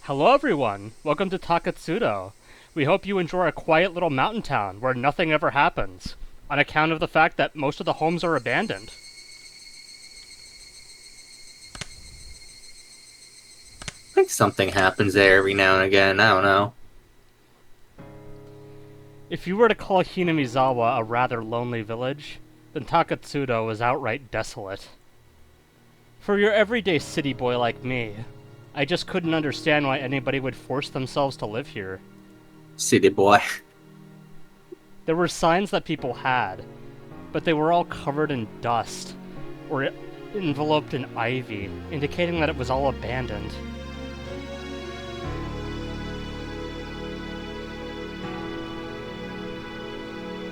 Hello everyone! Welcome to Takatsudo. We hope you enjoy a quiet little mountain town where nothing ever happens, on account of the fact that most of the homes are abandoned. I think something happens there every now and again. I don't know. If you were to call Hinamizawa a rather lonely village, then Takatsudo is outright desolate. For your everyday city boy like me, I just couldn't understand why anybody would force themselves to live here. City boy. There were signs that people had, but they were all covered in dust, or enveloped in ivy, indicating that it was all abandoned.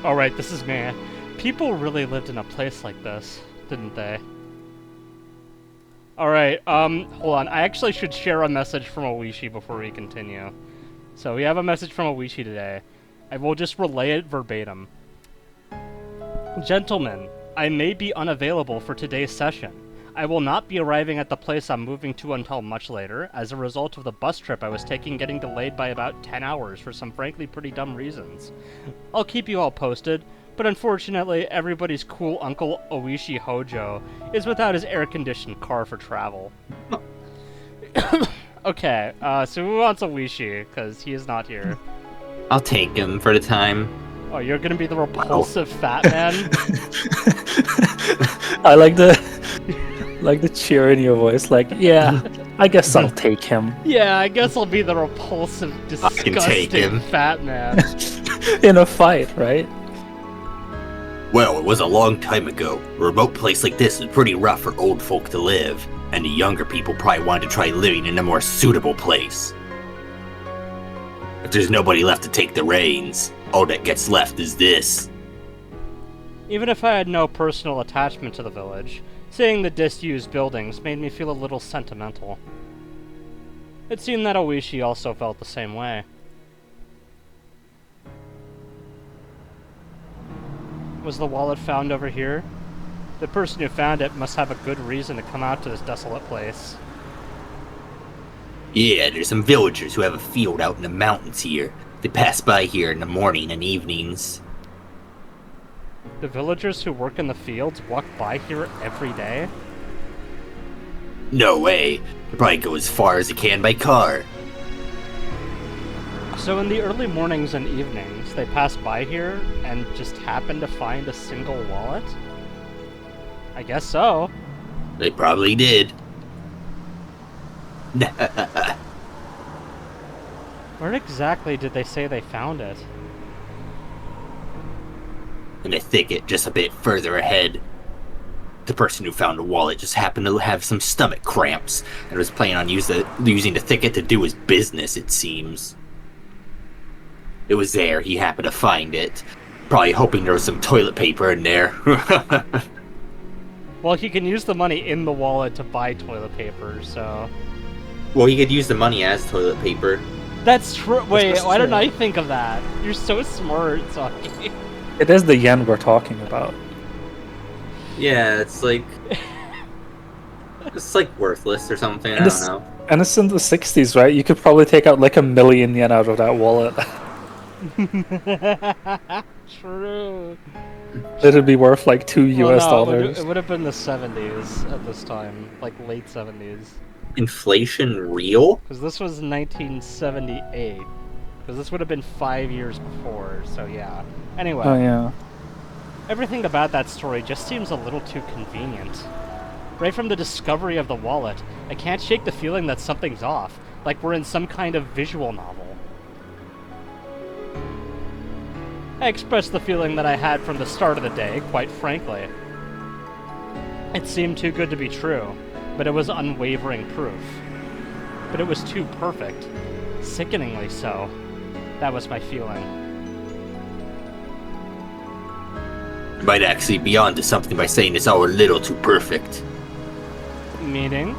Alright, this is me. People really lived in a place like this, didn't they? Alright, hold on. I actually should share a message from Oishi before we continue. So we have a message from Oishi today. I will just relay it verbatim. Gentlemen, I may be unavailable for today's session. I will not be arriving at the place I'm moving to until much later, as a result of the bus trip I was taking getting delayed by about 10 hours for some frankly pretty dumb reasons. I'll keep you all posted, but unfortunately everybody's cool uncle Oishi Hojo is without his air-conditioned car for travel. Okay, so who wants Oishi, because he is not here. I'll take him for the time. Oh, you're gonna be the repulsive fat man? I like the cheer in your voice, like, yeah, I guess I'll take him. Yeah, I guess I'll be the repulsive, can take disgusting him. fat man. In a fight, right? Well, it was a long time ago. A remote place like this was pretty rough for old folk to live, and the younger people probably wanted to try living in a more suitable place. If there's nobody left to take the reins, all that gets left is this. Even if I had no personal attachment to the village, seeing the disused buildings made me feel a little sentimental. It seemed that Oishi also felt the same way. Was the wallet found over here? The person who found it must have a good reason to come out to this desolate place. Yeah, there's some villagers who have a field out in the mountains here. They pass by here in the morning and evenings. The villagers who work in the fields walk by here every day? No way. They probably go as far as they can by car. So in the early mornings and evenings, they pass by here and just happen to find a single wallet? I guess so. They probably did. Where exactly did they say they found it? In a thicket just a bit further ahead. The person who found the wallet just happened to have some stomach cramps and was planning on using the thicket to do his business, it seems. It was there he happened to find it. Probably hoping there was some toilet paper in there. Well, he can use the money in the wallet to buy toilet paper, so... Well, he could use the money as toilet paper. That's true. Wait, why didn't true. I think of that? You're so smart, Saki. It is the yen we're talking about. Yeah, it's like... it's like worthless or something, I And don't it's, know. and it's in the 60s, right? You could probably take out like 1,000,000 yen out of that wallet. True. It'd be worth like $2 Well, US no, dollars. it would have been the 70s at this time, like late 70s. Inflation real? Because this was 1978. Because this would have been 5 years before, so yeah. Anyway, Oh yeah. everything about that story just seems a little too convenient. Right from the discovery of the wallet, I can't shake the feeling that something's off, like we're in some kind of visual novel. I expressed the feeling that I had from the start of the day, quite frankly. It seemed too good to be true, but it was unwavering proof. But it was too perfect. Sickeningly so. That was my feeling. You might actually be onto something by saying it's all a little too perfect. Meaning?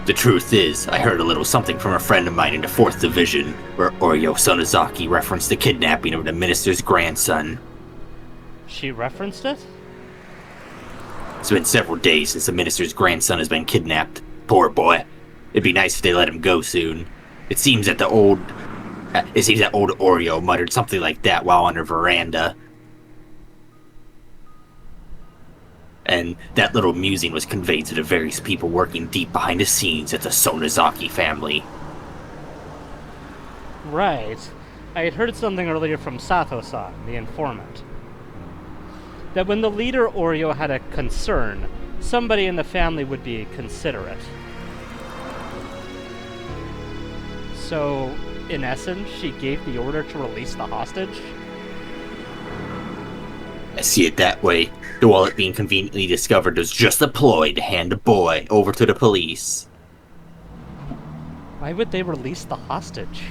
The truth is, I heard a little something from a friend of mine in the 4th Division, where Oryo Sonozaki referenced the kidnapping of the minister's grandson. She referenced it? It's been several days since the minister's grandson has been kidnapped. Poor boy. It'd be nice if they let him go soon. It seems that old Oreo muttered something like that while on her veranda. And that little musing was conveyed to the various people working deep behind the scenes at the Sonozaki family. Right. I had heard something earlier from Sato-san, the informant. That when the leader Oreo had a concern, somebody in the family would be considerate. So, in essence, she gave the order to release the hostage? I see it that way. The wallet being conveniently discovered was just a ploy to hand the boy over to the police. Why would they release the hostage?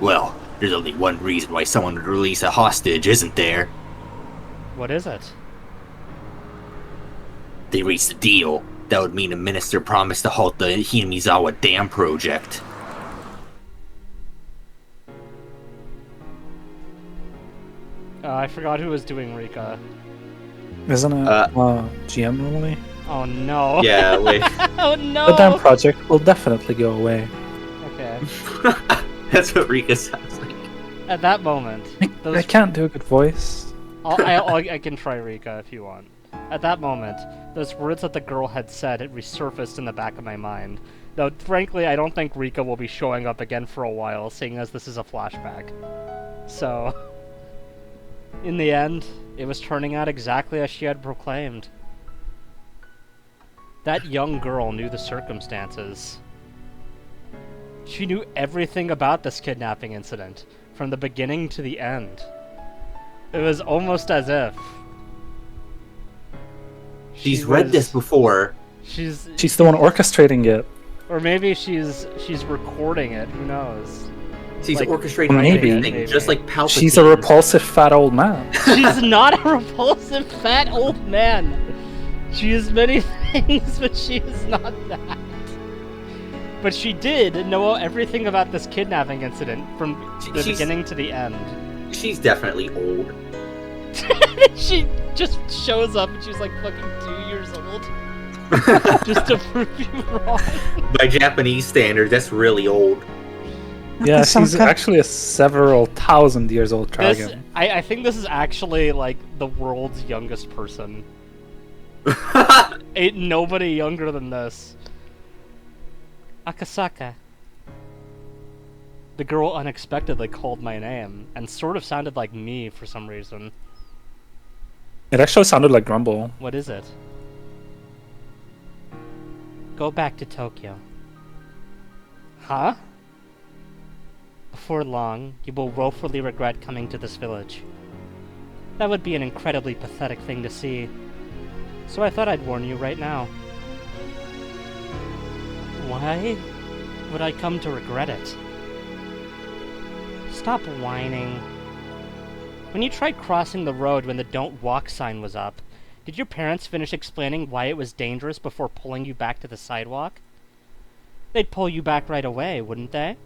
Well, there's only one reason why someone would release a hostage, isn't there? What is it? They reached a deal. That would mean the minister promised to halt the Hinamizawa Dam project. I forgot who was doing Rika. Isn't it GM normally? Oh no. Yeah, wait. Oh no! The damn project will definitely go away. Okay. That's what Rika sounds like. At that moment, I can't do a good voice. I can try Rika if you want. At that moment, those words that the girl had said had resurfaced in the back of my mind. Though, frankly, I don't think Rika will be showing up again for a while, seeing as this is a flashback. So, in the end, it was turning out exactly as she had proclaimed. That young girl knew the circumstances. She knew everything about this kidnapping incident, from the beginning to the end. It was almost as if She's read this before. She's the one orchestrating it. Or maybe she's recording it, who knows? She's like, orchestrating maybe. everything, just like Palpatine. She's a repulsive fat old man. She's not a repulsive fat old man. She is many things, but she is not that. But she did know everything about this kidnapping incident from the beginning to the end. She's definitely old. She just shows up and she's like fucking 2 years old. Just to prove you wrong. By Japanese standards, that's really old. Yeah, she's actually a several thousand years old dragon. I think this is actually like the world's youngest person. Ain't nobody younger than this. Akasaka. The girl unexpectedly called my name, and sort of sounded like me for some reason. It actually sounded like Grumble. What is it? Go back to Tokyo. Huh? Before long, you will woefully regret coming to this village. That would be an incredibly pathetic thing to see. So I thought I'd warn you right now. Why would I come to regret it? Stop whining. When you tried crossing the road when the Don't Walk sign was up, did your parents finish explaining why it was dangerous before pulling you back to the sidewalk? They'd pull you back right away, wouldn't they?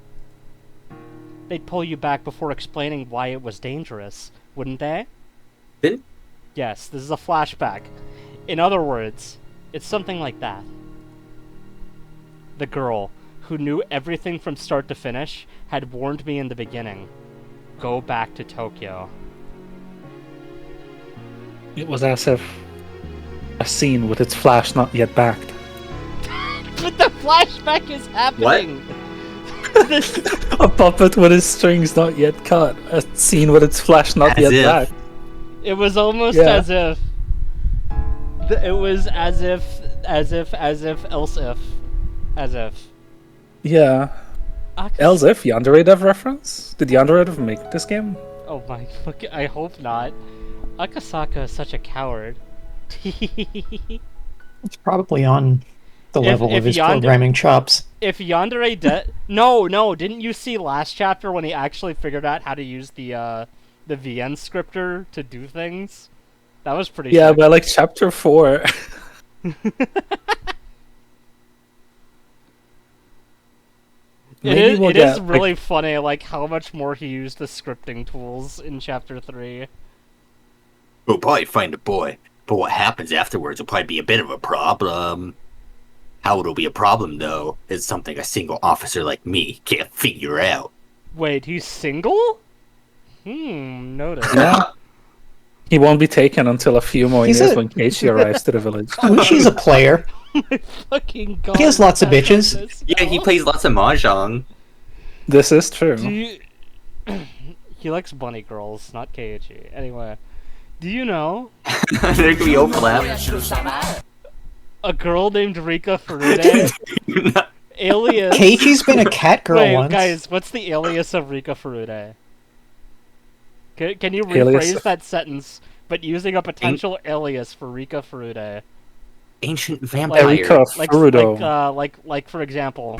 They'd pull you back before explaining why it was dangerous, wouldn't they? Yes, this is a flashback. In other words, it's something like that. The girl, who knew everything from start to finish, had warned me in the beginning. Go back to Tokyo. It was as if a scene with its flash not yet backed. But the flashback is happening! What? A puppet with his strings not yet cut. A scene with its flash not yet backed. It was almost as if... It was as if, else if. As if. Yeah. Else if? Yandere Dev reference? Did Yandere Dev make this game? Oh my fucking... I hope not. Akasaka is such a coward. It's probably on the level of his programming chops. If Yandere No, didn't you see last chapter when he actually figured out how to use the VN scripter to do things? That was pretty sick. But like chapter 4. It is really funny, like, how much more he used the scripting tools in chapter 3. We'll probably find a boy, but what happens afterwards will probably be a bit of a problem. How it'll be a problem, though, is something a single officer like me can't figure out. Wait, he's single? Noted. Yeah. He won't be taken until a few more He's years a- when Keiichi arrives to the village. She's a player. My fucking god. He has lots of bitches. Yeah, he plays lots of mahjong. This is true. Do you... He likes bunny girls, not Keiichi. Anyway, do you know There could be overlap. a girl named Rika Furude? Alias... Keiichi's been a cat girl Wait, once. guys, what's the alias of Rika Furude? Can you Alias rephrase of- that sentence, but using a potential alias for Rika Furude? Ancient Rika vampire. Furudo. Like for example,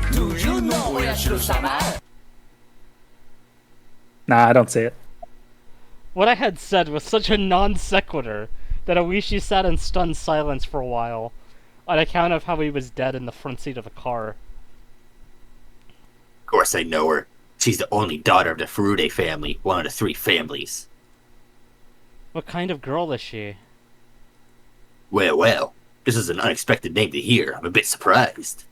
Nah, I don't see it. what I had said was such a non sequitur that Oishi sat in stunned silence for a while, on account of how he was dead in the front seat of the car. Of course I know her. She's the only daughter of the Furude family, one of the 3 families. What kind of girl is she? Well, this is an unexpected name to hear. I'm a bit surprised.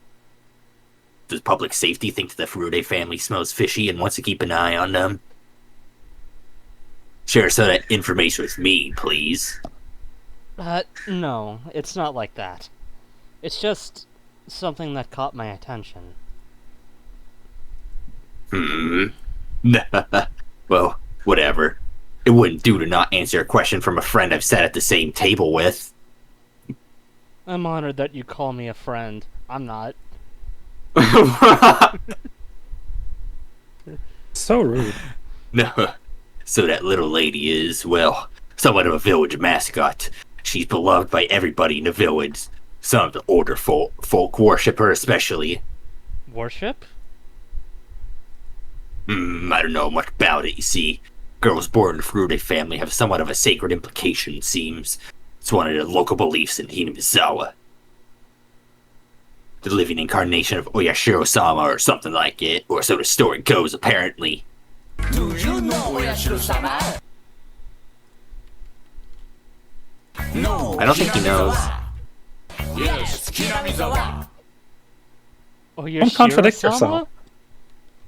Does public safety think that the Furude family smells fishy and wants to keep an eye on them? Share some of that information with me, please. No, it's not like that. It's just something that caught my attention. Well, whatever. It wouldn't do to not answer a question from a friend I've sat at the same table with. I'm honored that you call me a friend. I'm not. So rude. No. So that little lady is, well, somewhat of a village mascot. She's beloved by everybody in the village. Some of the older folk worship her especially. Worship? I don't know much about it, you see. Girls born in the Furude family have somewhat of a sacred implication, it seems. It's one of the local beliefs in Hinamizawa. The living incarnation of Oyashiro-sama or something like it, or so the story goes, apparently. Do you know Oyashiro-sama? No. I don't think he knows. Yes, Hinamizawa. Don't contradict Oyashiro-sama? yourself.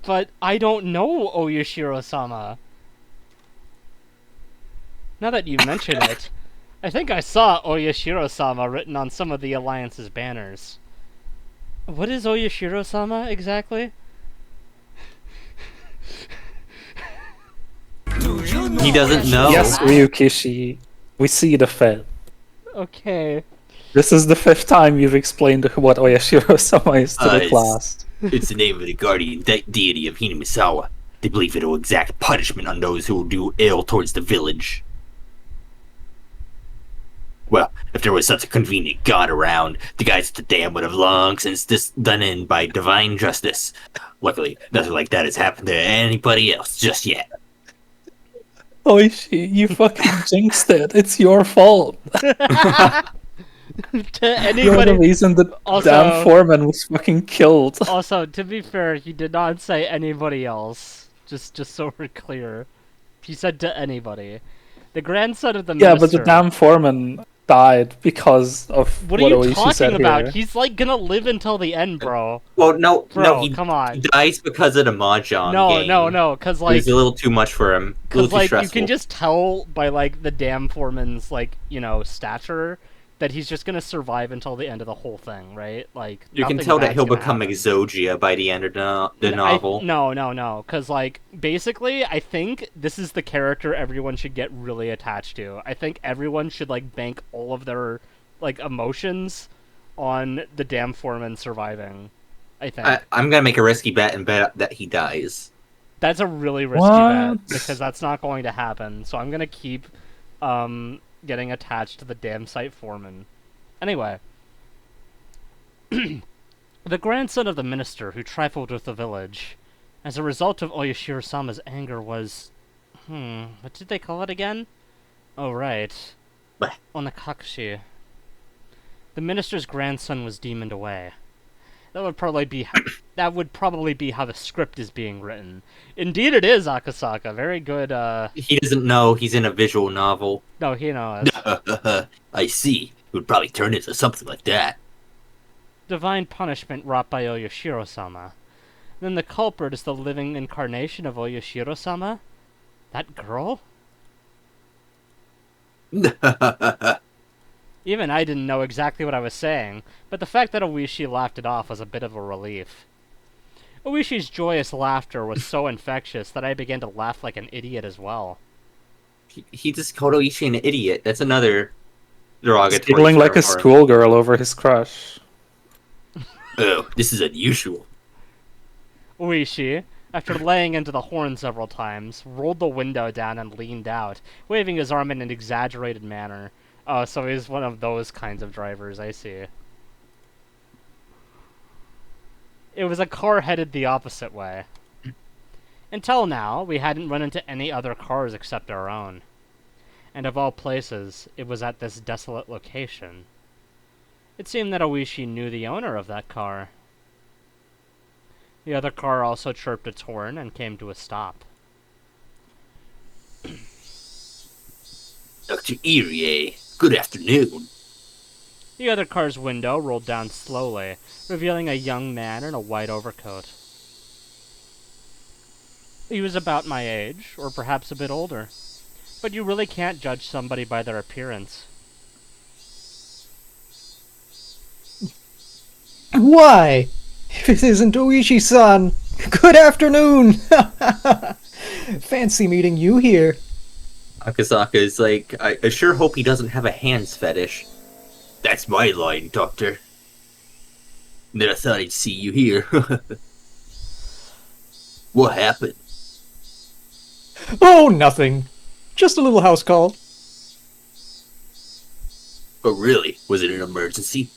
But I don't know Oyashiro-sama. Now that you mention it, I think I saw Oyashiro-sama written on some of the Alliance's banners. What is Oyashiro-sama exactly? Do you know He doesn't know. Yes, Ryukishi. We see the Fed. Okay. This is the 5th time you've explained what Oyashiro-sama is to the it's- class. It's the name of the guardian deity of Hinamizawa. They believe it will exact punishment on those who will do ill towards the village. Well, if there was such a convenient god around, the guys at the dam would have long since this done in by divine justice. Luckily, nothing like that has happened to anybody else just yet. Oishi, you fucking jinxed it. It's your fault. To You're the anybody... reason the Also- damn foreman was fucking killed. Also, to be fair, he did not say anybody else. Just so we're clear. He said to anybody. The grandson of the Yeah, minister... but the damn foreman died because of What are you Oishi said talking about? here. He's like gonna live until the end, bro. Well, no, Bro, he come on. dies because of the mahjong game. No, cause It like... was a little too much for him. A Cause little too like, stressful. you can just tell by like the damn foreman's like, stature that he's just gonna survive until the end of the whole thing, right? Like, You can nothing tell that bad's he'll gonna become happen. Exodia by the end of the novel. No, because like basically, I think this is the character everyone should get really attached to. I think everyone should like bank all of their like emotions on the damn foreman surviving. I think I'm gonna make a risky bet and bet that he dies. that's a really risky bet What? because that's not going to happen. So I'm gonna keep getting attached to the damn site foreman. Anyway. The grandson of the minister who trifled with the village, as a result of Oyashiro-sama's anger was... what did they call it again? Oh, right. What? Onakakushi. The minister's grandson was demoned away. That would probably be how the script is being written. Indeed it is, Akasaka. Very good, He doesn't know he's in a visual novel. No, he knows. I see. It would probably turn into something like that. Divine punishment wrought by Oyashiro-sama. Then the culprit is the living incarnation of Oyashiro-sama? That girl? Even I didn't know exactly what I was saying, but the fact that Oishi laughed it off was a bit of a relief. Oishi's joyous laughter was so infectious that I began to laugh like an idiot as well. He just called Oishi an idiot. That's another derogatory. Giggling like a term for him. schoolgirl over his crush. Oh, this is unusual. Oishi, after laying into the horn several times, rolled the window down and leaned out, waving his arm in an exaggerated manner. Oh, so he's one of those kinds of drivers, I see. It was a car headed the opposite way. Until now, we hadn't run into any other cars except our own. And of all places, it was at this desolate location. It seemed that Oishi knew the owner of that car. The other car also chirped its horn and came to a stop. Dr. Irie, good afternoon. The other car's window rolled down slowly, revealing a young man in a white overcoat. He was about my age, or perhaps a bit older. But you really can't judge somebody by their appearance. Why? If it isn't Oishi-san! Good afternoon! Fancy meeting you here. Akasaka is like, I sure hope he doesn't have a hands fetish. That's my line, Doctor. Never thought I'd see you here. What happened? Oh, nothing. Just a little house call. Oh, really? Was it an emergency?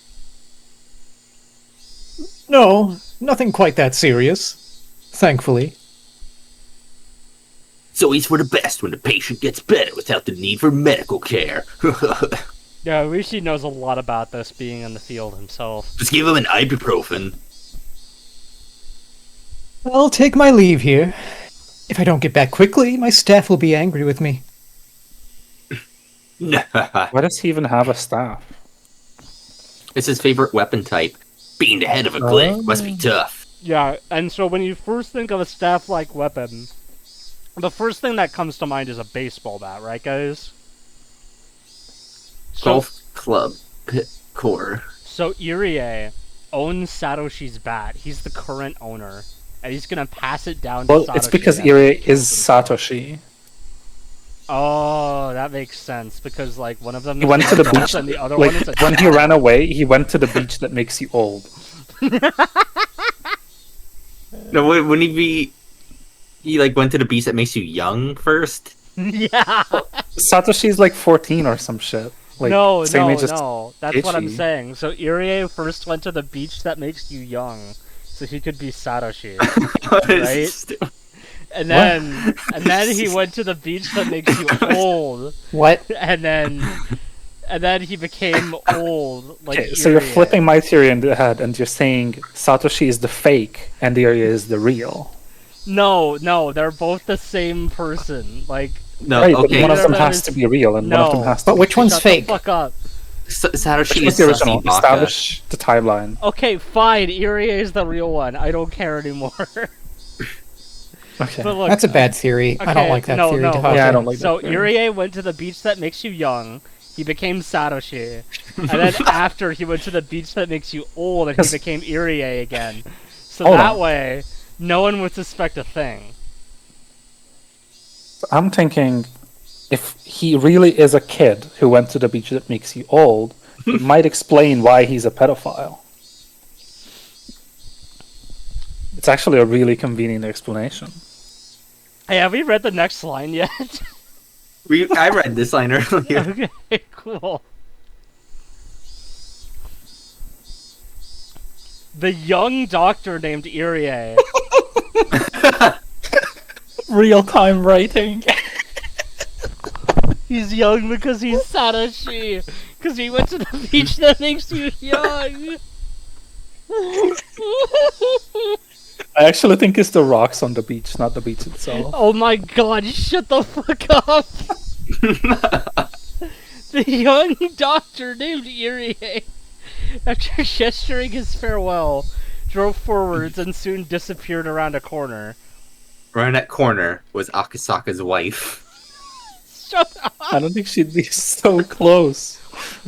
No, nothing quite that serious. Thankfully. It's always for the best when the patient gets better without the need for medical care. Yeah, Rishi knows a lot about this, being in the field himself. Just give him an ibuprofen. I'll take my leave here. If I don't get back quickly, my staff will be angry with me. Why does he even have a staff? It's his favorite weapon type. Being the head of a clinic must be tough. Yeah, and so when you first think of a staff-like weapon, the first thing that comes to mind is a baseball bat, right, guys? Golf club pit core. So Irie owns Satoshi's bat. He's the current owner, and he's gonna pass it down to Well, Satoshi. it's because Irie is Satoshi. Oh, that makes sense, because like one of them He went to the beach. and the other Like, one is a when he ran away, he went to the beach that makes you old. No, wouldn't he be... He, like, went to the beach that makes you young first? Yeah. Satoshi's like 14 or some shit. Like, No. same age as That's what I'm Ichi. saying. So Irie first went to the beach that makes you young, so he could be Satoshi. Right? And then he went to the beach that makes you old, What? and then he became old. Like Okay, so you're Irie. flipping my theory in the head, and you're saying Satoshi is the fake, and Irie is the real. No, they're both the same person. Like, No, Right, okay. but one of them Whatever has is- to be real, and one of them No. has to. But which one's shut fake? the fuck up. Satoshi Which is was the original? Sussy Baka. Establish the timeline. Okay, fine. Irie is the real one. I don't care anymore. Okay. But look, That's a bad theory. I don't okay, like that no, theory. no. Taka. Yeah, I don't like So that theory. Irie went to the beach that makes you young. He became Satoshi, and then after he went to the beach that makes you old, and he Yes. became Irie again. So Hold that on. way, no one would suspect a thing. I'm thinking, if he really is a kid who went to the beach that makes you old, it might explain why he's a pedophile. It's actually a really convenient explanation. Hey, have we read the next line yet? I read this line earlier. Okay, cool. The young doctor named Irie. Real-time writing. He's young because he's Satoshi. Because he went to the beach that makes you young. I actually think it's the rocks on the beach, not the beach itself. Oh my god, shut the fuck up! The young doctor named Irie after gesturing his farewell, drove forwards and soon disappeared around a corner. Around that corner was Akasaka's wife. Shut up! I don't think she'd be so close.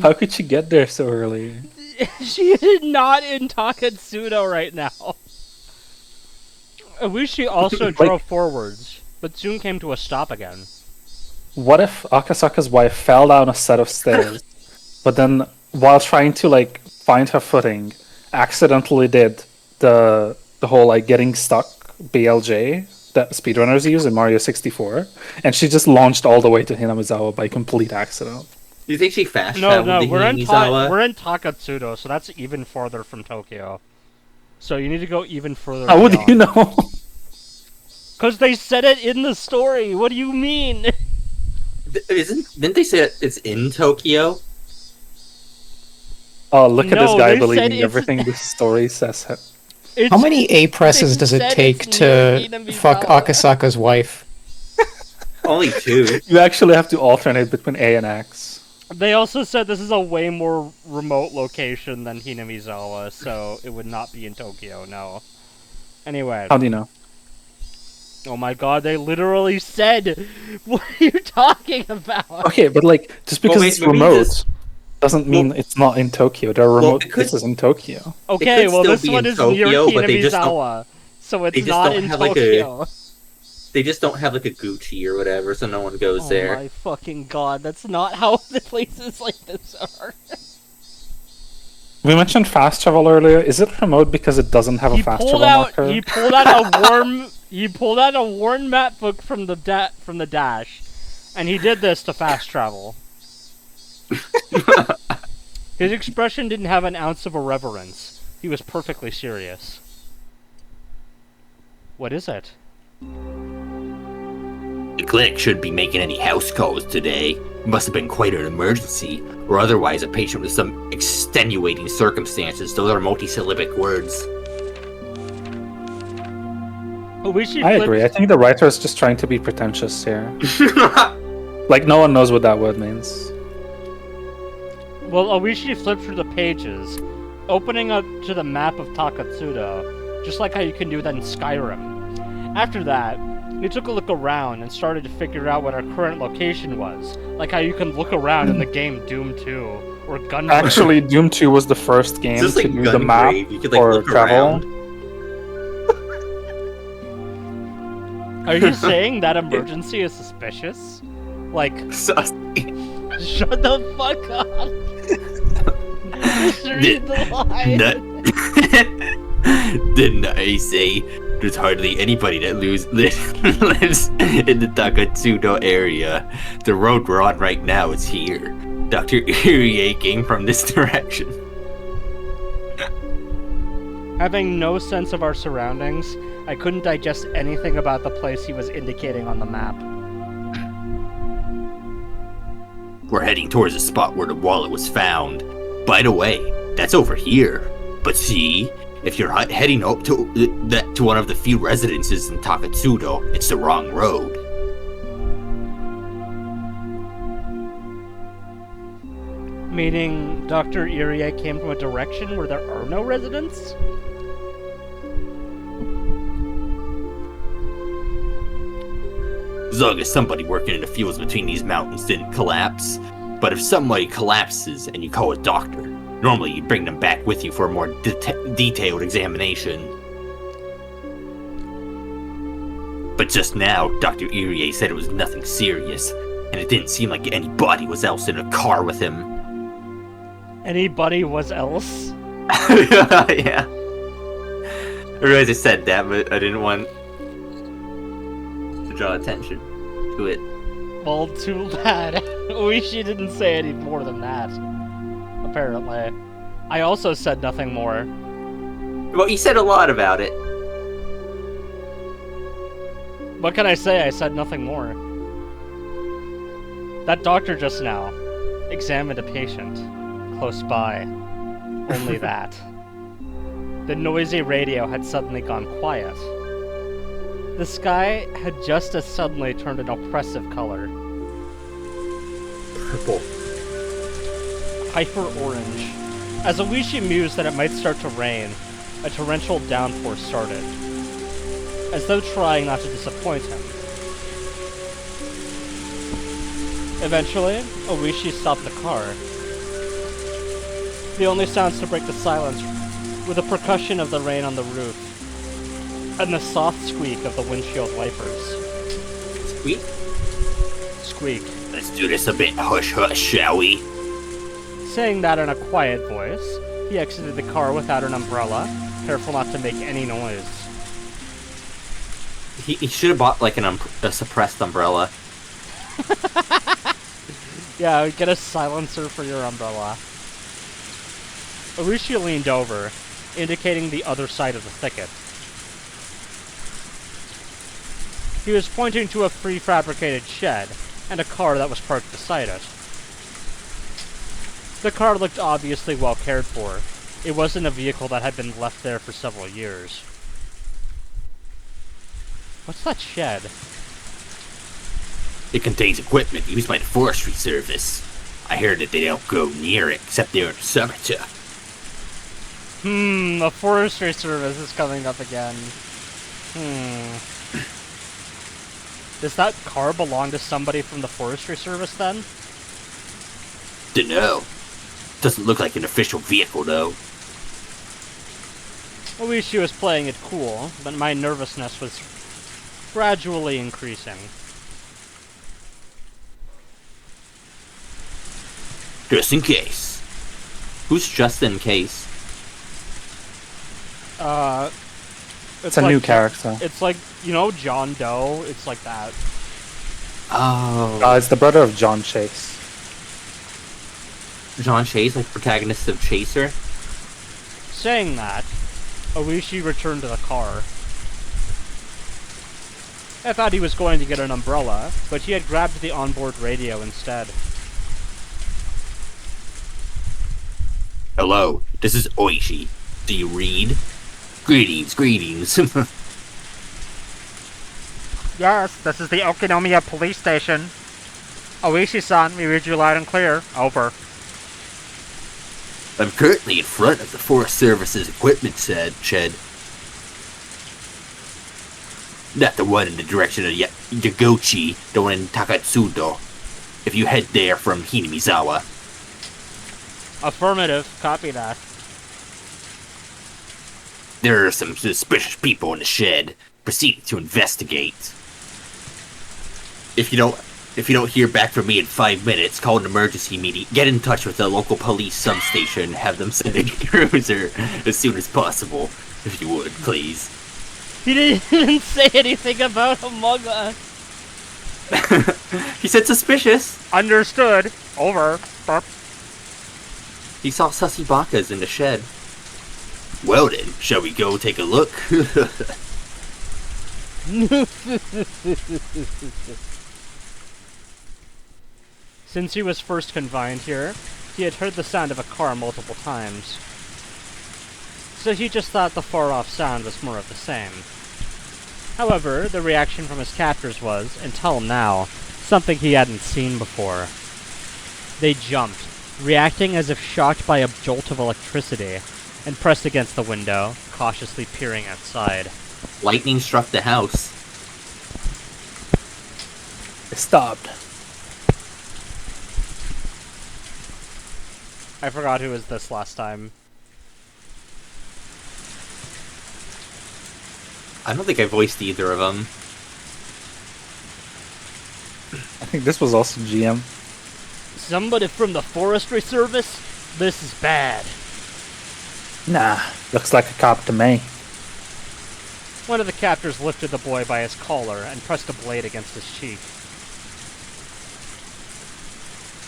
How could she get there so early? She is not in Takatsudo right now. I wish she also drove forwards, but soon came to a stop again. What if Akasaka's wife fell down a set of stairs, but then while trying to like find her footing, accidentally did the whole like getting stuck BLJ that speedrunners use in Mario 64, and she just launched all the way to Hinamizawa by complete accident. Do you think she fast No, traveled to we're in Hinamizawa? we're in Takatsudo, so that's even farther from Tokyo. So you need to go even further. How would beyond. you know? Because they said it in the story. What do you mean? Didn't they say it's in Tokyo? Oh, look at this No, guy they said believing it's- everything this story says. It's, How many A presses They does it said take it's to near fuck Hinamizawa. Akasaka's wife? Only 2. You actually have to alternate between A and X. They also said this is a way more remote location than Hinamizawa, so it would not be in Tokyo, no. Anyway. How do you know? Oh my god, they literally said, what are you talking about? Okay, but like, just because Well, it's maybe remote this- doesn't mean it's not in Tokyo. There are Well, remote it could- places in Tokyo. Okay, could well still this be one in is near Tokyo, but they just don't- Hinamizawa, so it's they just not don't in have, like, a- Tokyo. They just don't have like a Gucci or whatever, so no one goes Oh there. my fucking god, that's not how the places like this are. We mentioned fast travel earlier. Is it remote because it doesn't have a He fast pulled travel out marker? he pulled out a worn map book from the dash, and he did this to fast travel. His expression didn't have an ounce of irreverence. He was perfectly serious. What is it? The clinic shouldn't be making any house calls today. It must have been quite an emergency, or otherwise a patient with some extenuating circumstances. Those are multisyllabic words. I agree. I think the writer is just trying to be pretentious here. Like, no one knows what that word means. Well, Oishi flipped through the pages, opening up to the map of Takatsudo, just like how you can do that in Skyrim. After that, he took a look around and started to figure out what our current location was, like how you can look around in the game Doom 2, or Gungrave. Actually, Doom 2 was the first game Just to like do the map Gungrave, you could, like, for look travel. around. Are you saying that emergency is suspicious? Like, shut the fuck up! Just read the line! Didn't I say there's hardly anybody that lives in the Takatsudo area? The road we're on right now is here. Dr. Irie came from this direction. Having no sense of our surroundings, I couldn't digest anything about the place he was indicating on the map. We're heading towards the spot where the wallet was found. By the way, that's over here. But see, if you're heading up to one of the few residences in Takatsudo, it's the wrong road. Meaning, Dr. Irie came from a direction where there are no residents? As long as somebody working in the fields between these mountains didn't collapse. But if somebody collapses and you call a doctor, normally you bring them back with you for a more detailed examination. But just now, Dr. Irie said it was nothing serious, and it didn't seem like anybody was else in a car with him. Anybody was else? Yeah. I realized I said that, but I didn't want to draw attention to it. Well, too bad. Oishi didn't say any more than that. Apparently. I also said nothing more. Well, he said a lot about it. What can I say? I said nothing more. That doctor just now examined a patient close by. Only that. The noisy radio had suddenly gone quiet. The sky had just as suddenly turned an oppressive color. Purple. Hyper orange. As Oishi mused that it might start to rain, a torrential downpour started, as though trying not to disappoint him. Eventually, Oishi stopped the car. The only sounds to break the silence were the percussion of the rain on the roof, and the soft squeak of the windshield wipers. Squeak? Squeak. Let's do this a bit hush-hush, shall we? Saying that in a quiet voice, he exited the car without an umbrella, careful not to make any noise. He should have bought, like, a suppressed umbrella. Yeah, get a silencer for your umbrella. Oishi leaned over, indicating the other side of the thicket. He was pointing to a prefabricated shed, and a car that was parked beside it. The car looked obviously well cared for. It wasn't a vehicle that had been left there for several years. What's that shed? It contains equipment used by the Forestry Service. I hear that they don't go near it except during the summertime. The Forestry Service is coming up again. Does that car belong to somebody from the Forestry Service then? Dunno. Doesn't look like an official vehicle, though. Oishi was playing it cool, but my nervousness was gradually increasing. Just in case. Who's just in case? It's a new character. It's like, you know, John Doe? It's like that. Oh. It's the brother of John Chase. John Chase, like protagonist of Chaser? Saying that, Oishi returned to the car. I thought he was going to get an umbrella, but he had grabbed the onboard radio instead. Hello, this is Oishi. Do you read? Greetings, greetings. Yes, this is the Okinomiya police station. Oishi-san, we read you loud and clear. Over. I'm currently in front of the Forest Service's equipment shed. Not the one in the direction of Yagochi, the one in Takatsudo. If you head there from Hinamizawa. Affirmative. Copy that. There are some suspicious people in the shed. Proceeding to investigate. If you don't hear back from me in 5 minutes, call an emergency meeting. Get in touch with the local police substation and have them send a cruiser as soon as possible. If you would, please. He didn't say anything about Among Us. He said suspicious. Understood. Over. Burp. He saw sussy bakas in the shed. Well then, shall we go take a look? Since he was first confined here, he had heard the sound of a car multiple times. So he just thought the far-off sound was more of the same. However, the reaction from his captors was, until now, something he hadn't seen before. They jumped, reacting as if shocked by a jolt of electricity, and pressed against the window, cautiously peering outside. Lightning struck the house. It stopped. I forgot who was this last time. I don't think I voiced either of them. I think this was also GM. Somebody from the Forestry Service? This is bad. Nah, looks like a cop to me. One of the captors lifted the boy by his collar and pressed a blade against his cheek.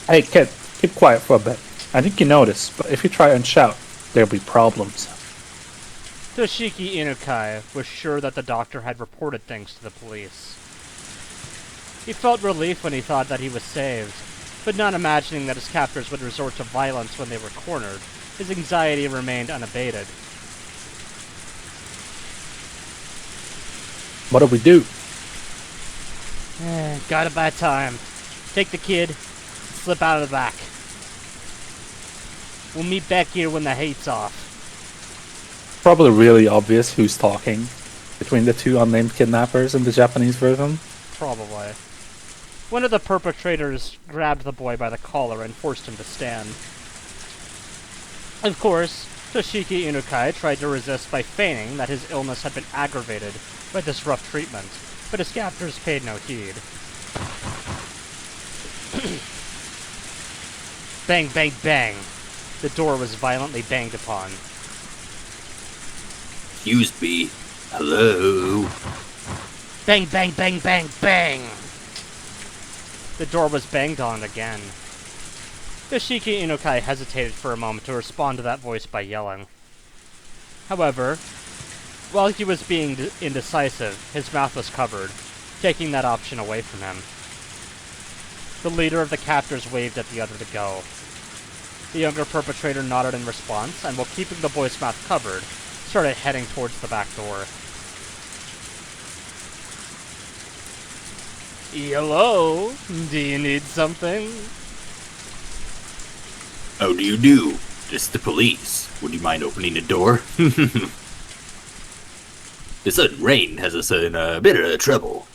Hey kid, keep quiet for a bit. I think you know this, but if you try and shout, there'll be problems. Toshiki Inukai was sure that the doctor had reported things to the police. He felt relief when he thought that he was saved, but not imagining that his captors would resort to violence when they were cornered, his anxiety remained unabated. What do we do? Got a bad time. Take the kid, slip out of the back. We'll meet back here when the heat's off. Probably really obvious who's talking between the two unnamed kidnappers in the Japanese version. Probably. One of the perpetrators grabbed the boy by the collar and forced him to stand. Of course, Toshiki Inukai tried to resist by feigning that his illness had been aggravated by this rough treatment, but his captors paid no heed. Bang, bang, bang! The door was violently banged upon. Excuse me. Hello? Bang, bang, bang, bang, bang! The door was banged on again. Yoshiki Inukai hesitated for a moment to respond to that voice by yelling. However, while he was being indecisive, his mouth was covered, taking that option away from him. The leader of the captors waved at the other to go. The younger perpetrator nodded in response, and while keeping the boy's mouth covered, started heading towards the back door. Hello? Do you need something? How do you do? This is the police. Would you mind opening the door? The sudden rain has us in a bit of trouble.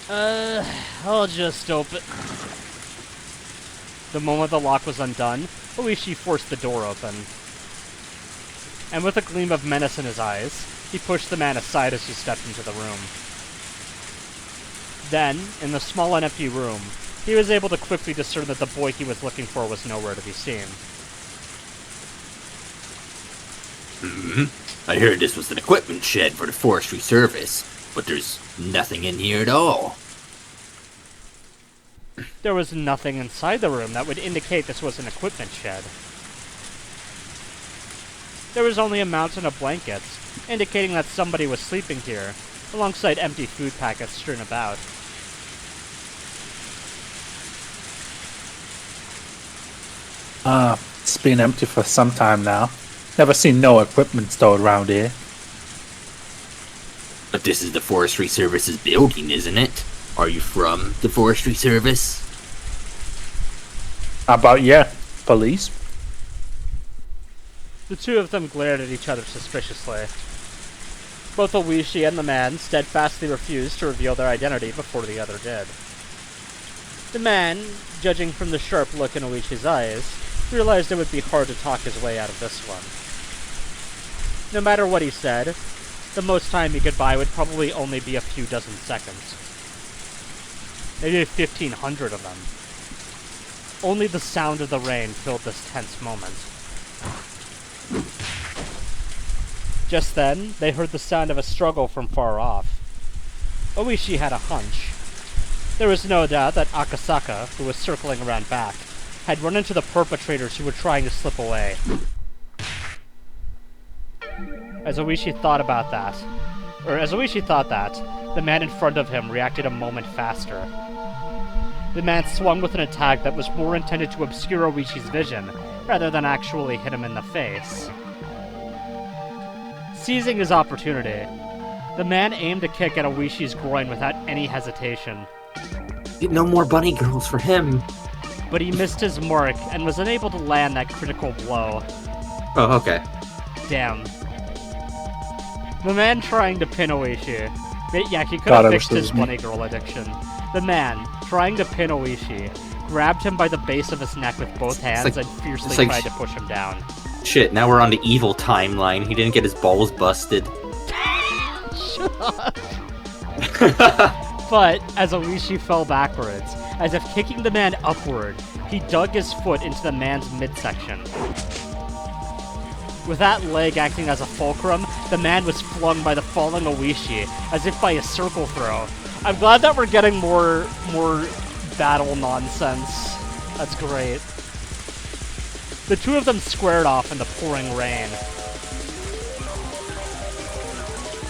I'll just open... The moment the lock was undone, Oishi forced the door open. And with a gleam of menace in his eyes, he pushed the man aside as he stepped into the room. Then, in the small and empty room, he was able to quickly discern that the boy he was looking for was nowhere to be seen. I heard this was an equipment shed for the forestry service, but there's nothing in here at all. There was nothing inside the room that would indicate this was an equipment shed. There was only a mountain of blankets, indicating that somebody was sleeping here, alongside empty food packets strewn about. It's been empty for some time now. Never seen no equipment stored around here. But this is the forestry service's building, isn't it? Are you from the forestry service? How about yeah, police? The two of them glared at each other suspiciously. Both Oishi and the man steadfastly refused to reveal their identity before the other did. The man, judging from the sharp look in Oishi's eyes, realized it would be hard to talk his way out of this one. No matter what he said, the most time he could buy would probably only be a few dozen seconds. Maybe 1,500 of them. Only the sound of the rain filled this tense moment. Just then, they heard the sound of a struggle from far off. Oishi had a hunch. There was no doubt that Akasaka, who was circling around back, had run into the perpetrators who were trying to slip away. As Oishi thought that, the man in front of him reacted a moment faster. The man swung with an attack that was more intended to obscure Oishi's vision, rather than actually hit him in the face. Seizing his opportunity, the man aimed a kick at Oishi's groin without any hesitation. No more bunny girls for him. But he missed his mark and was unable to land that critical blow. Oh, okay. Damn. The man trying to pin Oishi. Yeah, he could God, have I fixed wish it his was me. bunny girl addiction. The man, trying to pin Oishi, grabbed him by the base of his neck with both hands and fiercely tried to push him down. Shit, now we're on the evil timeline. He didn't get his balls busted. Shut up! But, as Oishi fell backwards, as if kicking the man upward, he dug his foot into the man's midsection. With that leg acting as a fulcrum, the man was flung by the falling Oishi, as if by a circle throw. I'm glad that we're getting more battle nonsense. That's great. The two of them squared off in the pouring rain.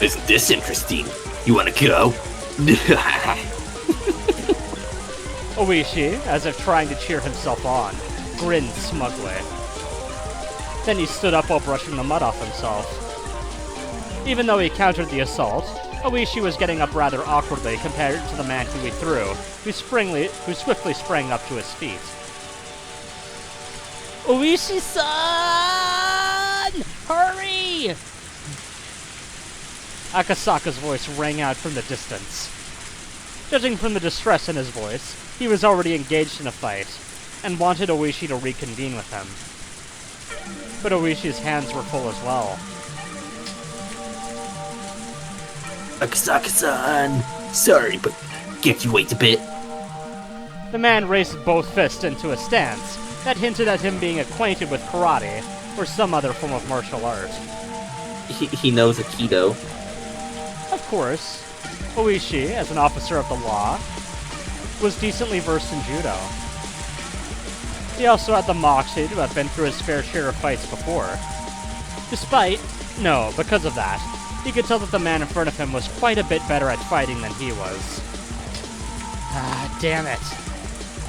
Isn't this interesting? You wanna go? Oishi, as if trying to cheer himself on, grinned smugly. Then he stood up while brushing the mud off himself. Even though he countered the assault, Oishi was getting up rather awkwardly compared to the man who he threw, who swiftly sprang up to his feet. Oishi-san! Hurry! Akasaka's voice rang out from the distance. Judging from the distress in his voice, he was already engaged in a fight, and wanted Oishi to reconvene with him. But Oishi's hands were full as well. Akasaka-san, sorry, but can't you wait a bit? The man raised both fists into a stance that hinted at him being acquainted with karate or some other form of martial art. He knows Aikido. Of course, Oishi, as an officer of the law, was decently versed in judo. He also had the moxie to have been through his fair share of fights before. Because of that, he could tell that the man in front of him was quite a bit better at fighting than he was. Ah, damn it.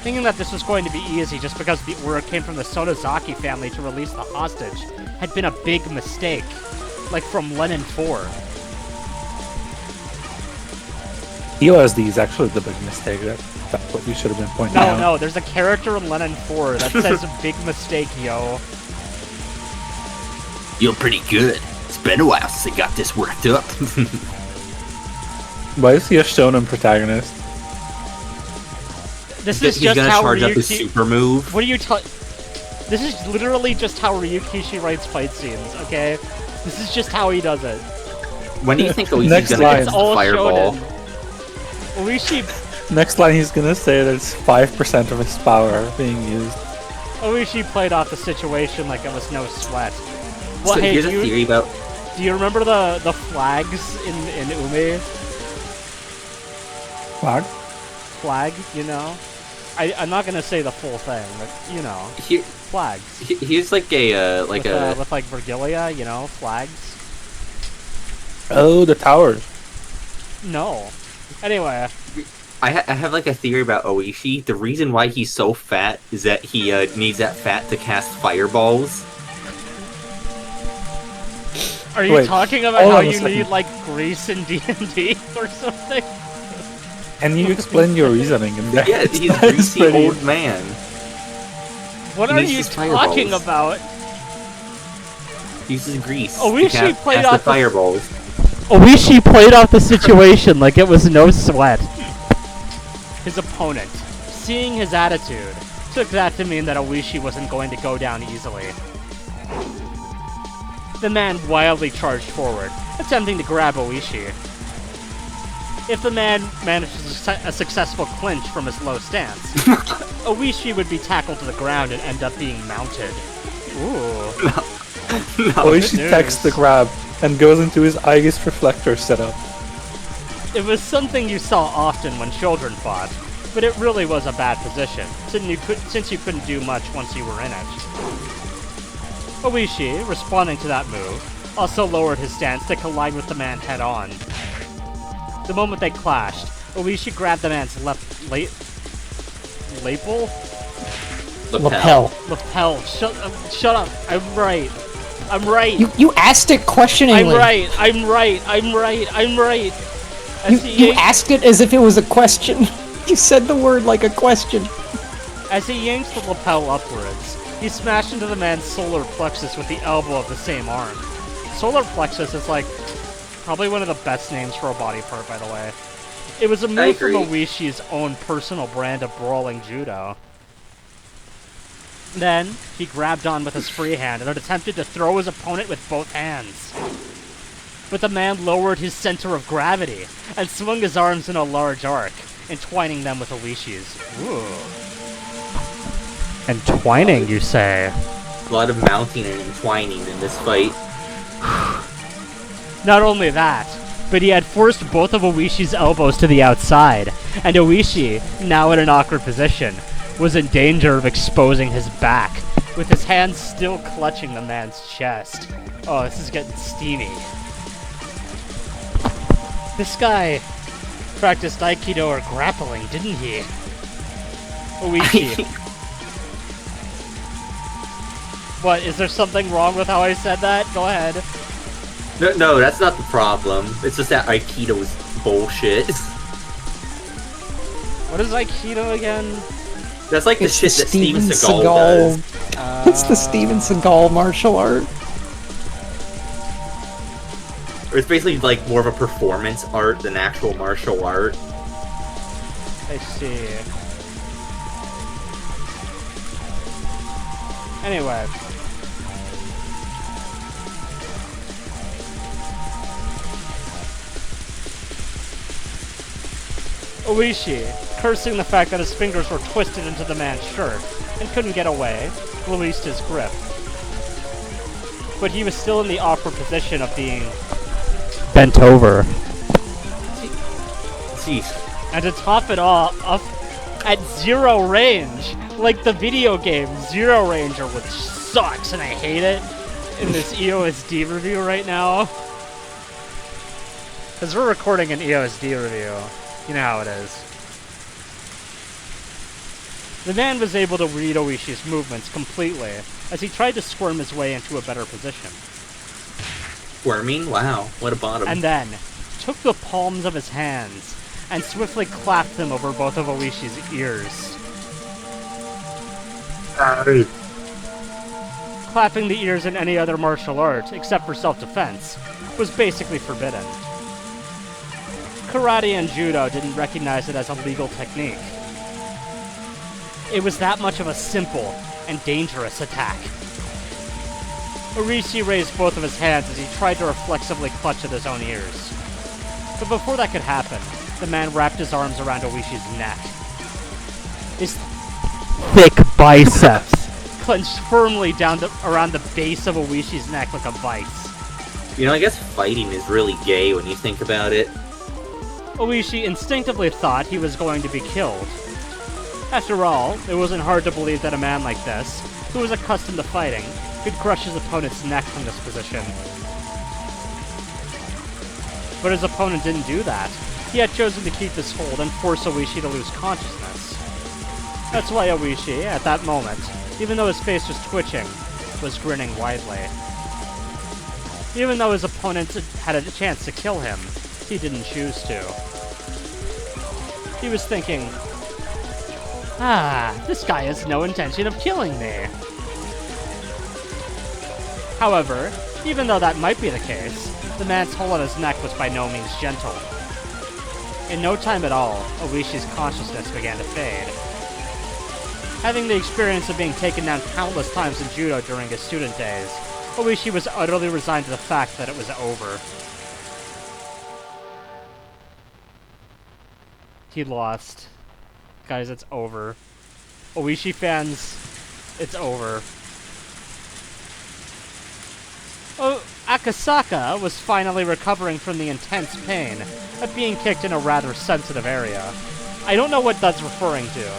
Thinking that this was going to be easy just because the order came from the Sonozaki family to release the hostage had been a big mistake. Like from Lenin 4. EOSD is actually the big mistake. That's what you should have been pointing out. No, there's a character in Lenin 4 that says big mistake, yo. You're pretty good. It's been a while since I got this worked up. Why is he a shonen protagonist? This is He's just gonna how charge up his Ryuki... super move. What are you This is literally just how Ryukishi writes fight scenes, okay? This is just how he does it. When do you think Oishi's Next gonna line. get It's the all fireball? shonen. Oishi Next line he's gonna say that it's 5% of his power being used. Oishi played off the situation like it was no sweat. Well, So hey, here's a theory about... do you remember the flags in Ume? Flag? Flag, you know? I'm not gonna say the full thing, but you know, Here, flags. here's like a... With like Virgilia, you know, flags. Oh, the towers. No. Anyway, I have like a theory about Oishi. The reason why he's so fat is that he needs that fat to cast fireballs. are you Wait, talking about hold how on a you second. need like grease in D&D or something? Can you explain your reasoning in that? Yeah, he's a That is greasy pretty- old man. What He are needs you his talking fireballs. about? He uses grease Oishi to cast, played cast off the the- fireballs. Oishi played off the situation like it was no sweat. His opponent, seeing his attitude, took that to mean that Oishi wasn't going to go down easily. The man wildly charged forward, attempting to grab Oishi. If the man manages a successful clinch from his low stance, Oishi would be tackled to the ground and end up being mounted. Ooh. Oishi Good takes the news. grab and goes into his Aegis reflector setup. It was something you saw often when children fought, but it really was a bad position, since you couldn't do much once you were in it. Oishi, responding to that move, also lowered his stance to collide with the man head-on. The moment they clashed, Oishi grabbed the man's lapel? Lapel. Lapel. Shut up. I'm right. You asked it questioningly. I'm right. As he You yanked- asked it as if it was a question. You said the word like a question. As he yanks the lapel upwards, he smashed into the man's solar plexus with the elbow of the same arm. Solar plexus is like probably one of the best names for a body part, by the way. It was a move from agree. Oishi's own personal brand of brawling judo. Then, he grabbed on with his free hand and attempted to throw his opponent with both hands. But the man lowered his center of gravity and swung his arms in a large arc, entwining them with Oishi's. Ooh. Entwining, you say? A lot of mounting and entwining in this fight. Not only that, but he had forced both of Oishi's elbows to the outside, and Oishi, now in an awkward position, was in danger of exposing his back, with his hands still clutching the man's chest. Oh, this is getting steamy. This guy practiced Aikido or grappling, didn't he? Oishi. What, is there something wrong with how I said that? Go ahead. No, that's not the problem. It's just that Aikido is bullshit. What is Aikido again? That's like the It's shit the that Steven Steven Seagal does. It's the Steven Seagal martial art. Or it's basically like more of a performance art than actual martial art. I see. Anyway. Oishi, cursing the fact that his fingers were twisted into the man's shirt and couldn't get away, released his grip. But he was still in the awkward position of being bent over. Jeez. And to top it all up at zero range, like the video game Zero Ranger, which sucks and I hate it in this EOSD review right now. Because we're recording an EOSD review. You know how it is. The man was able to read Oishi's movements completely as he tried to squirm his way into a better position. Squirming? Wow, what a bottom. And then took the palms of his hands and swiftly clapped them over both of Oishi's ears. Clapping the ears in any other martial art, except for self-defense, was basically forbidden. Karate and Judo didn't recognize it as a legal technique. It was that much of a simple and dangerous attack. Orishi raised both of his hands as he tried to reflexively clutch at his own ears. But before that could happen, the man wrapped his arms around Oishi's neck. His thick biceps clenched firmly down around the base of Oishi's neck like a vice. You know, I guess fighting is really gay when you think about it. Oishi instinctively thought he was going to be killed. After all, it wasn't hard to believe that a man like this, who was accustomed to fighting, could crush his opponent's neck from this position. But his opponent didn't do that. He had chosen to keep his hold and force Oishi to lose consciousness. That's why Oishi, at that moment, even though his face was twitching, was grinning widely. Even though his opponent had a chance to kill him, he didn't choose to. He was thinking, this guy has no intention of killing me. However, even though that might be the case, the man's hold on his neck was by no means gentle. In no time at all, Oishi's consciousness began to fade. Having the experience of being taken down countless times in judo during his student days, Oishi was utterly resigned to the fact that it was over. He lost. Guys, it's over. Oishi fans, it's over. Oh, Akasaka was finally recovering from the intense pain of being kicked in a rather sensitive area. I don't know what that's referring to.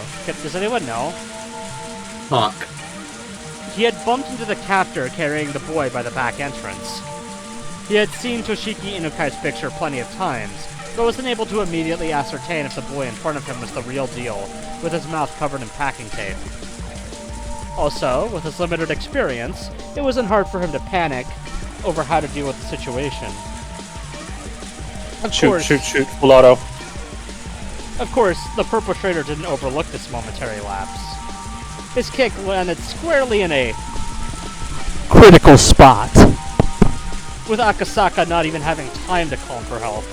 Does anyone know? Honk. He had bumped into the captor carrying the boy by the back entrance. He had seen Toshiki Inukai's picture plenty of times, but wasn't able to immediately ascertain if the boy in front of him was the real deal, with his mouth covered in packing tape. Also, with his limited experience, it wasn't hard for him to panic over how to deal with the situation. Shoot, full auto. Of course, the perpetrator didn't overlook this momentary lapse. His kick landed squarely in a critical spot, with Akasaka not even having time to call for help.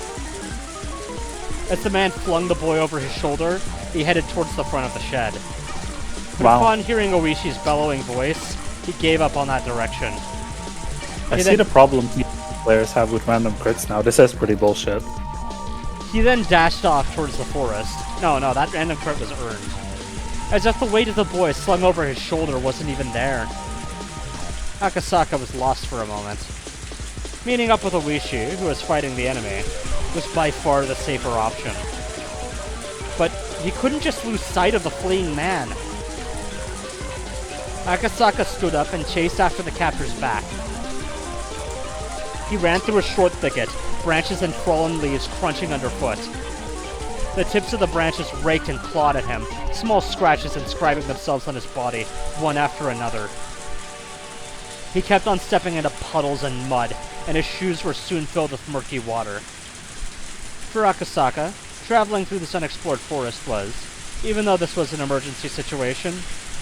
As the man flung the boy over his shoulder, he headed towards the front of the shed. But upon hearing Oishi's bellowing voice, he gave up on that direction. I see the problem players have with random crits now. This is pretty bullshit. He then dashed off towards the forest. No, that random crit was earned. As if the weight of the boy slung over his shoulder wasn't even there. Akasaka was lost for a moment. Meeting up with Oishi, who was fighting the enemy, was by far the safer option. But he couldn't just lose sight of the fleeing man. Akasaka stood up and chased after the captor's back. He ran through a short thicket, branches and fallen leaves crunching underfoot. The tips of the branches raked and clawed at him, small scratches inscribing themselves on his body, one after another. He kept on stepping into puddles and mud, and his shoes were soon filled with murky water. For Akasaka, traveling through this unexplored forest was, even though this was an emergency situation,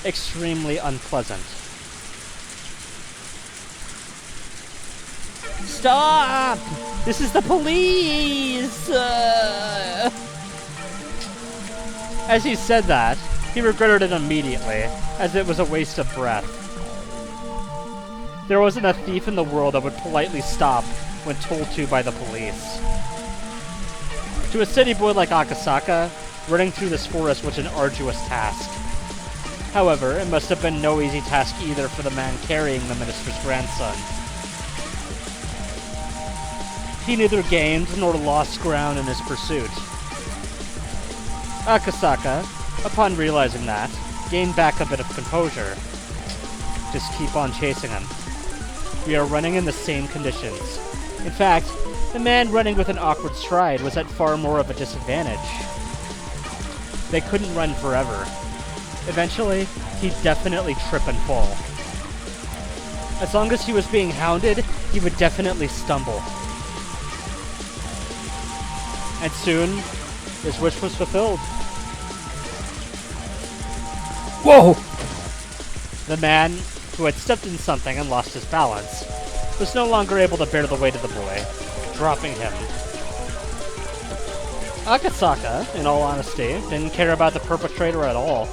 extremely unpleasant. Stop! This is the police! As he said that, he regretted it immediately, as it was a waste of breath. There wasn't a thief in the world that would politely stop when told to by the police. To a city boy like Akasaka, running through this forest was an arduous task. However, it must have been no easy task either for the man carrying the minister's grandson. He neither gained nor lost ground in his pursuit. Akasaka, upon realizing that, gained back a bit of composure. Just keep on chasing him. We are running in the same conditions. In fact, the man running with an awkward stride was at far more of a disadvantage. They couldn't run forever. Eventually, he'd definitely trip and fall. As long as he was being hounded, he would definitely stumble. And soon, his wish was fulfilled. Whoa! The man, who had stepped in something and lost his balance, was no longer able to bear the weight of the boy, dropping him. Akasaka, in all honesty, didn't care about the perpetrator at all,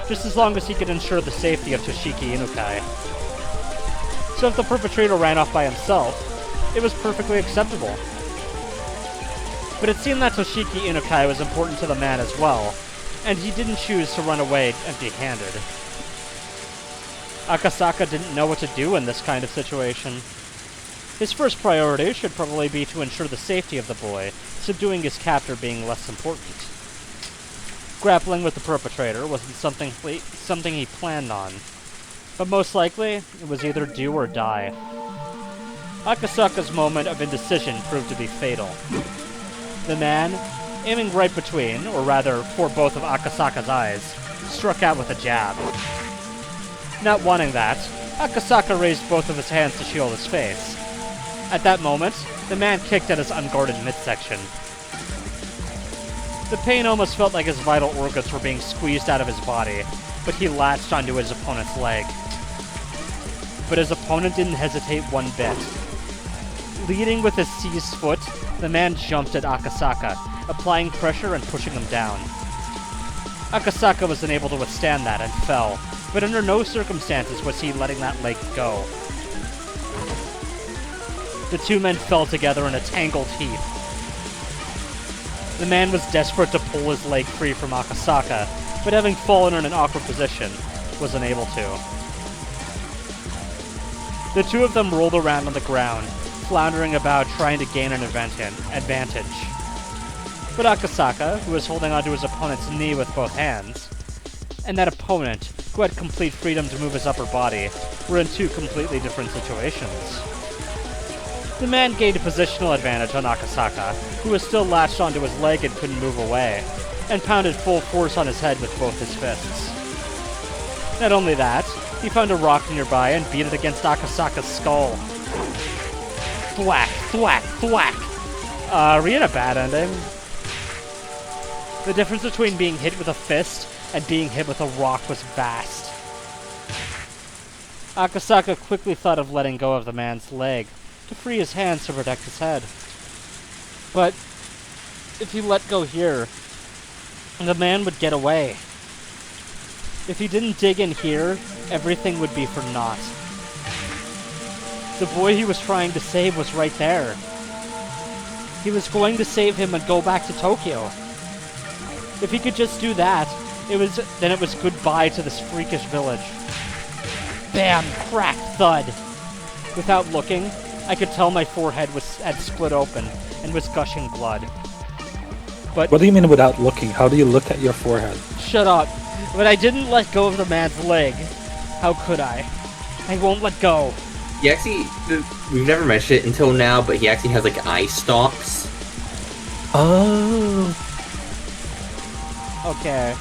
just as long as he could ensure the safety of Toshiki Inukai. So if the perpetrator ran off by himself, it was perfectly acceptable. But it seemed that Toshiki Inukai was important to the man as well, and he didn't choose to run away empty-handed. Akasaka didn't know what to do in this kind of situation. His first priority should probably be to ensure the safety of the boy, subduing his captor being less important. Grappling with the perpetrator wasn't something he planned on, but most likely, it was either do or die. Akasaka's moment of indecision proved to be fatal. The man, aiming right between, or rather, for both of Akasaka's eyes, struck out with a jab. Not wanting that, Akasaka raised both of his hands to shield his face. At that moment, the man kicked at his unguarded midsection. The pain almost felt like his vital organs were being squeezed out of his body, but he latched onto his opponent's leg. But his opponent didn't hesitate one bit. Leading with his seized foot, the man jumped at Akasaka, applying pressure and pushing him down. Akasaka was unable to withstand that and fell, but under no circumstances was he letting that leg go. The two men fell together in a tangled heap. The man was desperate to pull his leg free from Akasaka, but having fallen in an awkward position, was unable to. The two of them rolled around on the ground, floundering about trying to gain an advantage. But Akasaka, who was holding onto his opponent's knee with both hands, and that opponent, who had complete freedom to move his upper body, were in two completely different situations. The man gained a positional advantage on Akasaka, who was still latched onto his leg and couldn't move away, and pounded full force on his head with both his fists. Not only that, he found a rock nearby and beat it against Akasaka's skull. Thwack, thwack, thwack! Are we in a bad ending? The difference between being hit with a fist and being hit with a rock was vast. Akasaka quickly thought of letting go of the man's leg, to free his hands to protect his head. But if he let go here, the man would get away. If he didn't dig in here, everything would be for naught. The boy he was trying to save was right there. He was going to save him and go back to Tokyo. If he could just do that, then it was goodbye to this freakish village. Bam! Crack! Thud! Without looking, I could tell my forehead had split open and was gushing blood. But What do you mean without looking? How do you look at your forehead? shut up. But I didn't let go of the man's leg. How could I? I won't let go. He actually, we've never mentioned it until now, but he actually has like eye stalks. Oh. Okay.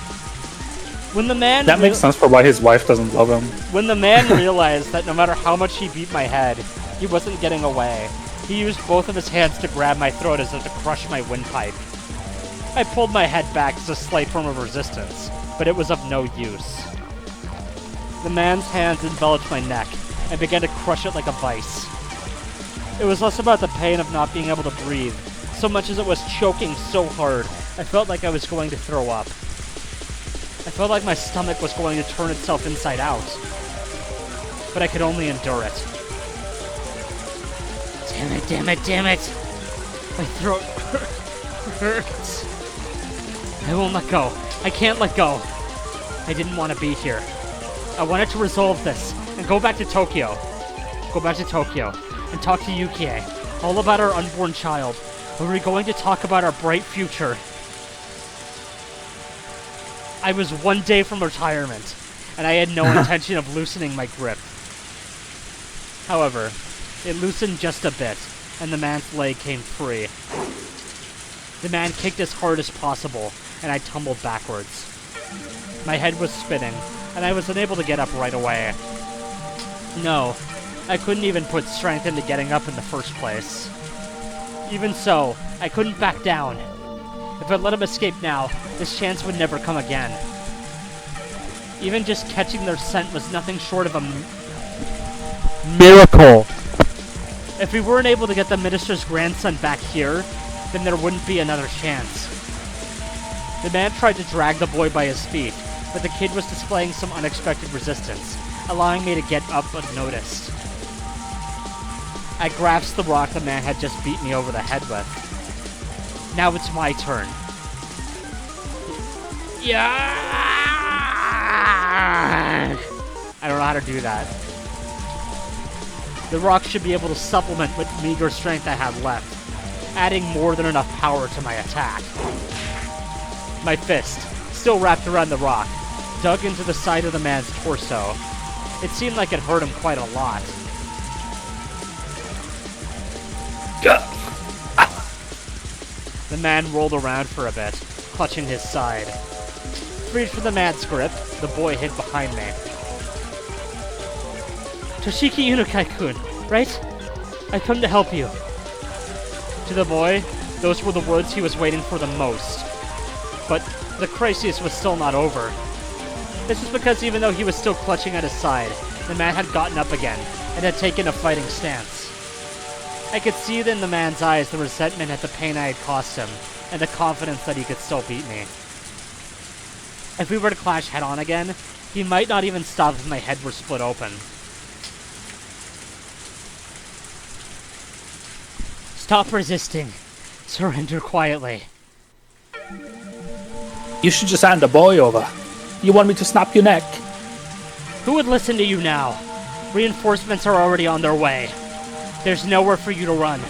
When the man That makes sense for why his wife doesn't love him. When the man realized that no matter how much he beat my head, he wasn't getting away, he used both of his hands to grab my throat as if to crush my windpipe. I pulled my head back as a slight form of resistance, but it was of no use. The man's hands enveloped my neck and began to crush it like a vice. It was less about the pain of not being able to breathe, so much as it was choking so hard, I felt like I was going to throw up. I felt like my stomach was going to turn itself inside out. But I could only endure it. Damn it, damn it, damn it! My throat hurts. I won't let go. I can't let go. I didn't want to be here. I wanted to resolve this and go back to Tokyo. Go back to Tokyo and talk to Yukie all about our unborn child. We were going to talk about our bright future. I was one day from retirement, and I had no intention of loosening my grip. However, it loosened just a bit, and the man's leg came free. The man kicked as hard as possible, and I tumbled backwards. My head was spinning, and I was unable to get up right away. No, I couldn't even put strength into getting up in the first place. Even so, I couldn't back down. If I let him escape now, this chance would never come again. Even just catching their scent was nothing short of a miracle. If we weren't able to get the minister's grandson back here, then there wouldn't be another chance. The man tried to drag the boy by his feet, but the kid was displaying some unexpected resistance, allowing me to get up unnoticed. I grasped the rock the man had just beat me over the head with. Now it's my turn. Yeah! I don't know how to do that. The rock should be able to supplement what meager strength I have left, adding more than enough power to my attack. My fist, still wrapped around the rock, dug into the side of the man's torso. It seemed like it hurt him quite a lot. The man rolled around for a bit, clutching his side. Freed from the man's grip, the boy hid behind me. Toshiki Unukai-kun, right? I come to help you. To the boy, those were the words he was waiting for the most. But the crisis was still not over. This was because even though he was still clutching at his side, the man had gotten up again and had taken a fighting stance. I could see in the man's eyes the resentment at the pain I had caused him, and the confidence that he could still beat me. If we were to clash head-on again, he might not even stop if my head were split open. Stop resisting. Surrender quietly. You should just hand the boy over. You want me to snap your neck? Who would listen to you now? Reinforcements are already on their way. There's nowhere for you to run.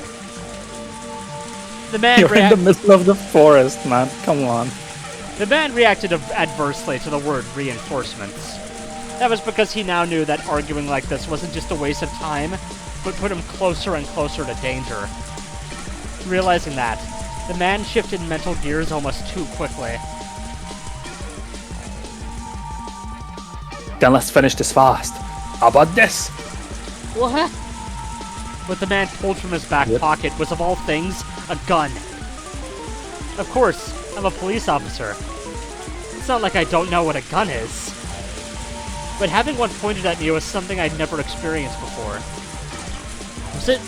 The man You're in the middle of the forest, man. Come on. The man reacted adversely to the word reinforcements. That was because he now knew that arguing like this wasn't just a waste of time, but put him closer and closer to danger. Realizing that, the man shifted mental gears almost too quickly. Then let's finish this fast. How about this? What? What the man pulled from his back pocket was, of all things, a gun. Of course, I'm a police officer. It's not like I don't know what a gun is. But having one pointed at me was something I'd never experienced before. Was it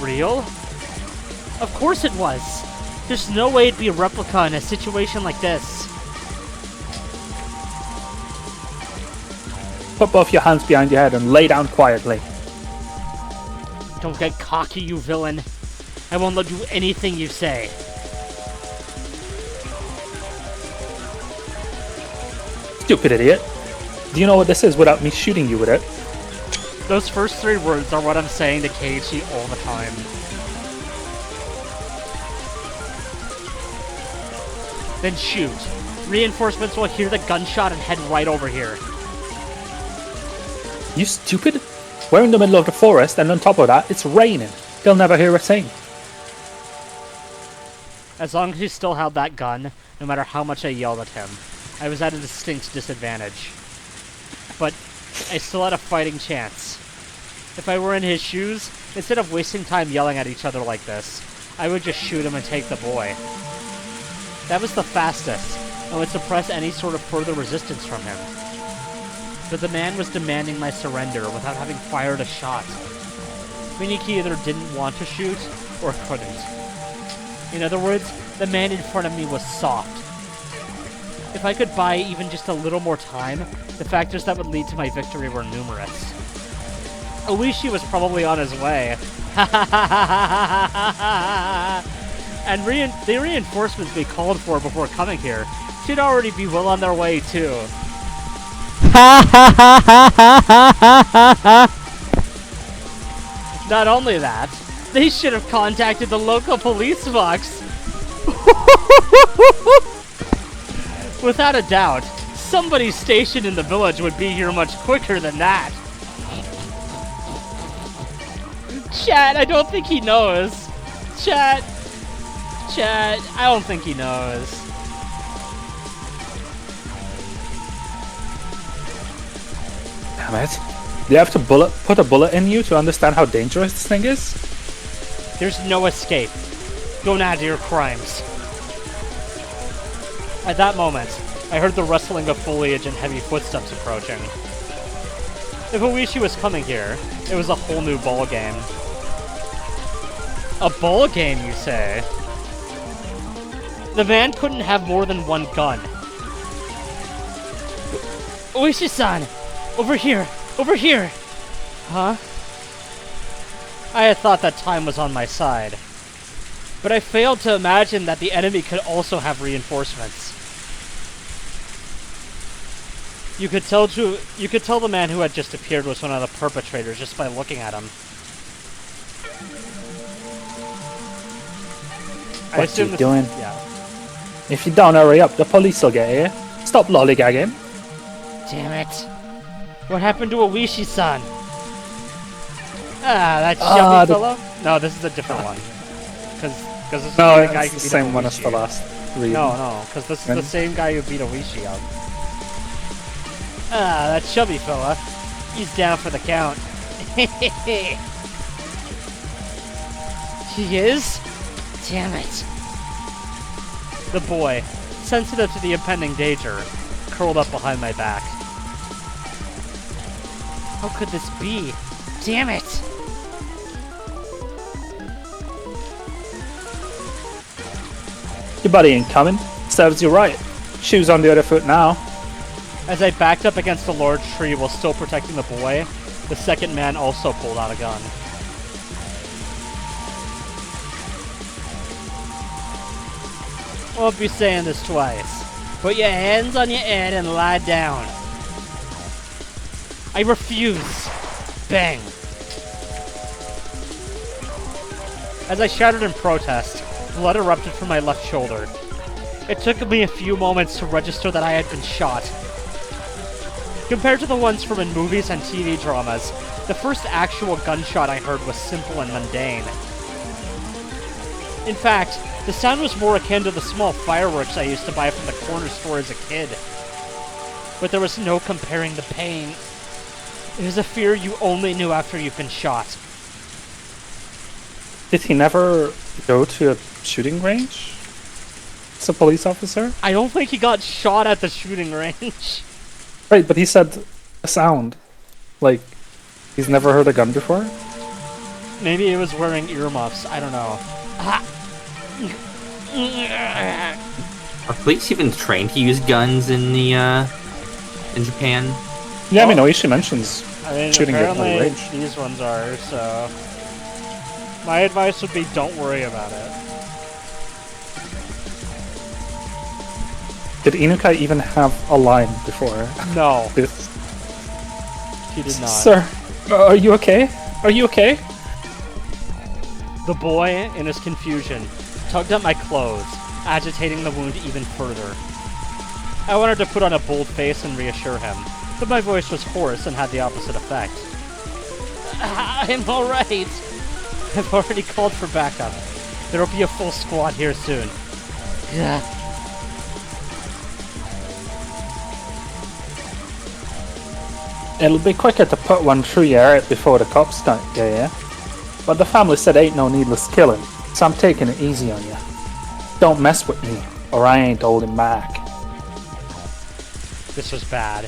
real? Of course it was! There's no way it'd be a replica in a situation like this. Put both your hands behind your head and lay down quietly. Don't get cocky, you villain. I won't let you do anything you say. Stupid idiot. Do you know what this is without me shooting you with it? Those first three words are what I'm saying to Keiichi all the time. Then shoot. Reinforcements will hear the gunshot and head right over here. You stupid? We're in the middle of the forest, and on top of that, it's raining. They'll never hear a thing. As long as he still held that gun, no matter how much I yelled at him, I was at a distinct disadvantage. But I still had a fighting chance. If I were in his shoes, instead of wasting time yelling at each other like this, I would just shoot him and take the boy. That was the fastest, and would suppress any sort of further resistance from him. But the man was demanding my surrender without having fired a shot. meaning he either didn't want to shoot or couldn't. In other words, the man in front of me was soft. If I could buy even just a little more time, the factors that would lead to my victory were numerous. Oishi was probably on his way. And the reinforcements we called for before coming here should already be well on their way too. Not only that, they should have contacted the local police box. Without a doubt, somebody stationed in the village would be here much quicker than that. Chat, I don't think he knows. Chat, I don't think he knows. Damn it. Do you have to put a bullet in you to understand how dangerous this thing is? There's no escape. Go now to your crimes. At that moment, I heard the rustling of foliage and heavy footsteps approaching. If Oishi was coming here, it was a whole new ball game. A ball game, you say? The man couldn't have more than one gun. Oishi-san! Over here! Over here! Huh? I had thought that time was on my side. But I failed to imagine that the enemy could also have reinforcements. You could tell the man who had just appeared was one of the perpetrators just by looking at him. What you doing? Yeah. If you don't hurry up, the police will get here. Stop lollygagging. Damn it. What happened to Oishi-san? Ah, that chubby fellow? No, this is a different one. Because this is No, the guy it's who the beat same up one as the Oishi. last reading. No, because this is the same guy who beat Oishi up. Ah, that chubby fella. He's down for the count. He is? Damn it. The boy, sensitive to the impending danger, curled up behind my back. How could this be? Damn it! Your buddy ain't coming. Serves you right. Shoes on the other foot now. As I backed up against a large tree while still protecting the boy, the second man also pulled out a gun. Won't be saying this twice. Put your hands on your head and lie down. I refuse. Bang. As I shouted in protest, blood erupted from my left shoulder. It took me a few moments to register that I had been shot. Compared to the ones from in movies and TV dramas, the first actual gunshot I heard was simple and mundane. In fact, the sound was more akin to the small fireworks I used to buy from the corner store as a kid. But there was no comparing the pain. It is a fear you only knew after you've been shot. Did he never go to a shooting range? As a police officer? I don't think he got shot at the shooting range. Right, but he said a sound. Like, he's never heard a gun before? Maybe he was wearing earmuffs. I don't know. Are police even trained to use guns in the in Japan? Yeah, I mean, Oishi mentions I mean, shooting at apparently the range. these ones are, so... My advice would be don't worry about it. Did Inukai even have a line before No, this? he did not. Sir, are you okay? Are you okay? The boy, in his confusion, tugged at my clothes, agitating the wound even further. I wanted to put on a bold face and reassure him, but my voice was hoarse and had the opposite effect. I'm alright. I've already called for backup. There'll be a full squad here soon. It'll be quicker to put one through your heart before the cops get you. But the family said ain't no needless killing, so I'm taking it easy on you. Don't mess with me, or I ain't holding back. This was bad.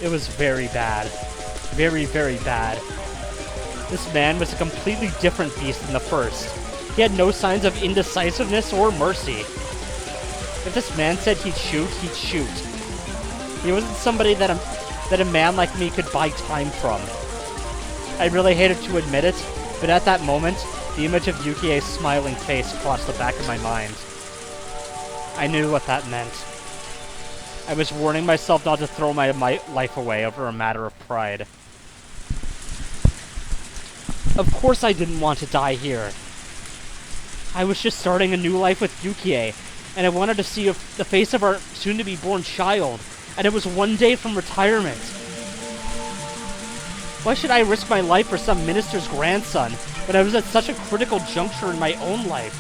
It was very bad. Very, very bad. This man was a completely different beast than the first. He had no signs of indecisiveness or mercy. If this man said he'd shoot, he'd shoot. He wasn't somebody that a man like me could buy time from. I really hated to admit it, but at that moment, the image of Yukie's smiling face crossed the back of my mind. I knew what that meant. I was warning myself not to throw my life away over a matter of pride. Of course I didn't want to die here. I was just starting a new life with Yukie, and I wanted to see the face of our soon-to-be-born child, and it was one day from retirement. Why should I risk my life for some minister's grandson when I was at such a critical juncture in my own life?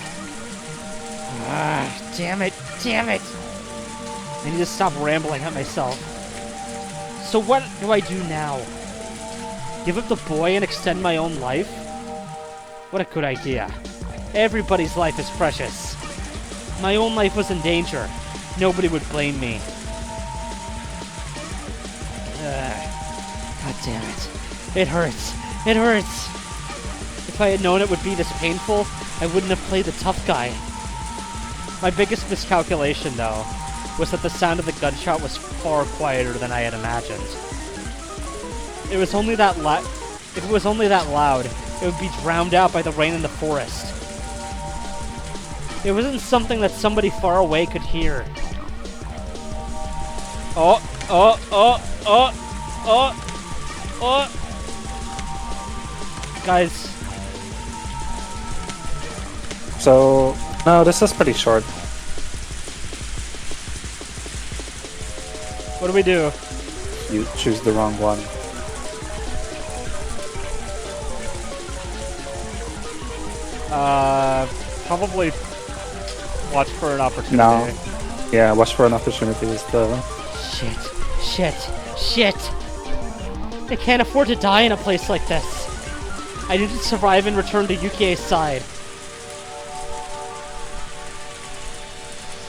Damn it. I need to stop rambling at myself. So what do I do now? Give up the boy and extend my own life? What a good idea. Everybody's life is precious. My own life was in danger. Nobody would blame me. God damn it. It hurts. If I had known it would be this painful, I wouldn't have played the tough guy. My biggest miscalculation, though, was that the sound of the gunshot was far quieter than I had imagined. If it was only that loud, it would be drowned out by the rain in the forest. It wasn't something that somebody far away could hear. Oh. Guys. So, no, this is pretty short. What do we do? You choose the wrong one. Probably watch for an opportunity. No. Yeah, watch for an opportunity is the... Shit. I can't afford to die in a place like this. I need to survive and return to Yukie's side.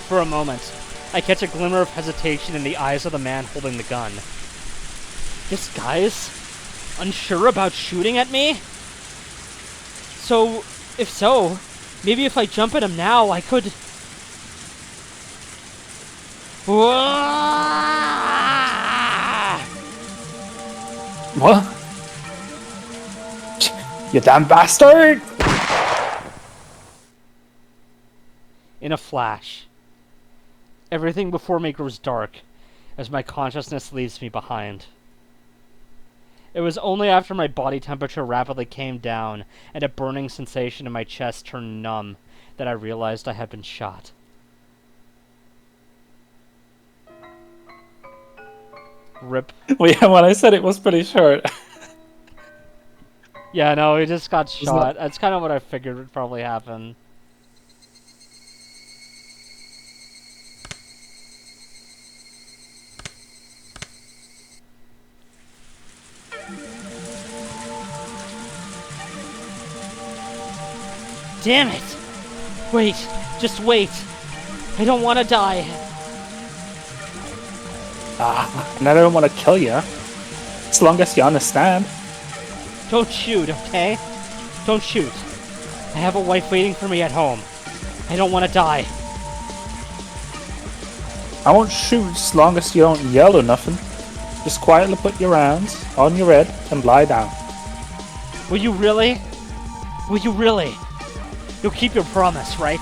For a moment, I catch a glimmer of hesitation in the eyes of the man holding the gun. This guy's unsure about shooting at me? So, if so, maybe if I jump at him now, I could... What? You damn bastard! In a flash, everything before me grows dark as my consciousness leaves me behind. It was only after my body temperature rapidly came down and a burning sensation in my chest turned numb that I realized I had been shot. Rip. Well, yeah, when I said it was pretty short. Yeah, no, he just got Isn't shot. That's kind of what I figured would probably happen. Damn it! Wait, just wait. I don't want to die. And I don't want to kill you. As long as you understand. Don't shoot, okay? Don't shoot. I have a wife waiting for me at home. I don't want to die. I won't shoot as long as you don't yell or nothing. Just quietly put your hands on your head and lie down. Will you really? Will you really? You'll keep your promise, right?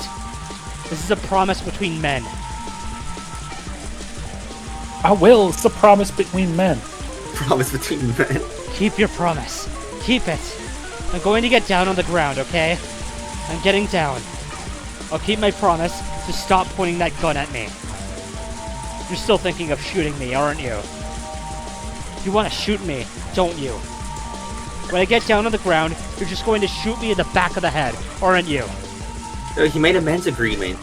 This is a promise between men. I will. It's a promise between men. Promise between men. Keep your promise. Keep it. I'm going to get down on the ground, okay? I'm getting down. I'll keep my promise to stop pointing that gun at me. You're still thinking of shooting me, aren't you? You want to shoot me, don't you? When I get down on the ground, you're just going to shoot me in the back of the head, aren't you? He made a men's agreement.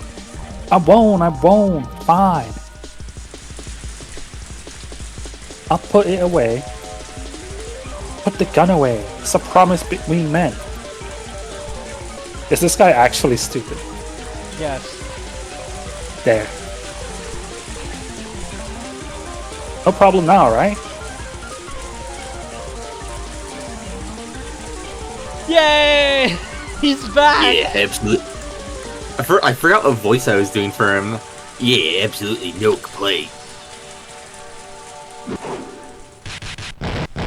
I won't. Fine. I'll put it away. Put the gun away. It's a promise between men. Is this guy actually stupid? Yes. There. No problem now, right? Yay! He's back! Yeah, absolutely. I forgot what voice I was doing for him. Yeah, absolutely no complaint.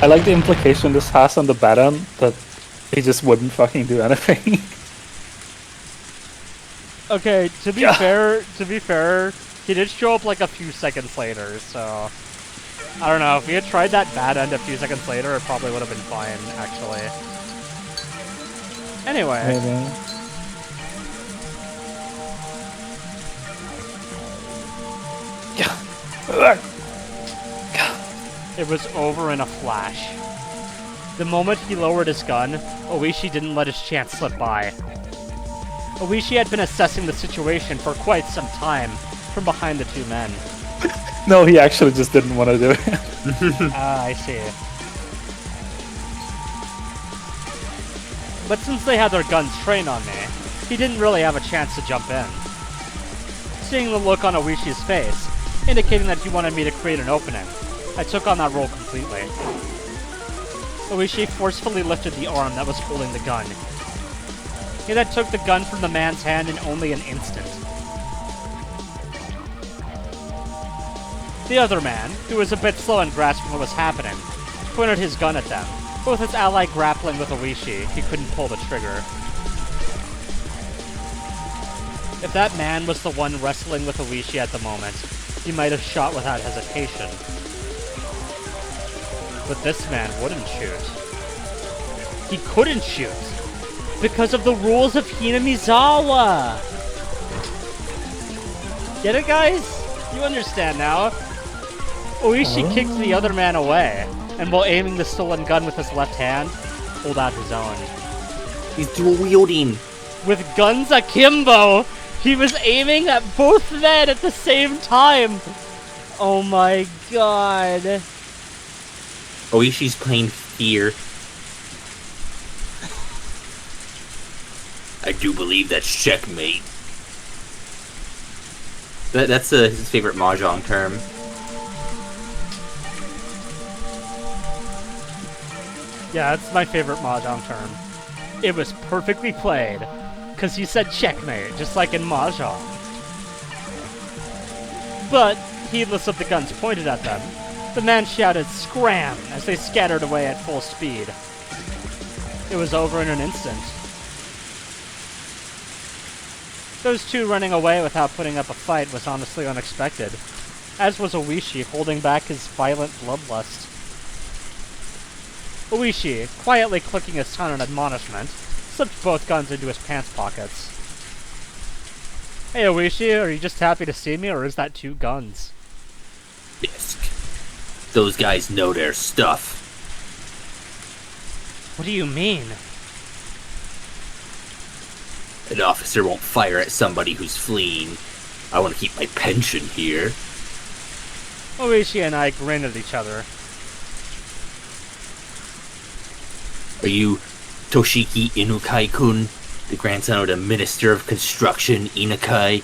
I like the implication this has on the bad end that he just wouldn't fucking do anything. Okay, to be fair, he did show up like a few seconds later, so I don't know. If we had tried that bad end a few seconds later, it probably would have been fine, actually. Anyway. Maybe. It was over in a flash. The moment he lowered his gun, Oishi didn't let his chance slip by. Oishi had been assessing the situation for quite some time from behind the two men. No, he actually just didn't want to do it. Ah, I see. But since they had their guns trained on me, he didn't really have a chance to jump in. Seeing the look on Oishi's face, indicating that he wanted me to create an opening, I took on that role completely. Oishi forcefully lifted the arm that was holding the gun. He then took the gun from the man's hand in only an instant. The other man, who was a bit slow in grasping what was happening, pointed his gun at them. But with his ally grappling with Oishi, he couldn't pull the trigger. If that man was the one wrestling with Oishi at the moment, he might have shot without hesitation. But this man wouldn't shoot. He couldn't shoot! Because of the rules of Hinamizawa! Get it, guys? You understand now. Oishi kicked the other man away, and while aiming the stolen gun with his left hand, pulled out his own. He's dual wielding. With guns akimbo, he was aiming at both men at the same time! Oh my god. Oishi's playing fear. I do believe that's checkmate. That's his favorite mahjong term. Yeah, that's my favorite mahjong term. It was perfectly played, because he said checkmate, just like in mahjong. But, heedless of the guns pointed at them, the man shouted "Scram!" as they scattered away at full speed. It was over in an instant. Those two running away without putting up a fight was honestly unexpected, as was Oishi holding back his violent bloodlust. Oishi, quietly clicking his tongue in admonishment, slipped both guns into his pants pockets. Hey Oishi, are you just happy to see me, or is that two guns? Bisk. Those guys know their stuff. What do you mean? An officer won't fire at somebody who's fleeing. I want to keep my pension here. Oishi and I grinned at each other. Are you Toshiki Inukai-kun, the grandson of the Minister of Construction, Inukai?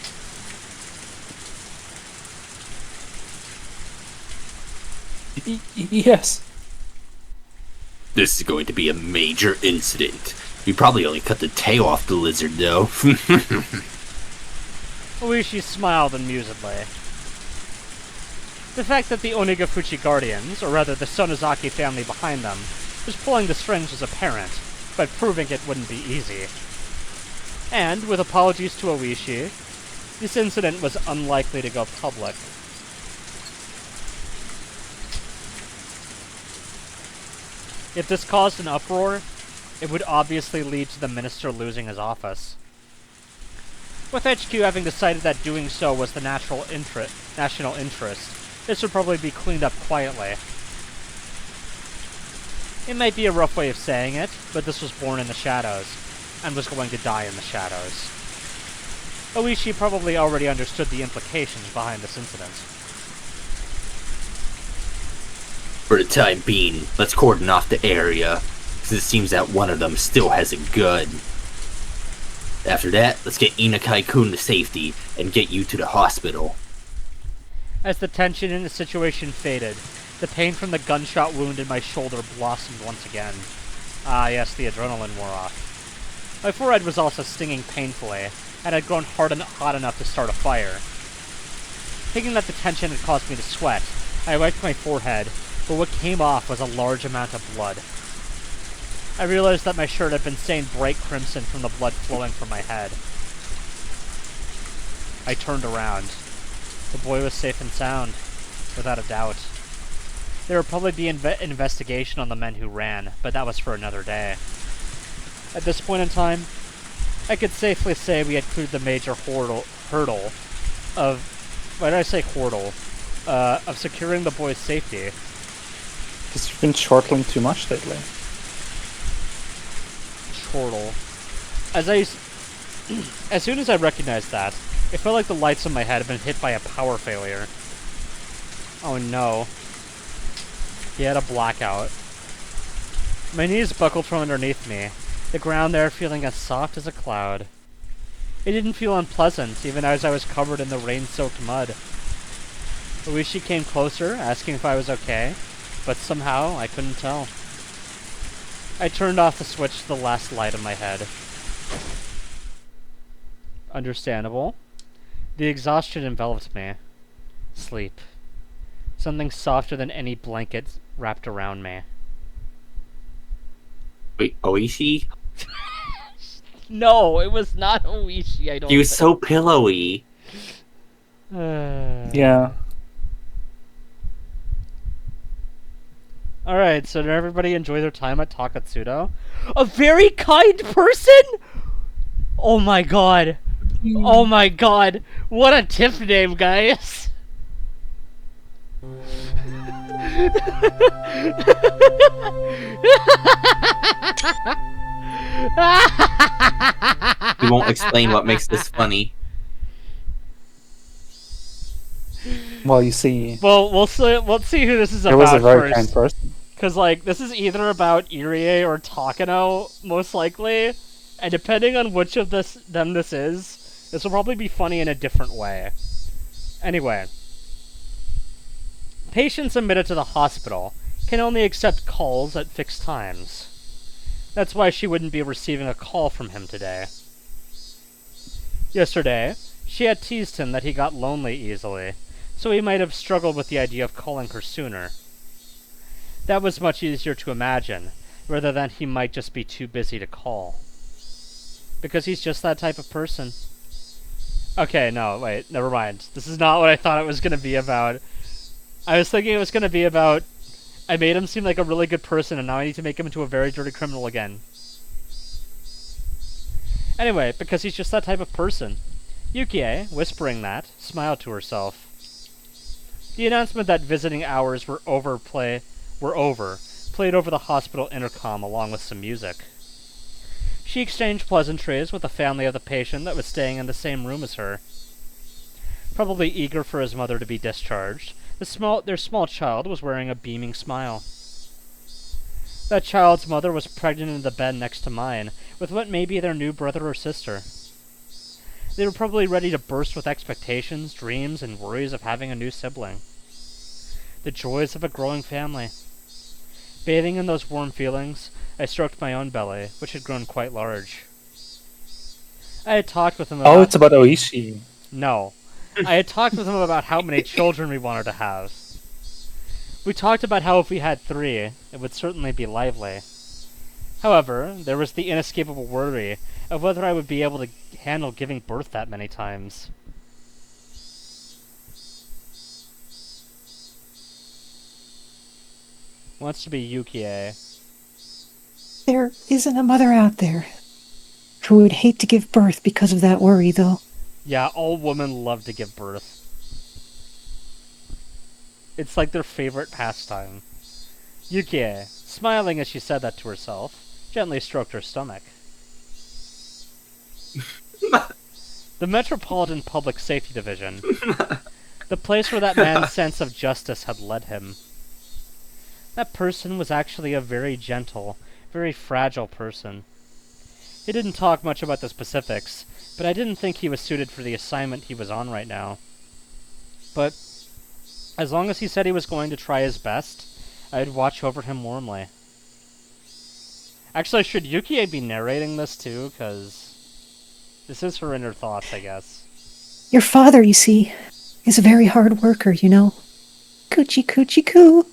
Yes. This is going to be a major incident. We probably only cut the tail off the lizard, though. Oishi smiled amusedly. The fact that the Onigafuchi Guardians, or rather the Sonozaki family behind them, was pulling the strings was apparent, but proving it wouldn't be easy. And, with apologies to Oishi, this incident was unlikely to go public. If this caused an uproar, it would obviously lead to the minister losing his office. With HQ having decided that doing so was the national interest, this would probably be cleaned up quietly. It might be a rough way of saying it, but this was born in the shadows, and was going to die in the shadows. Oishi probably already understood the implications behind this incident. For the time being, let's cordon off the area, because it seems that one of them still has a gun. After that, let's get Inukai-kun to safety, and get you to the hospital. As the tension in the situation faded, the pain from the gunshot wound in my shoulder blossomed once again. Ah, yes, the adrenaline wore off. My forehead was also stinging painfully, and had grown hot enough to start a fire. Thinking that the tension had caused me to sweat, I wiped my forehead, but what came off was a large amount of blood. I realized that my shirt had been stained bright crimson from the blood flowing from my head. I turned around. The boy was safe and sound, without a doubt. There would probably be an investigation on the men who ran, but that was for another day. At this point in time, I could safely say we had cleared the major hurdle of... Why did I say hurdle? Of securing the boy's safety. Because you've been chortling too much lately. Chortle. As soon as I recognized that, it felt like the lights in my head had been hit by a power failure. Oh no. He had a blackout. My knees buckled from underneath me, the ground there feeling as soft as a cloud. It didn't feel unpleasant, even as I was covered in the rain-soaked mud. Higurashi came closer, asking if I was okay, but somehow I couldn't tell. I turned off the switch to the last light in my head. Understandable. The exhaustion enveloped me. Sleep. Something softer than any blanket wrapped around me. Wait, Oishi? No, it was not Oishi, I don't He was so pillowy. Yeah. Alright, so did everybody enjoy their time at Takatsudo? A very kind person?! Oh my god. Oh my god. What a tip name, guys. We won't explain what makes this funny. Well, you see, Well, we'll see who this is it about was a very first. kind person. Because, like, this is either about Irie or Takano, most likely. And depending on which of them this is, this will probably be funny in a different way. Anyway. Patients admitted to the hospital can only accept calls at fixed times. That's why she wouldn't be receiving a call from him today. Yesterday, she had teased him that he got lonely easily, so he might have struggled with the idea of calling her sooner. That was much easier to imagine, rather than he might just be too busy to call. Because he's just that type of person. Okay, no, wait, never mind. This is not what I thought it was going to be about. I was thinking it was going to be about, I made him seem like a really good person, and now I need to make him into a very dirty criminal again. Anyway, because he's just that type of person. Yukie, whispering that, smiled to herself. The announcement that visiting hours were over, played over the hospital intercom along with some music. She exchanged pleasantries with the family of the patient that was staying in the same room as her. Probably eager for his mother to be discharged, their small child was wearing a beaming smile. That child's mother was pregnant in the bed next to mine, with what may be their new brother or sister. They were probably ready to burst with expectations, dreams, and worries of having a new sibling. The joys of a growing family. Bathing in those warm feelings, I stroked my own belly, which had grown quite large. I had talked with him about... Oh, it's about Oishi. No. I had talked with him about how many children we wanted to have. We talked about how if we had 3, it would certainly be lively. However, there was the inescapable worry of whether I would be able to handle giving birth that many times. Wants to be Yukie. There isn't a mother out there who would hate to give birth because of that worry, though. Yeah, all women love to give birth. It's like their favorite pastime. Yukie, smiling as she said that to herself, gently stroked her stomach. The Metropolitan Public Safety Division. The place where that man's sense of justice had led him. That person was actually a very gentle, very fragile person. He didn't talk much about the specifics, but I didn't think he was suited for the assignment he was on right now. But as long as he said he was going to try his best, I'd watch over him warmly. Actually, should Yukie be narrating this too? Because this is her inner thoughts, I guess. Your father, you see, is a very hard worker, you know. Coochie coochie coo.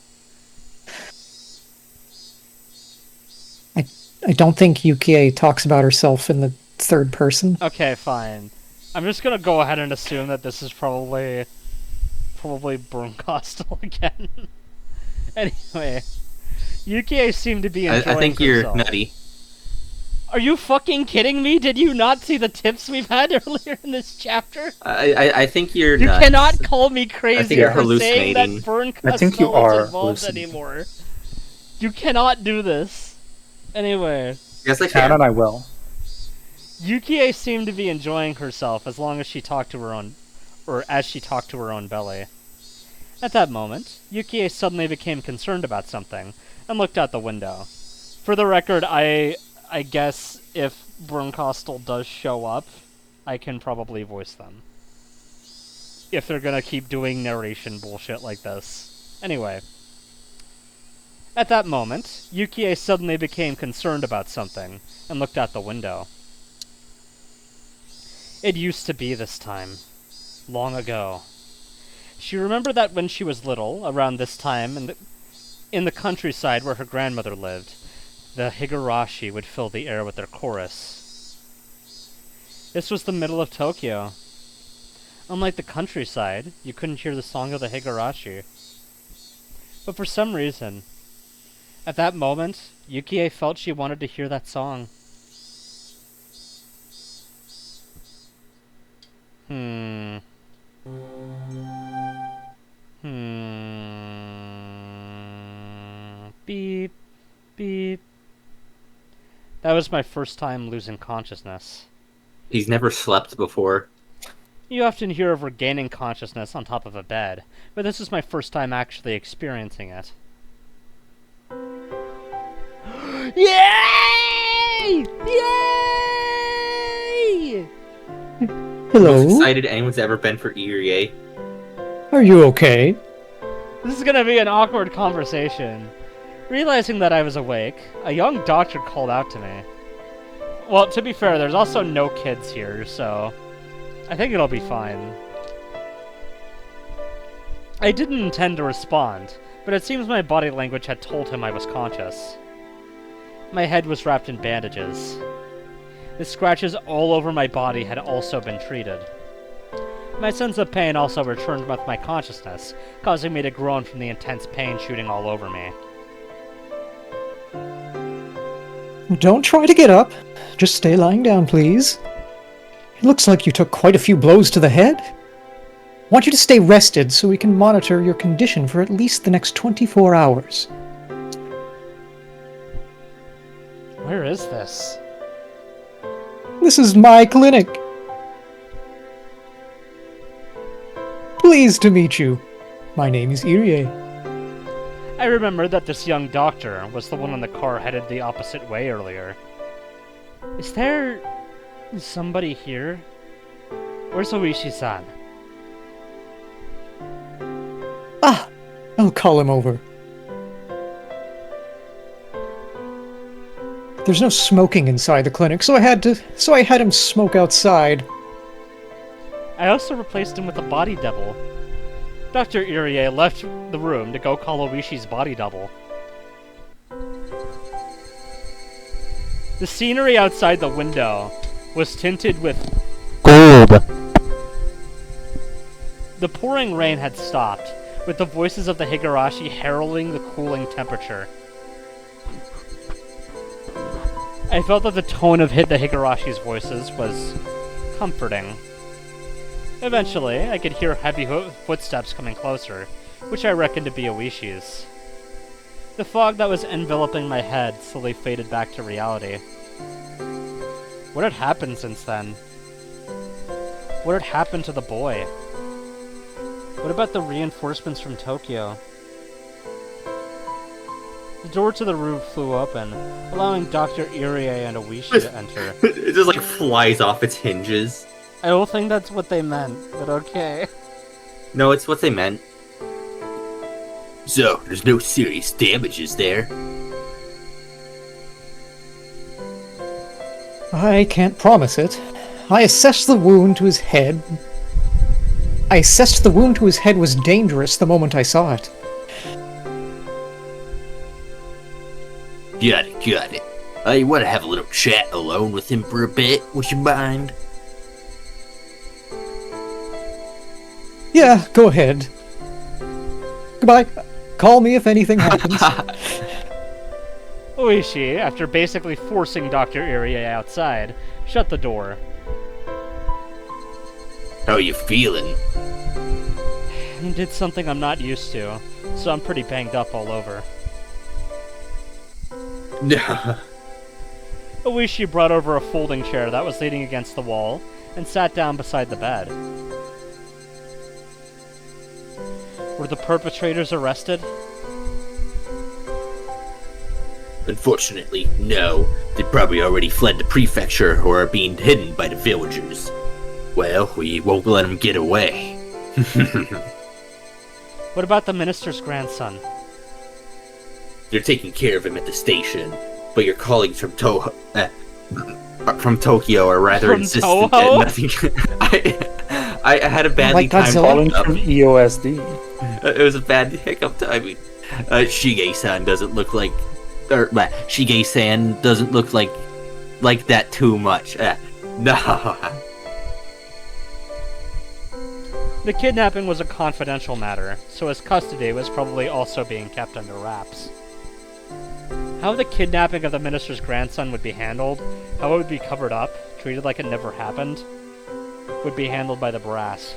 I don't think Yukie talks about herself in the third person. Okay, fine. I'm just gonna go ahead and assume that this is probably Brunkhostel again. Anyway, Yukie seemed to be enjoying I think you're herself. nutty. Are you fucking kidding me? Did you not see the tips we've had earlier in this chapter? I think you're You nuts. cannot call me crazy you're for saying that hallucinating. Brunkhostel I think you is are involved hallucinating. anymore. You cannot do this. Anyway, Yes, I Can can. and I will. Yukie seemed to be enjoying herself as long as she talked to her own, or as she talked to her own belly. At that moment, Yukie suddenly became concerned about something and looked out the window. For the record, I guess if Brunkhostel does show up, I can probably voice them. If they're gonna keep doing narration bullshit like this. Anyway. At that moment, Yukie suddenly became concerned about something and looked out the window. It used to be this time. Long ago. She remembered that when she was little, around this time, in the countryside where her grandmother lived, the Higurashi would fill the air with their chorus. This was the middle of Tokyo. Unlike the countryside, you couldn't hear the song of the Higurashi. But for some reason, at that moment, Yukie felt she wanted to hear that song. Beep. Beep. That was my first time losing consciousness. He's never slept before. You often hear of regaining consciousness on top of a bed, but this is my first time actually experiencing it. Yay! Yay! Most Hello? excited anyone's ever been for Irie. Are you okay? This is gonna be an awkward conversation. Realizing that I was awake, a young doctor called out to me. Well, to be fair, there's also no kids here, so I think it'll be fine. I didn't intend to respond, but it seems my body language had told him I was conscious. My head was wrapped in bandages. The scratches all over my body had also been treated. My sense of pain also returned with my consciousness, causing me to groan from the intense pain shooting all over me. Don't try to get up. Just stay lying down, please. It looks like you took quite a few blows to the head. I want you to stay rested so we can monitor your condition for at least the next 24 hours. Where is this? This is my clinic. Pleased to meet you. My name is Irie. I remembered that this young doctor was the one in the car headed the opposite way earlier. Is there somebody here? Where's Oishi-san? Ah, I'll call him over. There's no smoking inside the clinic, so I had him smoke outside. I also replaced him with a body double. Dr. Irie left the room to go call Oishi's body double. The scenery outside the window was tinted with gold. The pouring rain had stopped, with the voices of the Higurashi heralding the cooling temperature. I felt that the tone of the Higurashi's voices was comforting. Eventually, I could hear heavy footsteps coming closer, which I reckoned to be Oishi's. The fog that was enveloping my head slowly faded back to reality. What had happened since then? What had happened to the boy? What about the reinforcements from Tokyo? The door to the room flew open, allowing Dr. Irie and Oishi to enter. It just like flies off its hinges. I don't think that's what they meant, but okay. No, it's what they meant. So, there's no serious damages there. I can't promise it. I assessed the wound to his head was dangerous the moment I saw it. Got it. I want to have a little chat alone with him for a bit. Would you mind? Yeah, go ahead. Goodbye. Call me if anything happens. Oishi, after basically forcing Dr. Irie outside, shut the door. How are you feeling? He did something I'm not used to, so I'm pretty banged up all over. No. Oishi brought over a folding chair that was leaning against the wall, and sat down beside the bed. Were the perpetrators arrested? Unfortunately, no. They probably already fled the prefecture or are being hidden by the villagers. Well, we won't let them get away. What about the minister's grandson? They're taking care of him at the station, but your colleagues from Tokyo are rather From insistent Toho? that nothing. I had a badly Like timed Godzilla? Calling hiccup. from EOSD. It was a bad hiccup timing. Shige-san doesn't look like, Shige-san doesn't look like that too much. No. The kidnapping was a confidential matter, so his custody was probably also being kept under wraps. How the kidnapping of the minister's grandson would be handled, how it would be covered up, treated like it never happened, would be handled by the brass.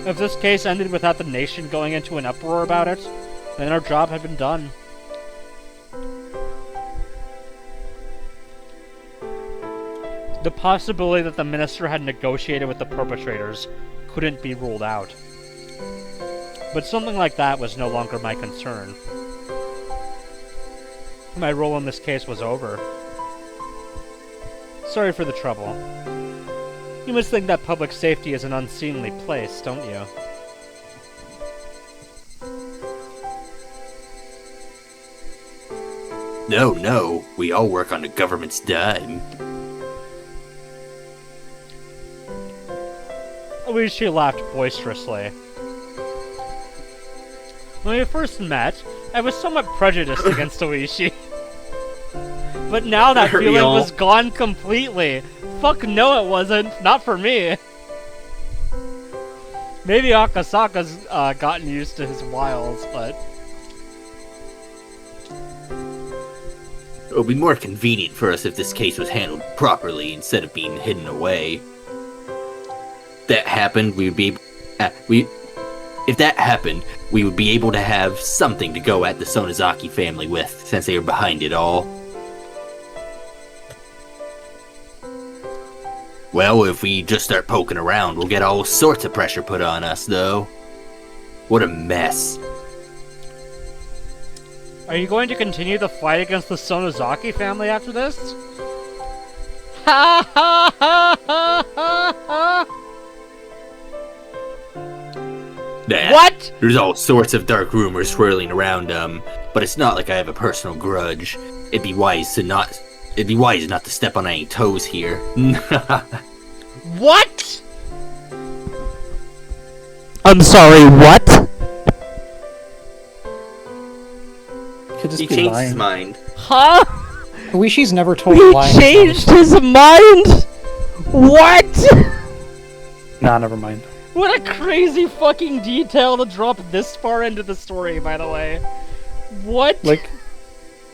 If this case ended without the nation going into an uproar about it, then our job had been done. The possibility that the minister had negotiated with the perpetrators couldn't be ruled out. But something like that was no longer my concern. My role in this case was over. Sorry for the trouble. You must think that public safety is an unseemly place, don't you? No, we all work on the government's dime. Oishi laughed boisterously. When we first met, I was somewhat prejudiced against Oishi. But now that Aren't we feeling all? was gone completely. Fuck no it wasn't. Not for me. Maybe Akasaka's gotten used to his wiles, but... It would be more convenient for us if this case was handled properly instead of being hidden away. That happened, we would be if that happened, we would be able to have something to go at the Sonozaki family with, since they are behind it all. Well, if we just start poking around, we'll get all sorts of pressure put on us, though. What a mess. Are you going to continue the fight against the Sonozaki family after this? Ha ha ha ha ha ha! Nah, What? There's all sorts of dark rumors swirling around but it's not like I have a personal grudge. It'd be wise not to step on any toes here. What? I'm sorry, what? Could just He be changed lying. his mind. Huh? Oishi's never told He lying. changed his mind? What? Nah, never mind. What a crazy fucking detail to drop this far into the story, by the way. What? Like,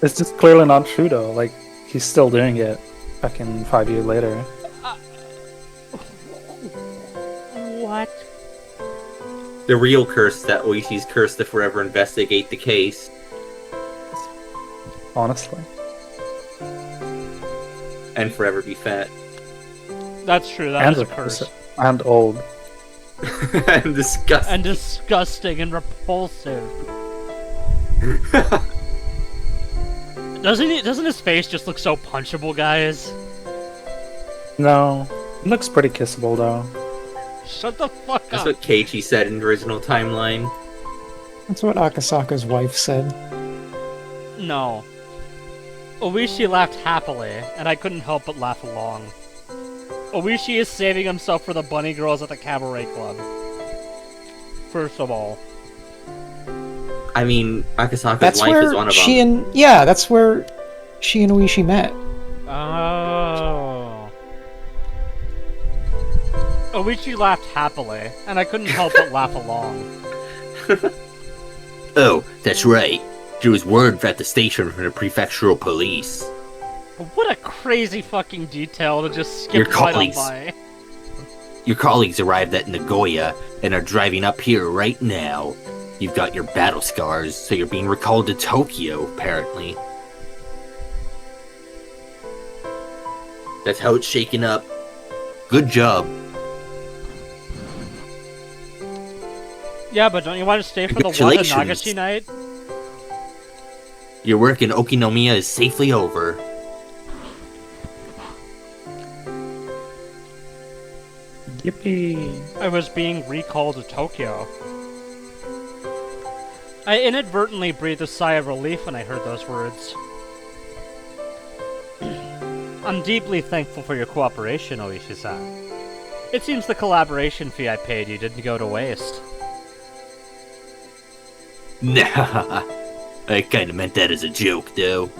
it's just clearly not true though. Like, he's still doing it. Fucking 5 years later. What? The real curse that Oishi's curse to forever investigate the case. Honestly. And forever be fat. That's true, that And is a curse. And old. And disgusting. And disgusting and repulsive. Doesn't his face just look so punchable, guys? No. It looks pretty kissable though. Shut the fuck That's up. what Keiichi said in the original timeline. That's what Akasaka's wife said. No. Oishi laughed happily, and I couldn't help but laugh along. Oishi is saving himself for the bunny girls at the cabaret club. First of all. I mean, Akasaka's That's wife where is one of she them. and yeah, that's where she and Oishi met. Oh. Oishi laughed happily, and I couldn't help but laugh along. Oh, that's right. There was word at the station from the prefectural police. What a crazy fucking detail to just Your skip right on colleagues. by. Your colleagues arrived at Nagoya and are driving up here right now. You've got your battle scars, so you're being recalled to Tokyo, apparently. That's how it's shaking up. Good job. Yeah, but don't you want to stay for the Congratulations. Nagashi night? Your work in Okinomiya is safely over. Yippee! I was being recalled to Tokyo. I inadvertently breathed a sigh of relief when I heard those words. I'm deeply thankful for your cooperation, Oishi-san. It seems the collaboration fee I paid you didn't go to waste. Nah, I kinda meant that as a joke, though.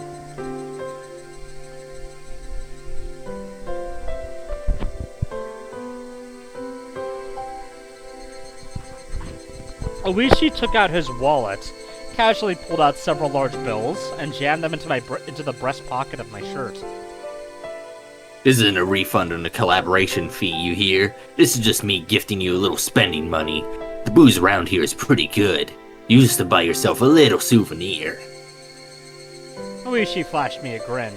Oishi took out his wallet, casually pulled out several large bills, and jammed them into into the breast pocket of my shirt. This isn't a refund on the collaboration fee, you hear? This is just me gifting you a little spending money. The booze around here is pretty good. Use this to buy yourself a little souvenir. Oishi flashed me a grin.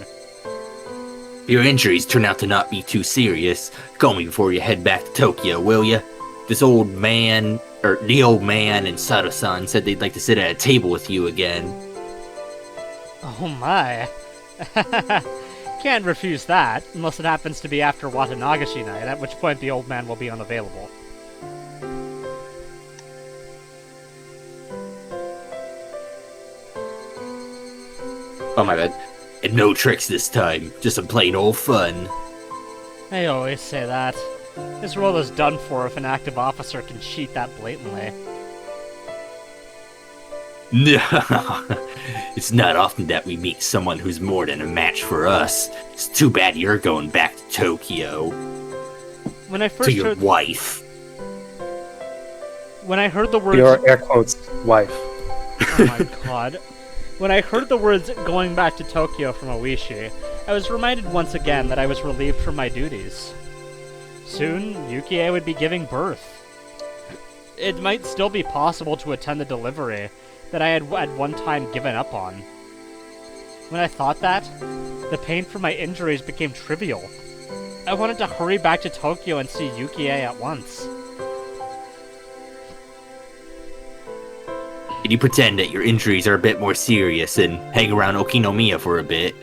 If your injuries turn out to not be too serious, call me before you head back to Tokyo, will ya? The old man and Sato-san said they'd like to sit at a table with you again. Oh my. Can't refuse that, unless it happens to be after Watanagashi night, at which point the old man will be unavailable. Oh my bad. And no tricks this time, just some plain old fun. I always say that. This world is done for if an active officer can cheat that blatantly. No, it's not often that we meet someone who's more than a match for us. It's too bad you're going back to Tokyo. When I To first your heard wife. when I heard the words Your air quotes wife. Oh my god. When I heard the words going back to Tokyo from Oishi, I was reminded once again that I was relieved from my duties. Soon, Yukie would be giving birth. It might still be possible to attend the delivery that I had at one time given up on. When I thought that, the pain from my injuries became trivial. I wanted to hurry back to Tokyo and see Yukie at once. Can you pretend that your injuries are a bit more serious and hang around Okinomiya for a bit?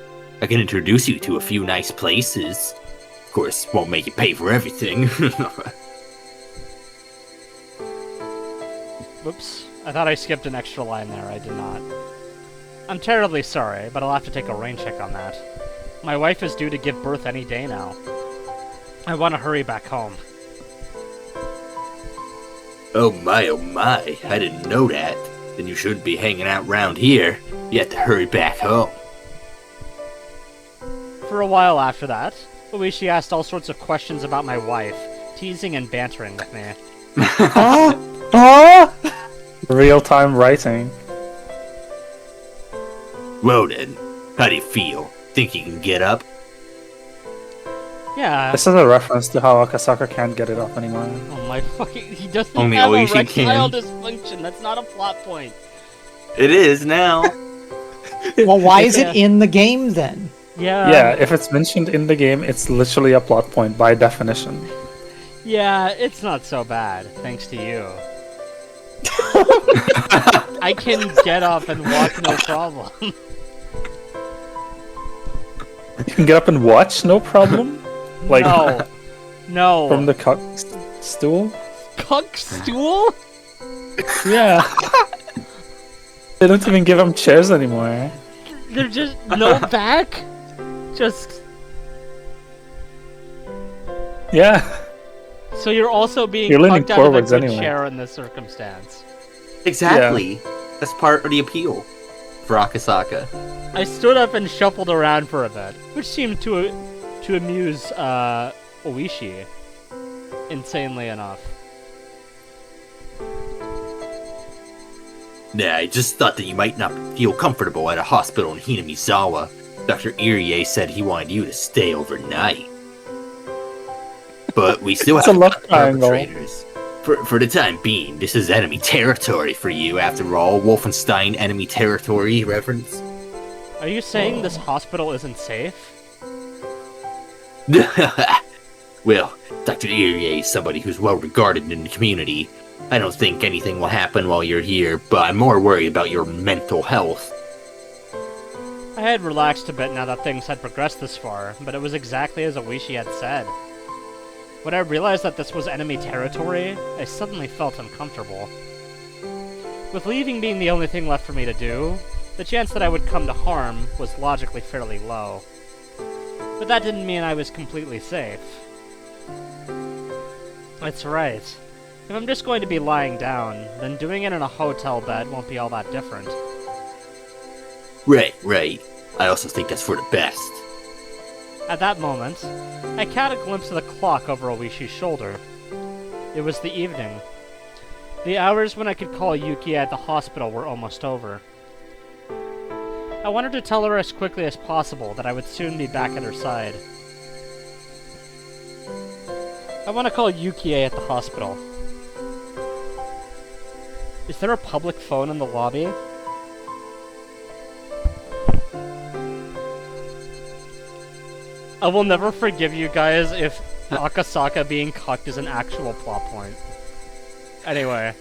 I can introduce you to a few nice places. Of course, won't make you pay for everything. Whoops. I thought I skipped an extra line there. I did not. I'm terribly sorry, but I'll have to take a rain check on that. My wife is due to give birth any day now. I want to hurry back home. Oh my, I didn't know that. Then you shouldn't be hanging out round here. You have to hurry back home. For a while after that, Oishi asked all sorts of questions about my wife, teasing and bantering with me. Real-time writing. Well then, how do you feel? Think you can get up? Yeah. This is a reference to how Akasaka can't get it up anymore. Oh my fucking... He doesn't Only have Oishi erectile can. dysfunction. That's not a plot point. It is now. Well, why is Yeah. it in the game then? Yeah. Yeah, if it's mentioned in the game, it's literally a plot point by definition. Yeah, it's not so bad, thanks to you. I can get up and walk no problem. You can get up and watch, no problem. Like No. No. from the cock stool. Cuck stool? Yeah. They don't even give him chairs anymore. They're just no back? Just... Yeah. So you're also being You're leaning tucked out of a forwards good anyway. chair in this circumstance. Exactly. That's part of the appeal for Akasaka. I stood up and shuffled around for a bit, which seemed to amuse Oishi, insanely enough. Nah, I just thought that you might not feel comfortable at a hospital in Hinamizawa. Dr. Irie said he wanted you to stay overnight. But we still It's have a love triangle. perpetrators. For the time being, this is enemy territory for you, after all. Wolfenstein enemy territory reference. Are you saying this hospital isn't safe? Well, Dr. Irie is somebody who's well regarded in the community. I don't think anything will happen while you're here, but I'm more worried about your mental health. I had relaxed a bit now that things had progressed this far, but it was exactly as Oishi had said. When I realized that this was enemy territory, I suddenly felt uncomfortable. With leaving being the only thing left for me to do, the chance that I would come to harm was logically fairly low. But that didn't mean I was completely safe. That's right. If I'm just going to be lying down, then doing it in a hotel bed won't be all that different. Right. I also think that's for the best. At that moment, I caught a glimpse of the clock over Oishi's shoulder. It was the evening. The hours when I could call Yuki at the hospital were almost over. I wanted to tell her as quickly as possible that I would soon be back at her side. I want to call Yuki at the hospital. Is there a public phone in the lobby? I will never forgive you guys if Akasaka being cucked is an actual plot point. Anyway.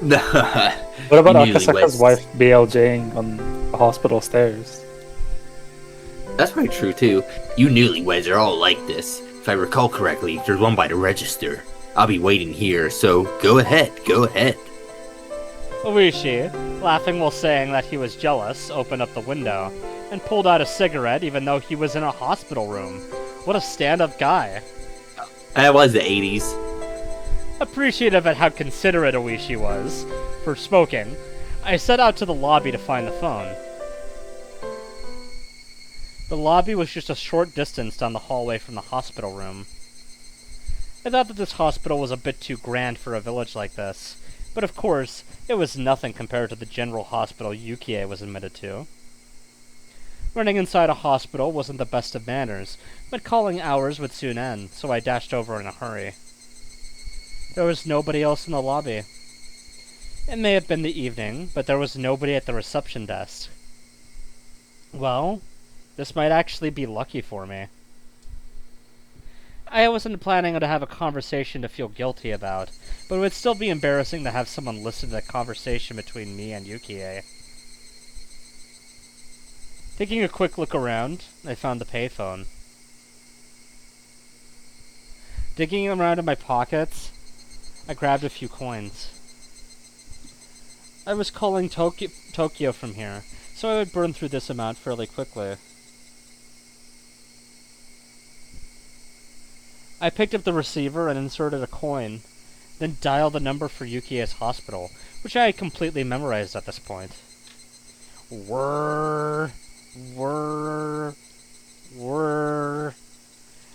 What about Akasaka's wife BLJing on the hospital stairs? That's very true too. You newlyweds are all like this. If I recall correctly, there's one by the register. I'll be waiting here, so go ahead. Oishi, laughing while saying that he was jealous, opened up the window and pulled out a cigarette even though he was in a hospital room. What a stand-up guy. That was the 80s. Appreciative at how considerate Oishi was for smoking, I set out to the lobby to find the phone. The lobby was just a short distance down the hallway from the hospital room. I thought that this hospital was a bit too grand for a village like this, but of course, it was nothing compared to the general hospital Yukie was admitted to. Running inside a hospital wasn't the best of manners, but calling hours would soon end, so I dashed over in a hurry. There was nobody else in the lobby. It may have been the evening, but there was nobody at the reception desk. Well, this might actually be lucky for me. I wasn't planning to have a conversation to feel guilty about, but it would still be embarrassing to have someone listen to the conversation between me and Yukie. Taking a quick look around, I found the payphone. Digging around in my pockets, I grabbed a few coins. I was calling Tokyo from here, so I would burn through this amount fairly quickly. I picked up the receiver and inserted a coin, then dialed the number for Yukie's hospital, which I had completely memorized at this point. Whirr.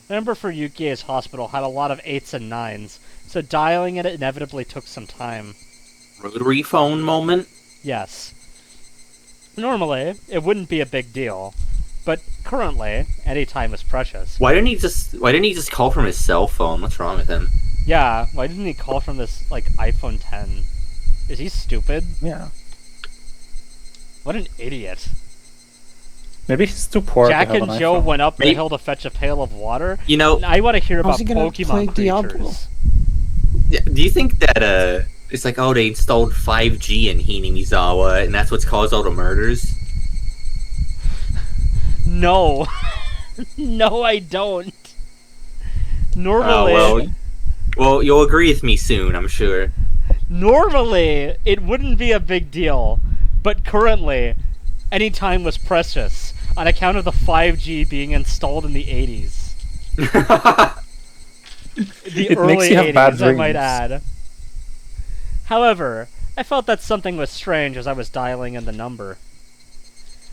The number for Yukie's hospital had a lot of 8s and 9s, so dialing it inevitably took some time. Rotary phone moment? Yes. Normally, it wouldn't be a big deal, but currently, any time is precious. Why didn't he just call from his cell phone? What's wrong with him? Yeah, why didn't he call from this, iPhone 10? Is he stupid? Yeah. What an idiot. Maybe he's too poor Jack to have and an Joe iPhone. went up the hill to fetch a pail of water. You know, I want to hear about How's he gonna play Pokemon Diablo? creatures. do you think that it's like, oh, they installed 5G in Hinamizawa and that's what's caused all the murders? No. No, I don't. Normally, Well, you'll agree with me soon, I'm sure. normally, it wouldn't be a big deal, but currently, Any time was precious on account of the 5G being installed in the 80s. The It early makes you have 80s, bad I might dreams. add. However, I felt that something was strange as I was dialing in the number.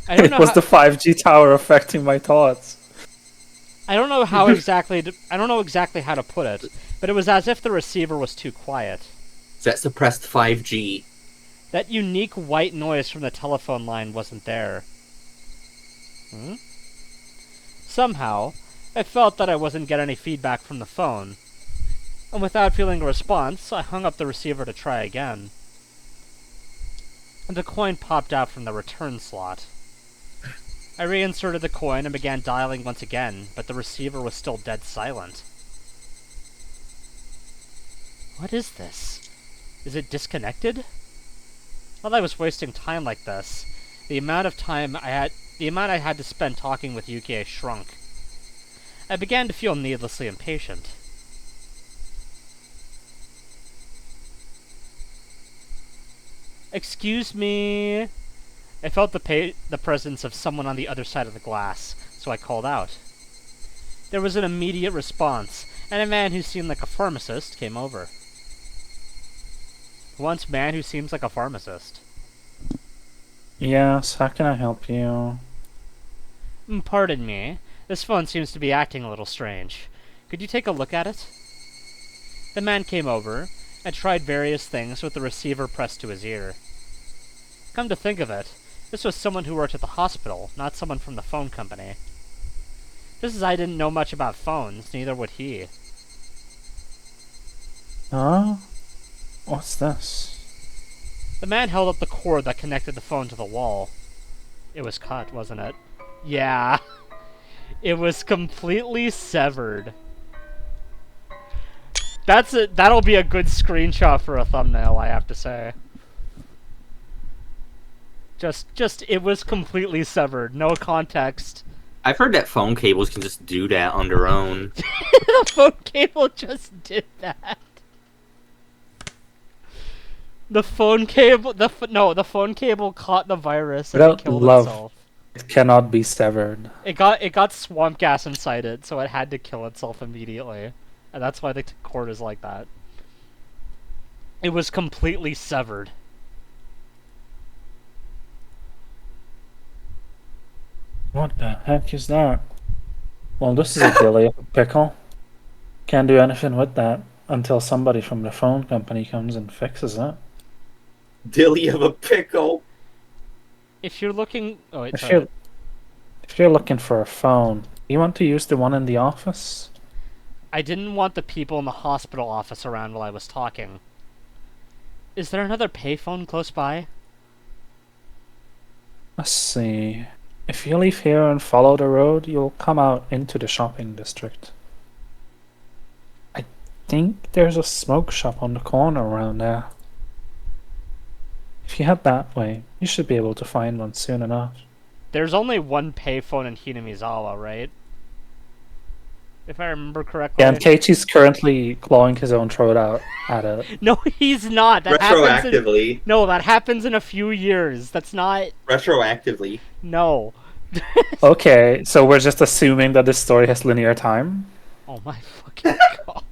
I don't It know was how, the 5G tower affecting my thoughts. I don't know how exactly I don't know exactly how to put it, but it was as if the receiver was too quiet. So that suppressed 5G. That unique white noise from the telephone line wasn't there. Somehow, I felt that I wasn't getting any feedback from the phone. And without feeling a response, I hung up the receiver to try again. And the coin popped out from the return slot. I reinserted the coin and began dialing once again, but the receiver was still dead silent. What is this? Is it disconnected? While I was wasting time like this, the amount I had to spend talking with Yukie shrunk. I began to feel needlessly impatient. Excuse me. I felt the presence of someone on the other side of the glass, so I called out. There was an immediate response, and a man who seemed like a pharmacist came over. Who wants man who seems like a pharmacist? Yes, how can I help you? Pardon me. This phone seems to be acting a little strange. Could you take a look at it? The man came over and tried various things with the receiver pressed to his ear. Come to think of it, this was someone who worked at the hospital, not someone from the phone company. Just as I didn't know much about phones, neither would he. Huh? What's this? The man held up the cord that connected the phone to the wall. It was cut, wasn't it? Yeah. It was completely severed. That'll be a good screenshot for a thumbnail, I have to say. Just it was completely severed, no context. I've heard that phone cables can just do that on their own. The phone cable just did that. The phone cable, the phone cable caught the virus and Without it killed love. itself. It cannot be severed. It got swamp gas inside it, so it had to kill itself immediately, and that's why the cord is like that. It was completely severed. What the heck is that? Well, this is a dilly of a pickle. Can't do anything with that until somebody from the phone company comes and fixes it. Dilly of a pickle. If you're looking, oh wait, If sorry. you're looking for a phone, you want to use the one in the office? I didn't want the people in the hospital office around while I was talking. Is there another payphone close by? Let's see. If you leave here and follow the road, you'll come out into the shopping district. I think there's a smoke shop on the corner around there. If you head that way, you should be able to find one soon enough. There's only one payphone in Hinamizawa, right? If I remember correctly. Yeah, and Keiichi's currently clawing his own throat out at it. No, he's not. That happens in, Retroactively. no, that happens in a few years. That's not. Retroactively. No. Okay, so we're just assuming that this story has linear time? Oh my fucking god.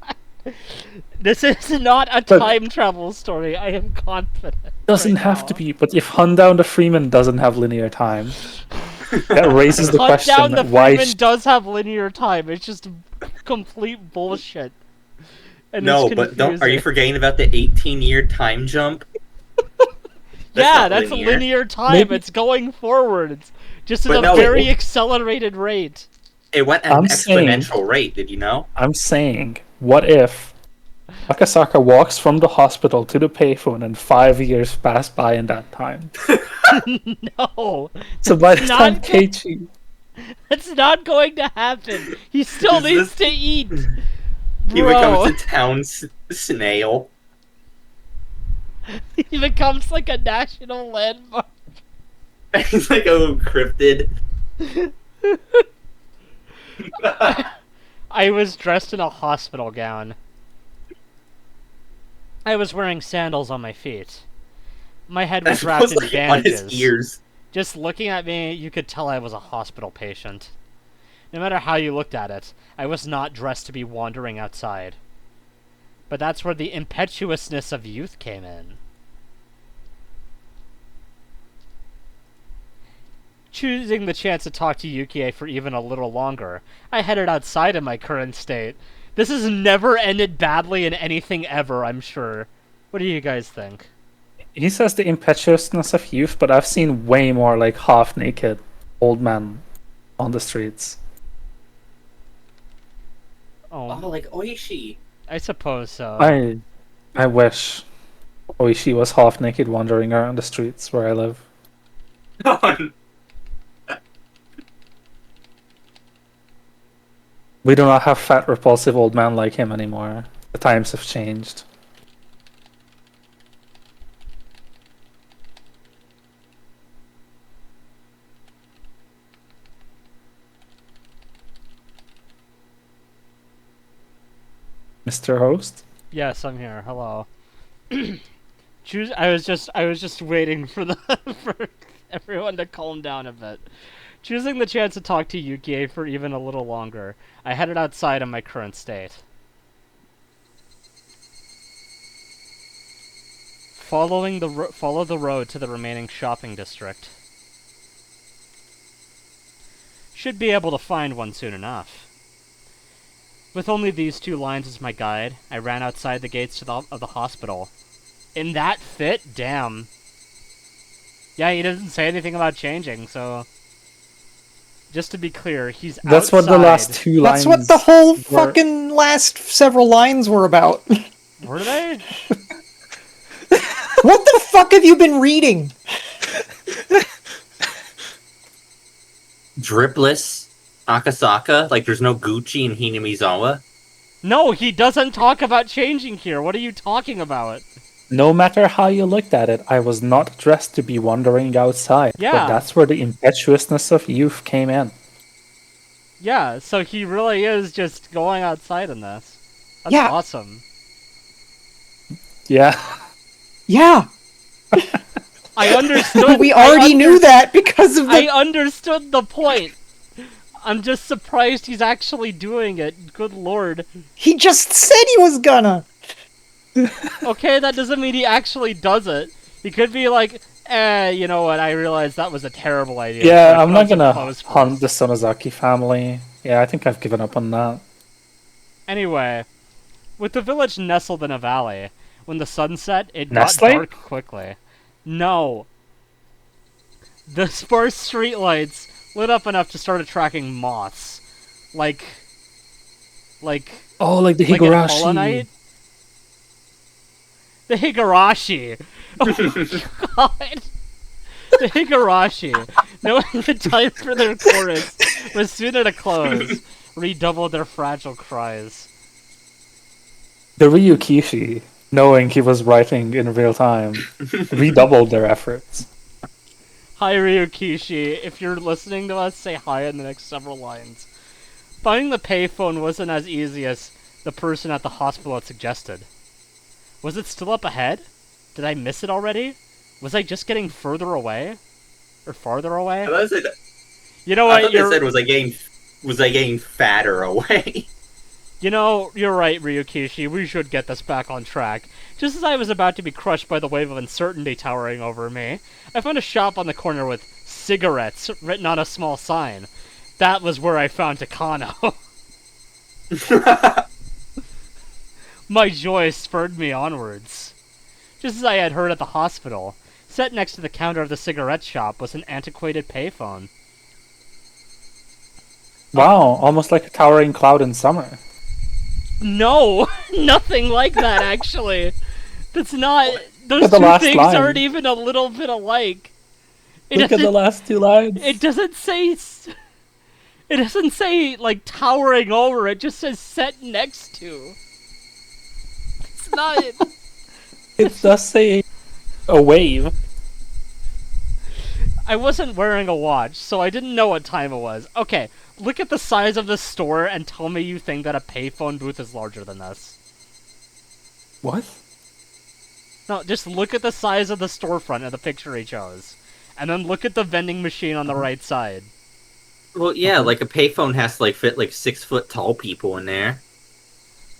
This is not a But- time travel story. I am confident. Doesn't right have now. to be, but if Hunt Down the Freeman doesn't have linear time, that raises the Hunt question, Down the why Freeman does have linear time. It's just complete bullshit. And No, it's but don't. Are you confusing. forgetting about the 18-year time jump? Yeah, not that's linear. linear time. Maybe- It's going forward. It's just at But a no, very it- accelerated rate. It went at I'm an saying- exponential rate, did you know? I'm saying, what if Akasaka walks from the hospital to the payphone and 5 years pass by in that time? No, So by the not time go- Keiichi... that's not going to happen. He still Is needs this- to eat. He Bro, becomes a town snail. he becomes like a national landmark. He's like a little cryptid. I was dressed in a hospital gown. I was wearing sandals on my feet. My head was That wrapped was in like on his bandages. ears. Just looking at me, you could tell I was a hospital patient. No matter how you looked at it, I was not dressed to be wandering outside. But that's where the impetuousness of youth came in. Choosing the chance to talk to Yukie for even a little longer, I headed outside in my current state. This has never ended badly in anything ever, I'm sure. What do you guys think? He says the impetuousness of youth, but I've seen way more like half-naked old men on the streets. Oh, Oh, like Oishi. I suppose so. I wish Oishi was half-naked wandering around the streets where I live. We do not have fat, repulsive old men like him anymore. The times have changed. Mr. Host? Yes, I'm here. Hello. I was just waiting for for everyone to calm down a bit. Choosing the chance to talk to Yukie for even a little longer, I headed outside in my current state. Follow the road to the remaining shopping district. Should be able to find one soon enough. With only these 2 lines as my guide, I ran outside the gates of the hospital. In that fit? Damn. Yeah, he doesn't say anything about changing, so... Just to be clear, he's That's outside. what the last 2 lines That's what the whole were. fucking last several lines were about. Were they? What the fuck have you been reading? Dripless Akasaka? Like there's no Gucci in Hinamizawa? No, he doesn't talk about changing here. What are you talking about? No matter how you looked at it, I was not dressed to be wandering outside. Yeah. But that's where the impetuousness of youth came in. Yeah, so he really is just going outside in this. That's Yeah. awesome. Yeah. Yeah, I understood. we already knew that because of I the... understood the point. I'm just surprised he's actually doing it. Good lord. He just said he was gonna. Okay, that doesn't mean he actually does it. He could be like, you know what, I realized that was a terrible idea. Yeah, So I I'm put not on some gonna clothes hunt first. the Sonozaki family. Yeah, I think I've given up on that. Anyway, with the village nestled in a valley, when the sun set, it Nestle? got dark quickly. No. The sparse streetlights lit up enough to start attracting moths. Like... Oh, like the Like in Hollow Higurashi. Knight? The Higurashi! Oh my god! The Higurashi, knowing the time for their chorus was soon at a close, redoubled their fragile cries. The Ryukishi, knowing he was writing in real time, redoubled their efforts. Hi Ryukishi, if you're listening to us, say hi in the next several lines. Finding the payphone wasn't as easy as the person at the hospital had suggested. Was it still up ahead? Did I miss it already? Was I just getting further away? Or farther away? I thought it, You know I what, thought they you're... said was I getting fatter away? You know, you're right, Ryukishi, we should get this back on track. Just as I was about to be crushed by the wave of uncertainty towering over me, I found a shop on the corner with cigarettes written on a small sign. That was where I found Takano. My joy spurred me onwards. Just as I had heard at the hospital, set next to the counter of the cigarette shop was an antiquated payphone. Wow, almost like a towering cloud in summer. No, nothing like that, actually. That's not... Those Look at the two last things line. aren't even a little bit alike. It Look at the doesn't- last 2 lines. It doesn't say... It doesn't say, like, towering over. It just says set next to. It's not... It does say a wave. I wasn't wearing a watch, so I didn't know what time it was. Okay, look at the size of the store and tell me you think that a payphone booth is larger than this. What? No, just look at the size of the storefront of the picture he chose. and then look at the vending machine on the right side. Well, yeah, like a payphone has to like fit like 6 foot tall people in there.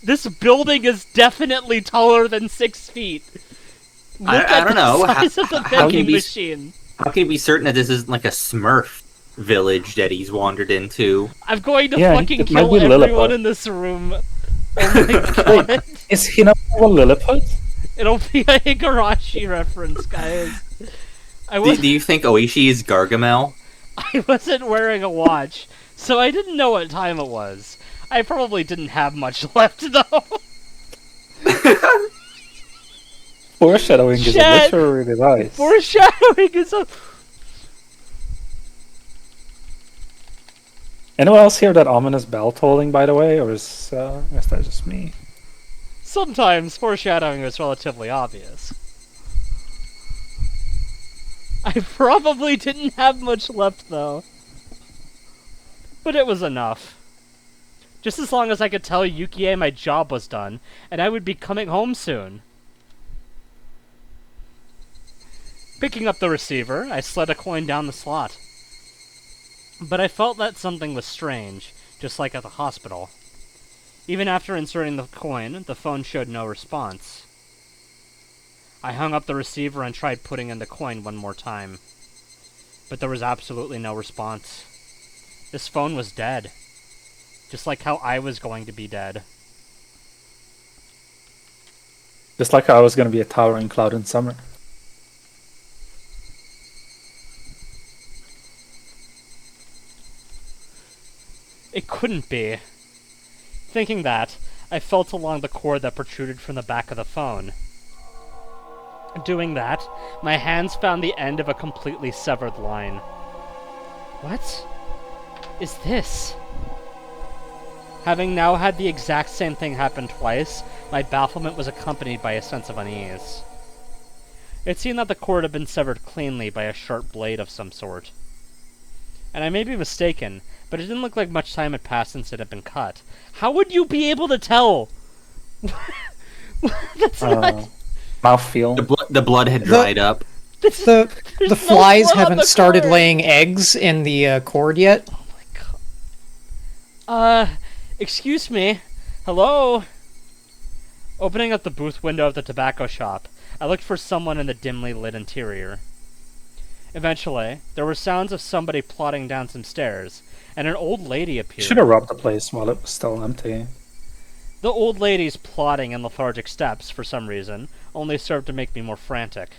This building is definitely taller than 6 feet. Look I at don't the know. size of the How can you vending be- machine. How can you be certain that this isn't like a Smurf village that he's wandered into? I'm going to Yeah, fucking it might kill be everyone Lilliput. in this room. Oh my god. Is Hinamizawa Lilliput? It'll be a Higurashi reference, guys. Do you think Oishi is Gargamel? I wasn't wearing a watch, so I didn't know what time it was. I probably didn't have much left, though. Foreshadowing is a Shit. literary device. Foreshadowing is a... Anyone else hear that ominous bell tolling, by the way, or is that just me? Sometimes foreshadowing is relatively obvious. I probably didn't have much left, though. But it was enough. Just as long as I could tell Yukie my job was done, and I would be coming home soon. Picking up the receiver, I slid a coin down the slot. But I felt that something was strange, just like at the hospital. Even after inserting the coin, the phone showed no response. I hung up the receiver and tried putting in the coin one more time. But there was absolutely no response. This phone was dead. Just like how I was going to be dead. Just like I was going to be a towering cloud in summer. It couldn't be. Thinking that, I felt along the cord that protruded from the back of the phone. Doing that, my hands found the end of a completely severed line. What is this? Having now had the exact same thing happen twice, my bafflement was accompanied by a sense of unease. It seemed that the cord had been severed cleanly by a sharp blade of some sort. And I may be mistaken, but it didn't look like much time had passed since it had been cut. How would you be able to tell? That's not... Mouthfeel. The blood had dried up. The no flies blood on haven't the started cord. laying eggs in the cord yet. Oh my god. Excuse me. Hello? Opening up the booth window of the tobacco shop, I looked for someone in the dimly lit interior. Eventually, there were sounds of somebody plodding down some stairs, and an old lady appeared. Should have robbed the place while it was still empty. The old lady's plodding and lethargic steps, for some reason, only served to make me more frantic.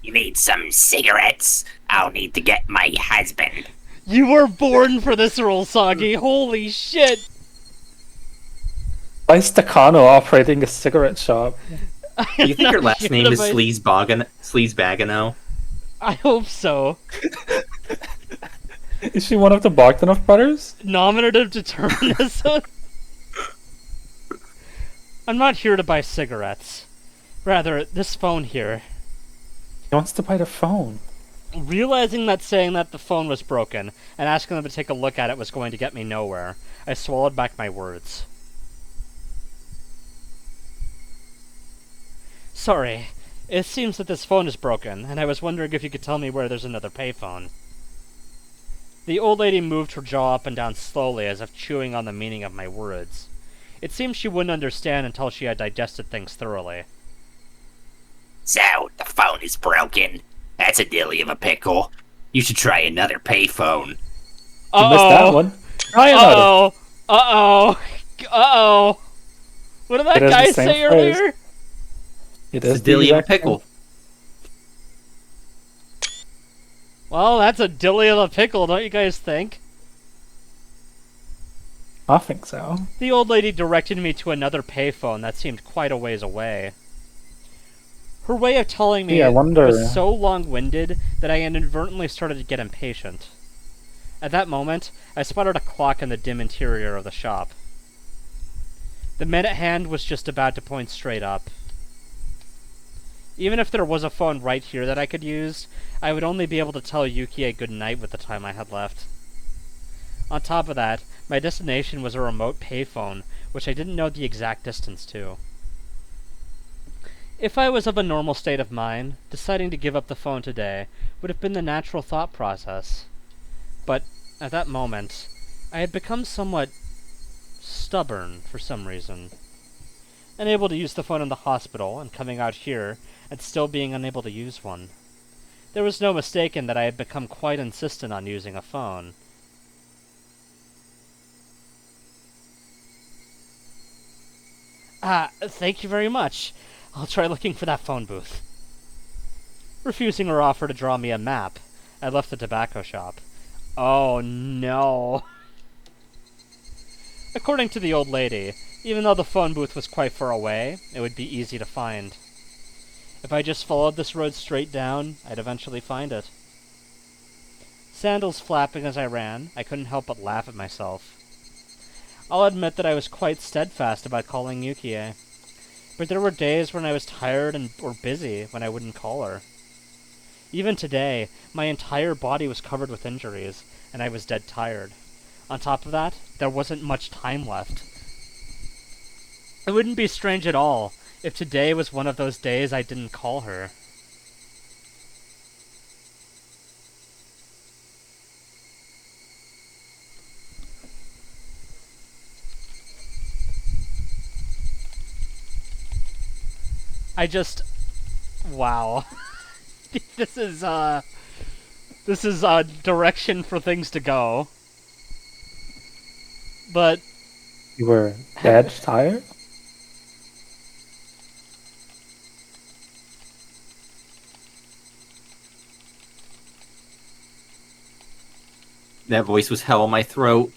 You need some cigarettes? I'll need to get my husband. You were born for this role, Sagi! Holy shit! Why is Takano operating a cigarette shop? Do you think her Not last sure name is about- Sleazebagano? I hope so. Is she one of the Bogdanov brothers? Nominative determinism? I'm not here to buy cigarettes. Rather, this phone here. He wants to buy the phone. Realizing that saying that the phone was broken, and asking them to take a look at it was going to get me nowhere, I swallowed back my words. Sorry, it seems that this phone is broken, and I was wondering if you could tell me where there's another payphone. The old lady moved her jaw up and down slowly as if chewing on the meaning of my words. It seemed she wouldn't understand until she had digested things thoroughly. So, the phone is broken. That's a dilly of a pickle. You should try another payphone. You missed that one. Try another. Uh-oh! Uh-oh! Uh-oh! What did that It has the guy same say phrase. earlier? It It's is a dilly of a exact same- pickle. Well, that's a dilly of a pickle, don't you guys think? I think so. The old lady directed me to another payphone that seemed quite a ways away. Her way of telling me Yeah, I wonder- was so long-winded that I inadvertently started to get impatient. At that moment, I spotted a clock in the dim interior of the shop. The minute hand was just about to point straight up. Even if there was a phone right here that I could use, I would only be able to tell Yukie good night with the time I had left. On top of that, my destination was a remote payphone, which I didn't know the exact distance to. If I was of a normal state of mind, deciding to give up the phone today would have been the natural thought process. But at that moment, I had become somewhat stubborn for some reason. Unable to use the phone in the hospital, and coming out here, and still being unable to use one. There was no mistaking that I had become quite insistent on using a phone. Thank you very much. I'll try looking for that phone booth. Refusing her offer to draw me a map, I left the tobacco shop. Oh no. According to the old lady, even though the phone booth was quite far away, it would be easy to find. If I just followed this road straight down, I'd eventually find it. Sandals flapping as I ran, I couldn't help but laugh at myself. I'll admit that I was quite steadfast about calling Yukie, but there were days when I was tired or busy when I wouldn't call her. Even today, my entire body was covered with injuries, and I was dead tired. On top of that, there wasn't much time left. It wouldn't be strange at all if today was one of those days I didn't call her. Wow. This is a direction for things to go. But You were dead tired? That voice was hell in my throat.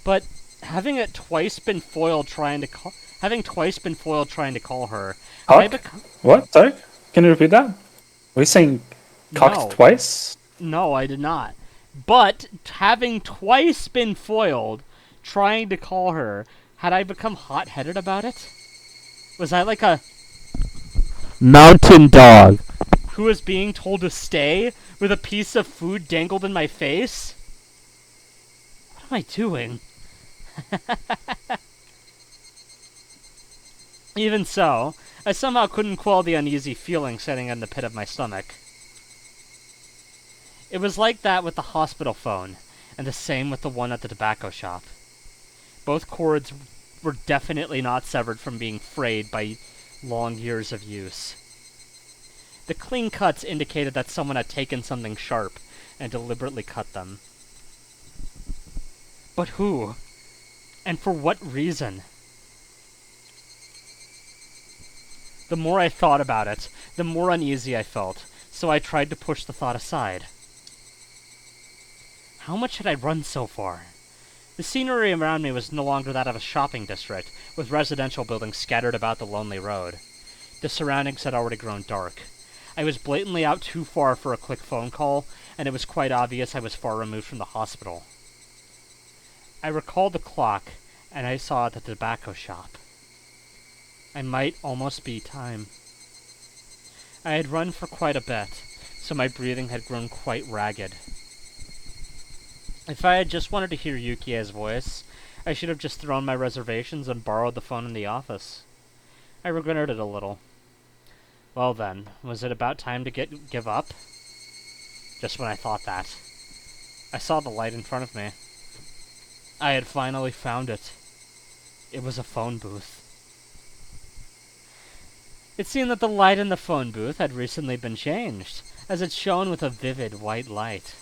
But having twice been foiled trying to call her, have I Cock? become... What? Sorry? Can you repeat that? Were you saying cocked No. twice? No, I did not. But having twice been foiled trying to call her, had I become hot-headed about it? Was I like a mountain dog who was being told to stay with a piece of food dangled in my face? What am I doing? Even so, I somehow couldn't quell the uneasy feeling sitting in the pit of my stomach. It was like that with the hospital phone, and the same with the one at the tobacco shop. Both cords were definitely not severed from being frayed by long years of use. The clean cuts indicated that someone had taken something sharp and deliberately cut them. But who? And for what reason? The more I thought about it, the more uneasy I felt, so I tried to push the thought aside. How much had I run so far? The scenery around me was no longer that of a shopping district, with residential buildings scattered about the lonely road. The surroundings had already grown dark. I was blatantly out too far for a quick phone call, and it was quite obvious I was far removed from the hospital. I recalled the clock, and I saw it at the tobacco shop. I might almost be time. I had run for quite a bit, so my breathing had grown quite ragged. If I had just wanted to hear Yukie's voice, I should have just thrown my reservations and borrowed the phone in the office. I regretted it a little. Well then, was it about time to give up? Just when I thought that, I saw the light in front of me. I had finally found it. It was a phone booth. It seemed that the light in the phone booth had recently been changed, as it shone with a vivid white light.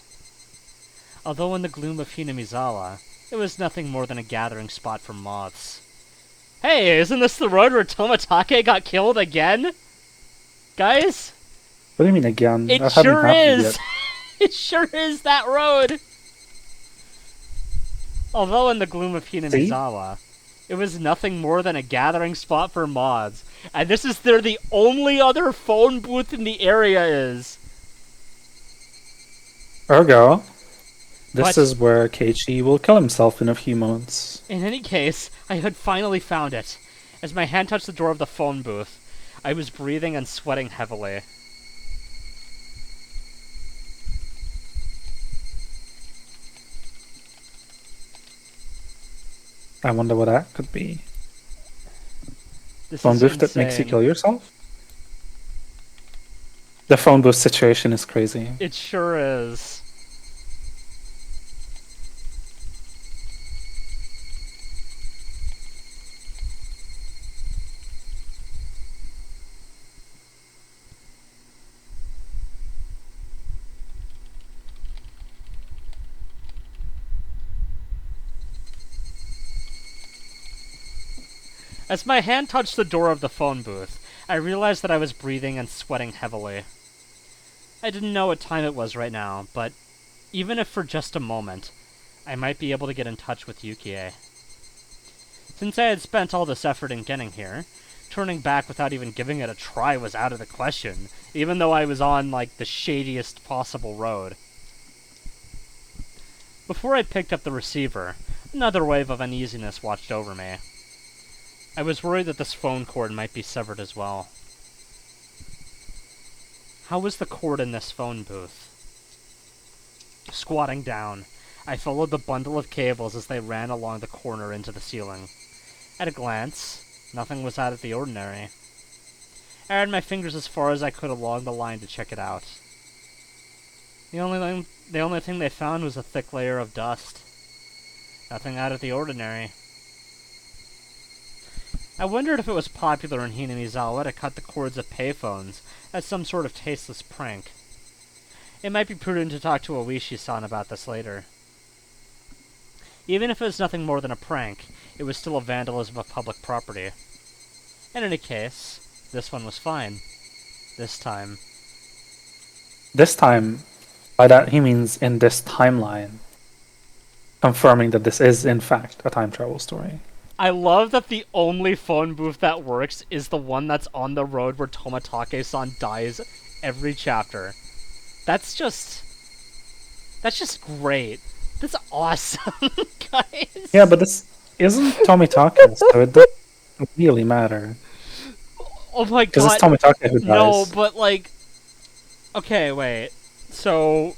Although in the gloom of Hinamizawa, it was nothing more than a gathering spot for moths. Hey, isn't this the road where Tomatake got killed again? Guys? What do you mean again? It That hadn't sure happened is! yet. It sure is that road! Although in the gloom of Hinamizawa, it was nothing more than a gathering spot for moths. And this is the only other phone booth in the area is. Ergo, this But- is where Keiichi will kill himself in a few moments. In any case, I had finally found it. As my hand touched the door of the phone booth, I was breathing and sweating heavily. I wonder what that could be. This Phone is booth that makes you insane. kill yourself? The phone booth situation is crazy. It sure is. As my hand touched the door of the phone booth, I realized that I was breathing and sweating heavily. I didn't know what time it was right now, but even if for just a moment, I might be able to get in touch with Yukie. Since I had spent all this effort in getting here, turning back without even giving it a try was out of the question, even though I was on, like, the shadiest possible road. Before I picked up the receiver, another wave of uneasiness watched over me. I was worried that this phone cord might be severed as well. How was the cord in this phone booth? Squatting down, I followed the bundle of cables as they ran along the corner into the ceiling. At a glance, nothing was out of the ordinary. I ran my fingers as far as I could along the line to check it out. The only thing they found was a thick layer of dust. Nothing out of the ordinary. I wondered if it was popular in Hinamizawa to cut the cords of payphones as some sort of tasteless prank. It might be prudent to talk to Oishi-san about this later. Even if it was nothing more than a prank, it was still a vandalism of public property. In any case, this one was fine. This time. This time, by that he means in this timeline, confirming that this is in fact a time travel story. I love that the only phone booth that works is the one that's on the road where Tomatake-san dies every chapter. That's just great. That's awesome, guys. Yeah, but this isn't Tomitake, so it doesn't really matter. Oh my Because it's god. Tomitake who dies. No, but like... Okay, wait. So...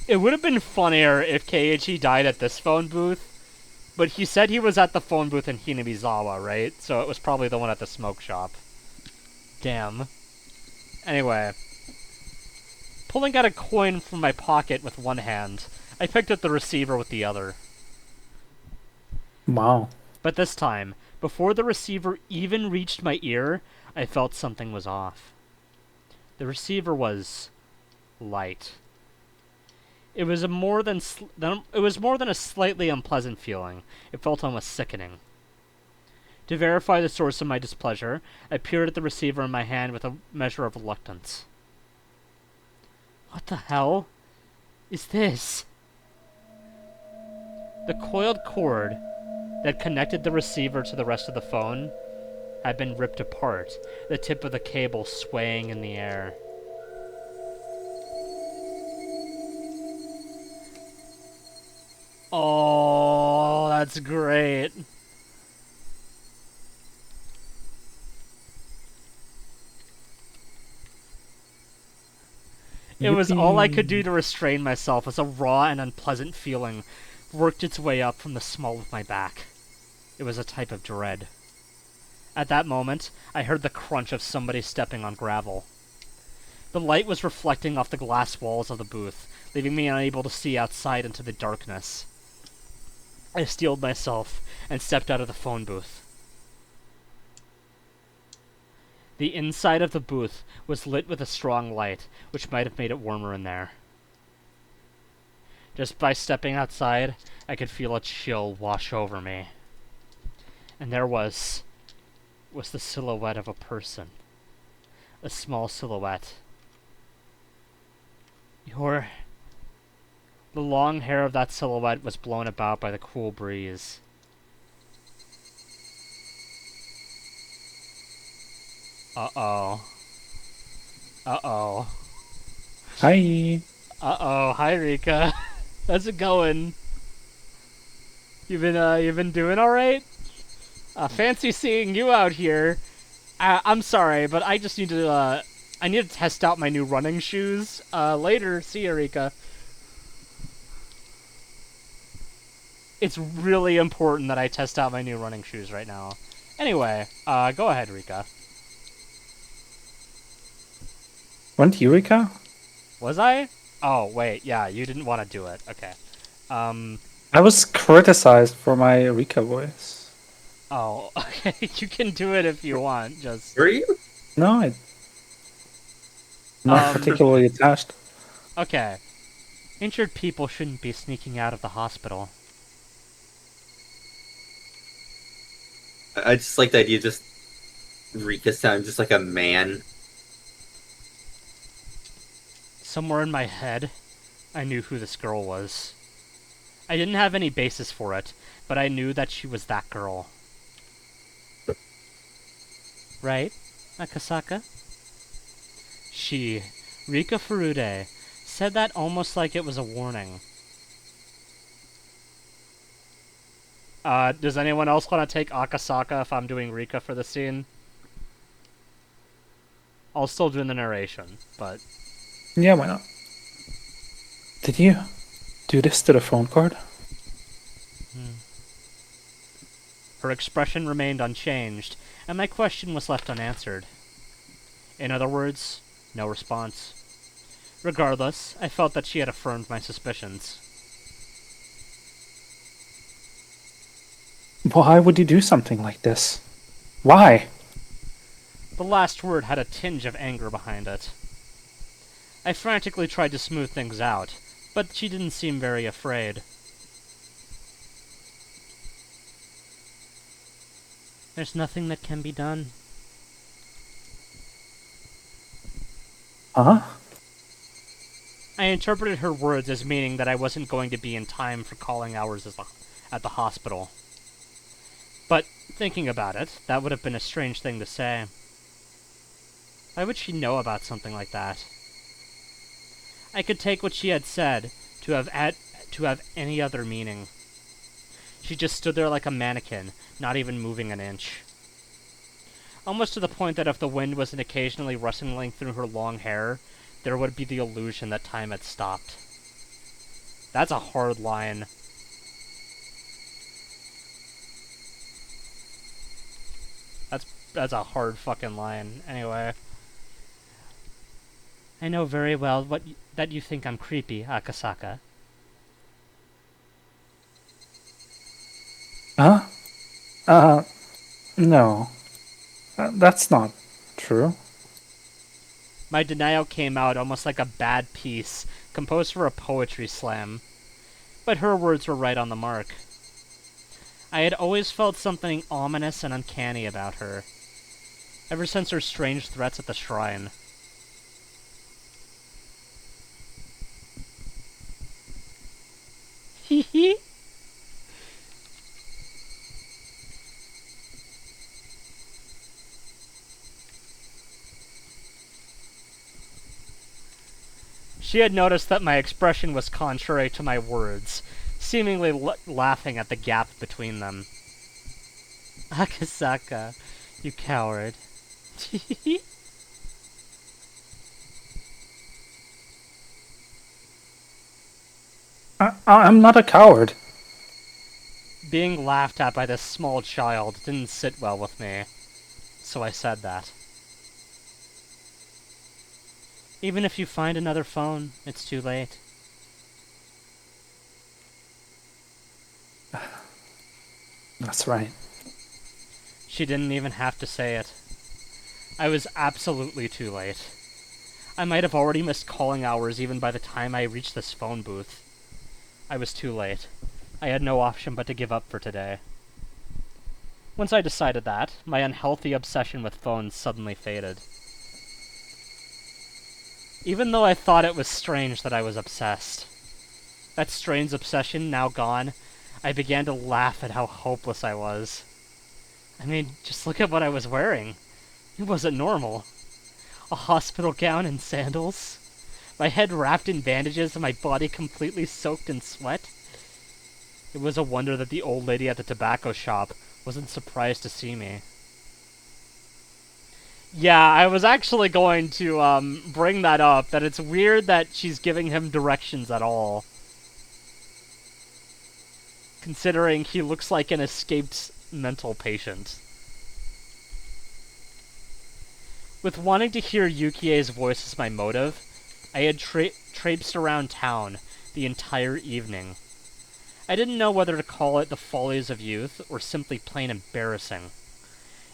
It would have been funnier if Keiichi died at this phone booth, but he said he was at the phone booth in Hinamizawa, right? So it was probably the one at the smoke shop. Damn. Anyway. Pulling out a coin from my pocket with one hand, I picked up the receiver with the other. Wow. But this time, before the receiver even reached my ear, I felt something was off. The receiver was... light. It was more than a slightly unpleasant feeling. It felt almost sickening. To verify the source of my displeasure, I peered at the receiver in my hand with a measure of reluctance. What the hell is this? The coiled cord that connected the receiver to the rest of the phone had been ripped apart, the tip of the cable swaying in the air. Oh, that's great. It was all I could do to restrain myself as a raw and unpleasant feeling worked its way up from the small of my back. It was a type of dread. At that moment, I heard the crunch of somebody stepping on gravel. The light was reflecting off the glass walls of the booth, leaving me unable to see outside into the darkness. I steeled myself and stepped out of the phone booth. The inside of the booth was lit with a strong light, which might have made it warmer in there. Just by stepping outside, I could feel a chill wash over me. And there was the silhouette of a person. A small silhouette. The long hair of that silhouette was blown about by the cool breeze. Uh-oh. Uh-oh. Hi. Uh-oh. Hi, Rika. How's it going? You've been doing alright? Fancy seeing you out here. I'm sorry, but I just need to, I need to test out my new running shoes. Later. See ya, Rika. It's really important that I test out my new running shoes right now. Anyway, go ahead, Rika. Weren't you, Rika? Was I? Oh, wait, yeah, you didn't want to do it. Okay. I was criticized for my Rika voice. Oh, okay, you can do it if you want, just... Were you? No, I'm not particularly attached. Okay. Injured people shouldn't be sneaking out of the hospital. I just like the idea of just Rika sounds just like a man. Somewhere in my head, I knew who this girl was. I didn't have any basis for it, but I knew that she was that girl. Right, Akasaka? She, Rika Furude, said that almost like it was a warning. Does anyone else want to take Akasaka if I'm doing Rika for the scene? I'll still do the narration, but... Yeah, why not? Did you do this to the phone card? Her expression remained unchanged, and my question was left unanswered. In other words, no response. Regardless, I felt that she had affirmed my suspicions. Why would you do something like this? Why? The last word had a tinge of anger behind it. I frantically tried to smooth things out, but she didn't seem very afraid. There's nothing that can be done. Huh? I interpreted her words as meaning that I wasn't going to be in time for calling hours at the hospital. But, thinking about it, that would have been a strange thing to say. Why would she know about something like that? I could take what she had said to have any other meaning. She just stood there like a mannequin, not even moving an inch. Almost to the point that if the wind wasn't occasionally rustling through her long hair, there would be the illusion that time had stopped. That's a hard line. That's a hard fucking line. Anyway. I know very well that you think I'm creepy, Akasaka. Huh? No. That's not true. My denial came out almost like a bad piece, composed for a poetry slam. But her words were right on the mark. I had always felt something ominous and uncanny about her, ever since her strange threats at the shrine. Hee hee. She had noticed that my expression was contrary to my words, seemingly laughing at the gap between them. Akasaka, you coward. I'm not a coward. Being laughed at by this small child didn't sit well with me, so I said that. Even if you find another phone, it's too late. That's right. She didn't even have to say it. I was absolutely too late. I might have already missed calling hours even by the time I reached this phone booth. I was too late. I had no option but to give up for today. Once I decided that, my unhealthy obsession with phones suddenly faded. Even though I thought it was strange that I was obsessed. That strange obsession now gone, I began to laugh at how hopeless I was. I mean, just look at what I was wearing. It wasn't normal. A hospital gown and sandals. My head wrapped in bandages and my body completely soaked in sweat. It was a wonder that the old lady at the tobacco shop wasn't surprised to see me. Yeah, I was actually going to bring that up, that it's weird that she's giving him directions at all. considering he looks like an escaped mental patient. With wanting to hear Yukie's voice as my motive, I had traipsed around town the entire evening. I didn't know whether to call it the follies of youth or simply plain embarrassing.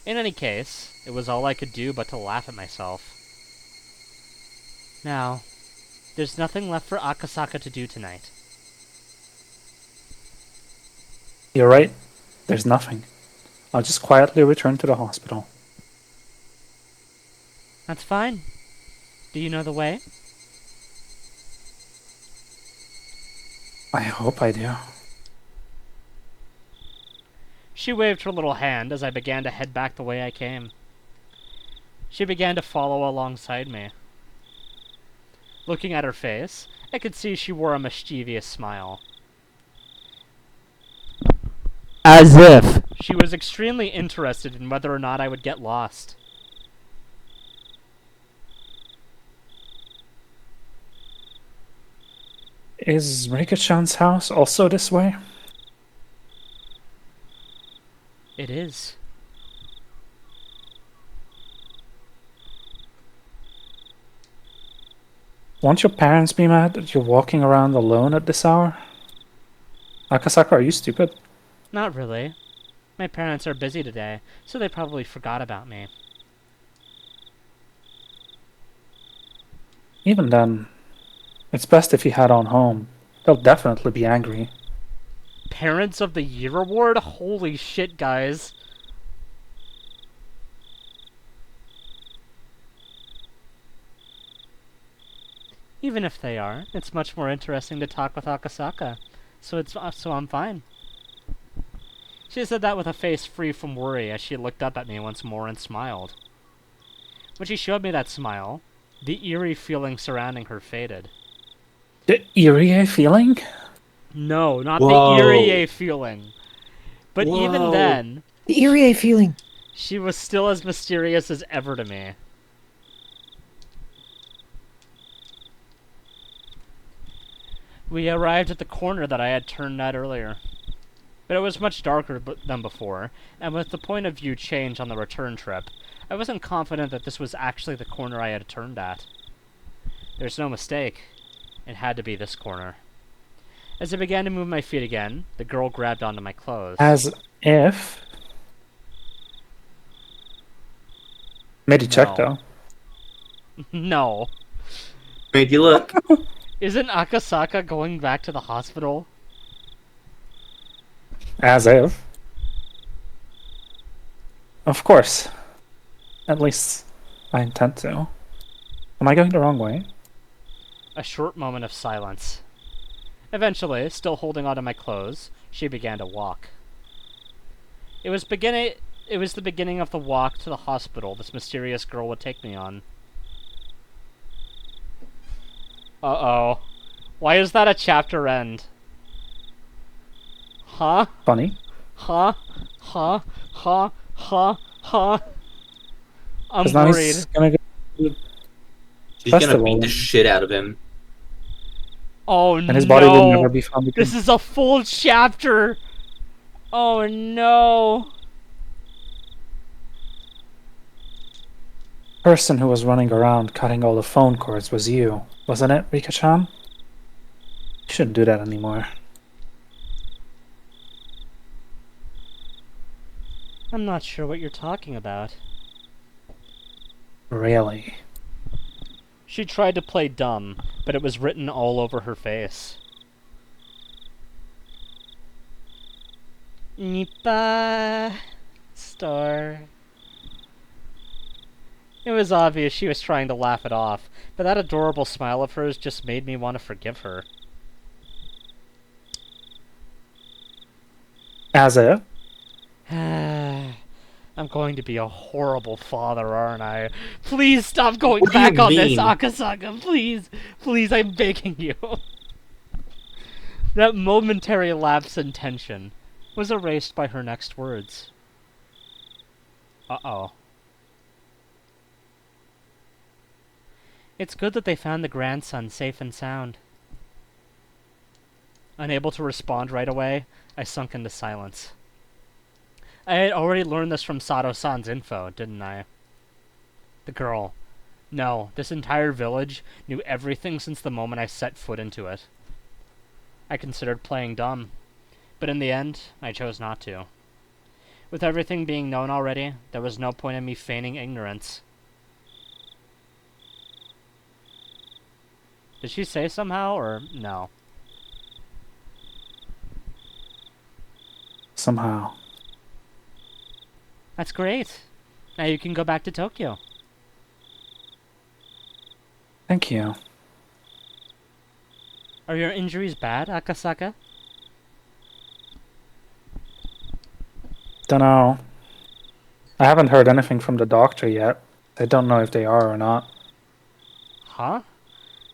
In any case, it was all I could do but to laugh at myself. Now, there's nothing left for Akasaka to do tonight. You're right. There's nothing. I'll just quietly return to the hospital. That's fine. Do you know the way? I hope I do. She waved her little hand as I began to head back the way I came. She began to follow alongside me. Looking at her face, I could see she wore a mischievous smile. As if she was extremely interested in whether or not I would get lost. Is Rika-chan's house also this way? It is. Won't your parents be mad that you're walking around alone at this hour? Akasaka, are you stupid? Not really. My parents are busy today, so they probably forgot about me. Even then, it's best if you head on home. They'll definitely be angry. Parents of the Year Award? Holy shit, guys. Even if they are, it's much more interesting to talk with Akasaka, so I'm fine. She said that with a face free from worry as she looked up at me once more and smiled. When she showed me that smile, the eerie feeling surrounding her faded. The eerie feeling? No, not Whoa. the eerie feeling. But even Whoa. then, The eerie feeling. she was still as mysterious as ever to me. We arrived at the corner that I had turned at earlier. But it was much darker than before, and with the point of view change on the return trip, I wasn't confident that this was actually the corner I had turned at. There's no mistake. It had to be this corner. As I began to move my feet again, the girl grabbed onto my clothes. As if... Made you check, No. though. No. Made you look. Isn't Akasaka going back to the hospital? As if. Of course. At least, I intend to. Am I going the wrong way? A short moment of silence. Eventually, still holding onto my clothes, she began to walk. It was the beginning of the walk to the hospital this mysterious girl would take me on. Uh-oh. Why is that a chapter end? Huh? Funny. Huh? Huh? Huh? Huh? Huh? I'm 'Cause now worried. he's gonna go... She's gonna Festival. beat the shit out of him. Oh And his body will never no! be found again. This is a full chapter! Oh no! Person who was running around cutting all the phone cords was you, wasn't it, Rika-chan? You shouldn't do that anymore. I'm not sure what you're talking about. Really? She tried to play dumb, but it was written all over her face. Nipa store. It was obvious she was trying to laugh it off, but that adorable smile of hers just made me want to forgive her. As if? I'm going to be a horrible father, aren't I? Please stop going What do back you on this, mean? Akasaka. Please. Please, I'm begging you. That momentary lapse in tension was erased by her next words. Uh-oh. It's good that they found the grandson safe and sound. Unable to respond right away, I sunk into silence. I had already learned this from Sato-san's info, didn't I? The girl. No, this entire village knew everything since the moment I set foot into it. I considered playing dumb, but in the end, I chose not to. With everything being known already, there was no point in me feigning ignorance. Did she say somehow, or no? Somehow. That's great. Now you can go back to Tokyo. Thank you. Are your injuries bad, Akasaka? Dunno. I haven't heard anything from the doctor yet. I don't know if they are or not. Huh?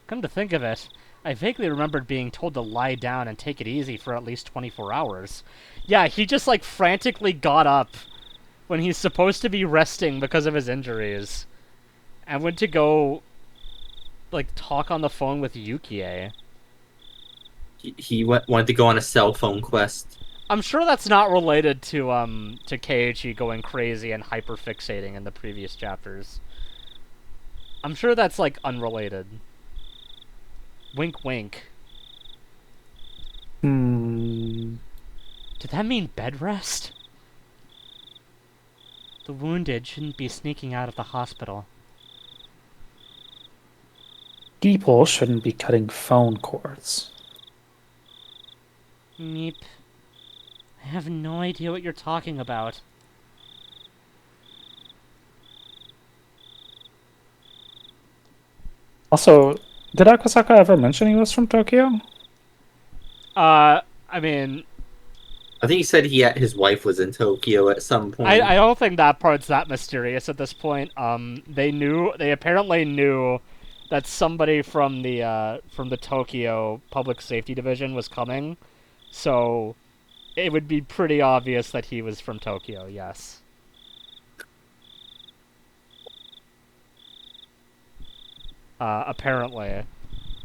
Come to think of it, I vaguely remembered being told to lie down and take it easy for at least 24 hours. Yeah, he just like frantically got up when he's supposed to be resting because of his injuries. And went to go like talk on the phone with Yukie. He wanted to go on a cell phone quest. I'm sure that's not related to Keiichi going crazy and hyperfixating in the previous chapters. I'm sure that's like unrelated. Wink wink. Hmm. Did that mean bed rest? The wounded shouldn't be sneaking out of the hospital. People shouldn't be cutting phone cords. Meep. I have no idea what you're talking about. Also, did Akasaka ever mention he was from Tokyo? I mean, I think he said his wife was in Tokyo at some point. I don't think that part's that mysterious at this point. They apparently knew that somebody from the Tokyo Public Safety Division was coming, so it would be pretty obvious that he was from Tokyo, yes. Apparently.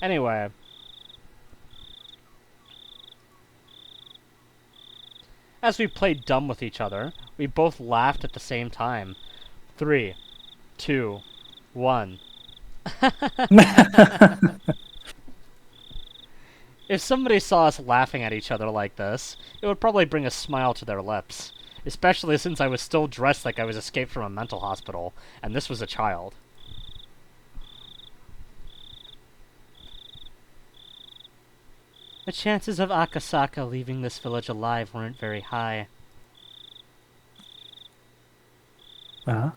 Anyway. As we played dumb with each other, we both laughed at the same time. 3, 2, 1. If somebody saw us laughing at each other like this, it would probably bring a smile to their lips. Especially since I was still dressed like I was escaped from a mental hospital, and this was a child. The chances of Akasaka leaving this village alive weren't very high. Huh?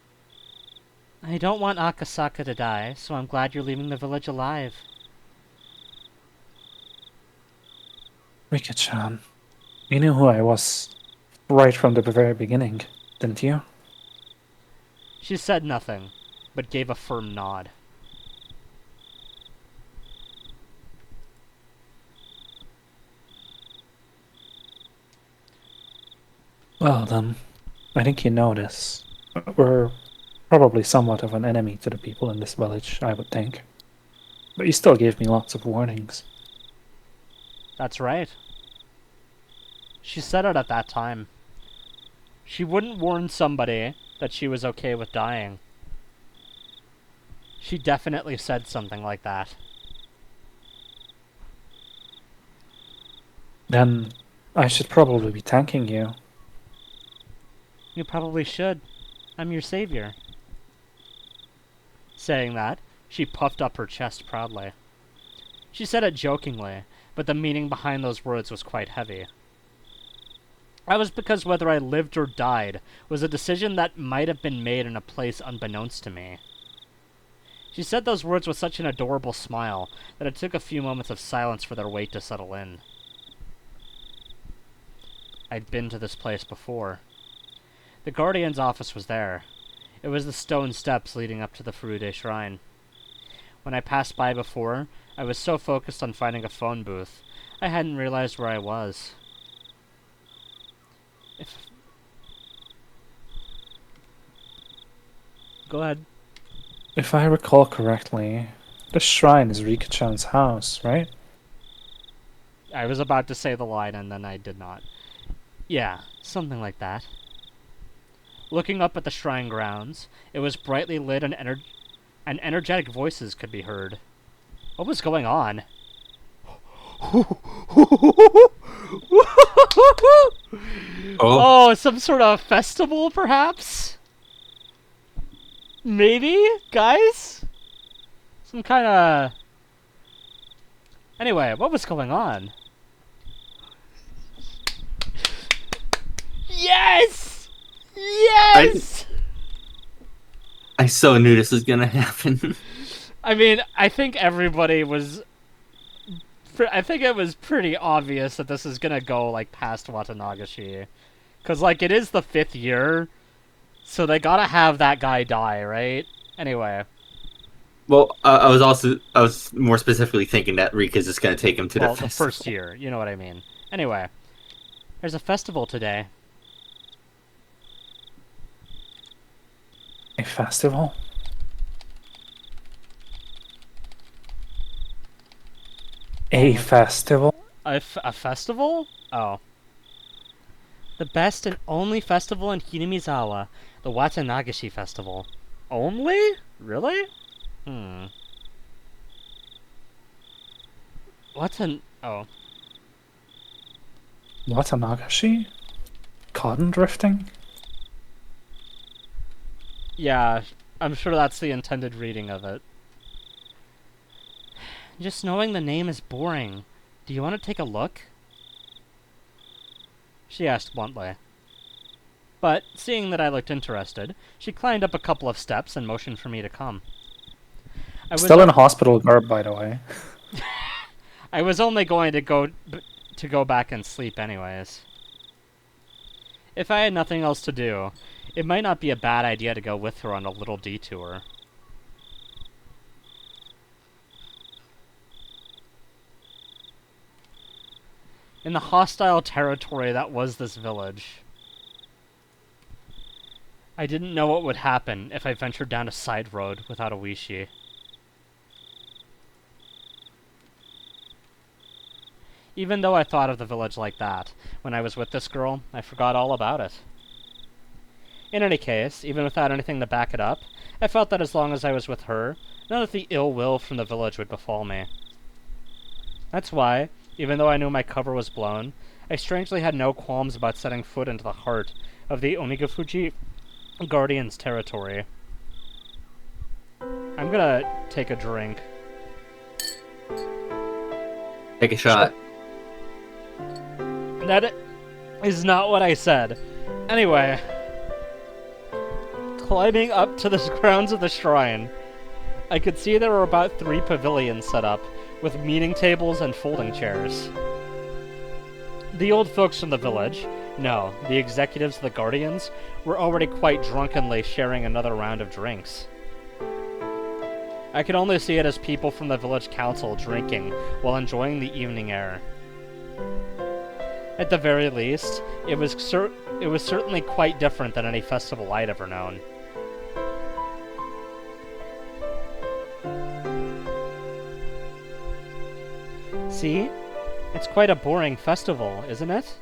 I don't want Akasaka to die, so I'm glad you're leaving the village alive. Rika-chan, you knew who I was right from the very beginning, didn't you? She said nothing, but gave a firm nod. Well then, I think you know this. We're probably somewhat of an enemy to the people in this village, I would think. But you still gave me lots of warnings. That's right. She said it at that time. She wouldn't warn somebody that she was okay with dying. She definitely said something like that. Then I should probably be thanking you. You probably should. I'm your savior. Saying that, she puffed up her chest proudly. She said it jokingly, but the meaning behind those words was quite heavy. That was because whether I lived or died was a decision that might have been made in a place unbeknownst to me. She said those words with such an adorable smile that it took a few moments of silence for their weight to settle in. I'd been to this place before. The Guardian's office was there. It was the stone steps leading up to the Furude Shrine. When I passed by before, I was so focused on finding a phone booth, I hadn't realized where I was. Go ahead. If I recall correctly, the shrine is Rika-chan's house, right? I was about to say the line and then I did not. Yeah, something like that. Looking up at the shrine grounds, it was brightly lit and energetic voices could be heard. What was going on? Oh, some sort of festival, perhaps? Maybe, guys? Some kind of... Anyway, what was going on? Yes! Yes! I so knew this was gonna happen. I mean, I think everybody was... I think it was pretty obvious that this is gonna go, like, past Watanagashi. Because, like, it is the 5th year, so they gotta have that guy die, right? Anyway. Well, I was more specifically thinking that Rika's just gonna take him to Well, the the festival. first year, you know what I mean. Anyway. There's a festival today. A festival? A festival? A festival? Oh. The best and only festival in Hinamizawa, the Watanagashi Festival. Only? Really? Oh. Watanagashi? Cotton drifting? Yeah, I'm sure that's the intended reading of it. Just knowing the name is boring. Do you want to take a look? She asked bluntly. But, seeing that I looked interested, she climbed up a couple of steps and motioned for me to come. Still in hospital garb, by the way. I was only going to go back and sleep anyways. If I had nothing else to do, it might not be a bad idea to go with her on a little detour. In the hostile territory that was this village, I didn't know what would happen if I ventured down a side road without a Wishi. Even though I thought of the village like that, when I was with this girl, I forgot all about it. In any case, even without anything to back it up, I felt that as long as I was with her, none of the ill will from the village would befall me. That's why, even though I knew my cover was blown, I strangely had no qualms about setting foot into the heart of the Onigafuji Guardian's territory. I'm gonna take a drink. Take a shot. That is not what I said. Anyway, climbing up to the grounds of the shrine, I could see there were about 3 pavilions set up, with meeting tables and folding chairs. The old folks from the village, no, the executives of the Guardians, were already quite drunkenly sharing another round of drinks. I could only see it as people from the village council drinking while enjoying the evening air. At the very least, it was certainly quite different than any festival I'd ever known. See? It's quite a boring festival, isn't it?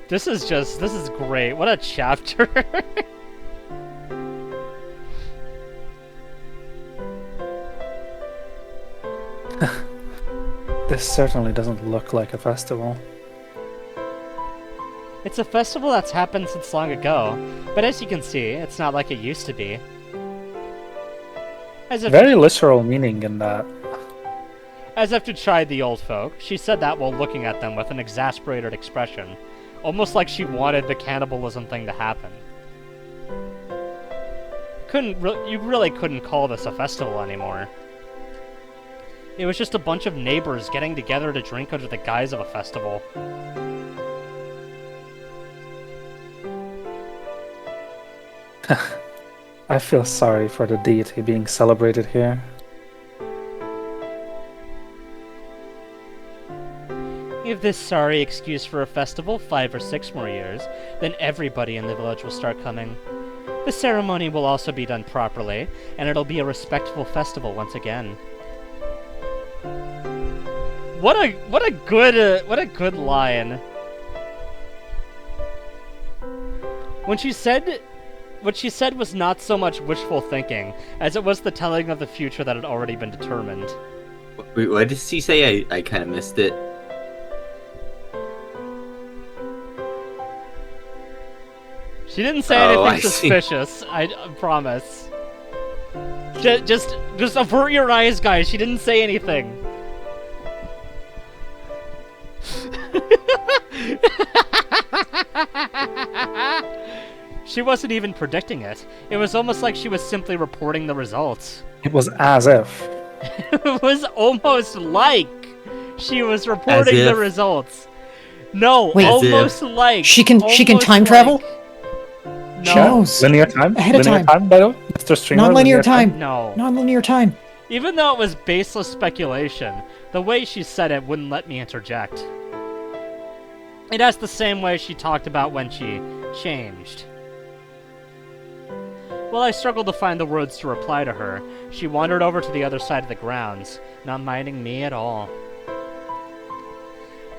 This is great. What a chapter. This certainly doesn't look like a festival. It's a festival that's happened since long ago, but as you can see, it's not like it used to be. Very literal meaning in that. As if to chide the old folk, she said that while looking at them with an exasperated expression, almost like she wanted the cannibalism thing to happen. You really couldn't call this a festival anymore. It was just a bunch of neighbors getting together to drink under the guise of a festival. I feel sorry for the deity being celebrated here. Give this sorry excuse for a festival 5 or 6 more years, then everybody in the village will start coming. The ceremony will also be done properly, and it'll be a respectful festival once again. What a good line. What she said was not so much wishful thinking as it was the telling of the future that had already been determined. Wait, what did she say? I kind of missed it. She didn't say Oh, I anything see. suspicious. I promise. Just avert your eyes, guys. She didn't say anything. She wasn't even predicting it. It was almost like she was simply reporting the results. It was as if. It was almost like she was reporting the if. results. No, Wait. As if. almost like. She can almost time like- travel? No. knows? Linear time? Ahead of linear time. by the way? Mr. Streamer? Non-linear time. No. Non-linear time. Even though it was baseless speculation, the way she said it wouldn't let me interject. It has the same way she talked about when she changed. While I struggled to find the words to reply to her, she wandered over to the other side of the grounds, not minding me at all.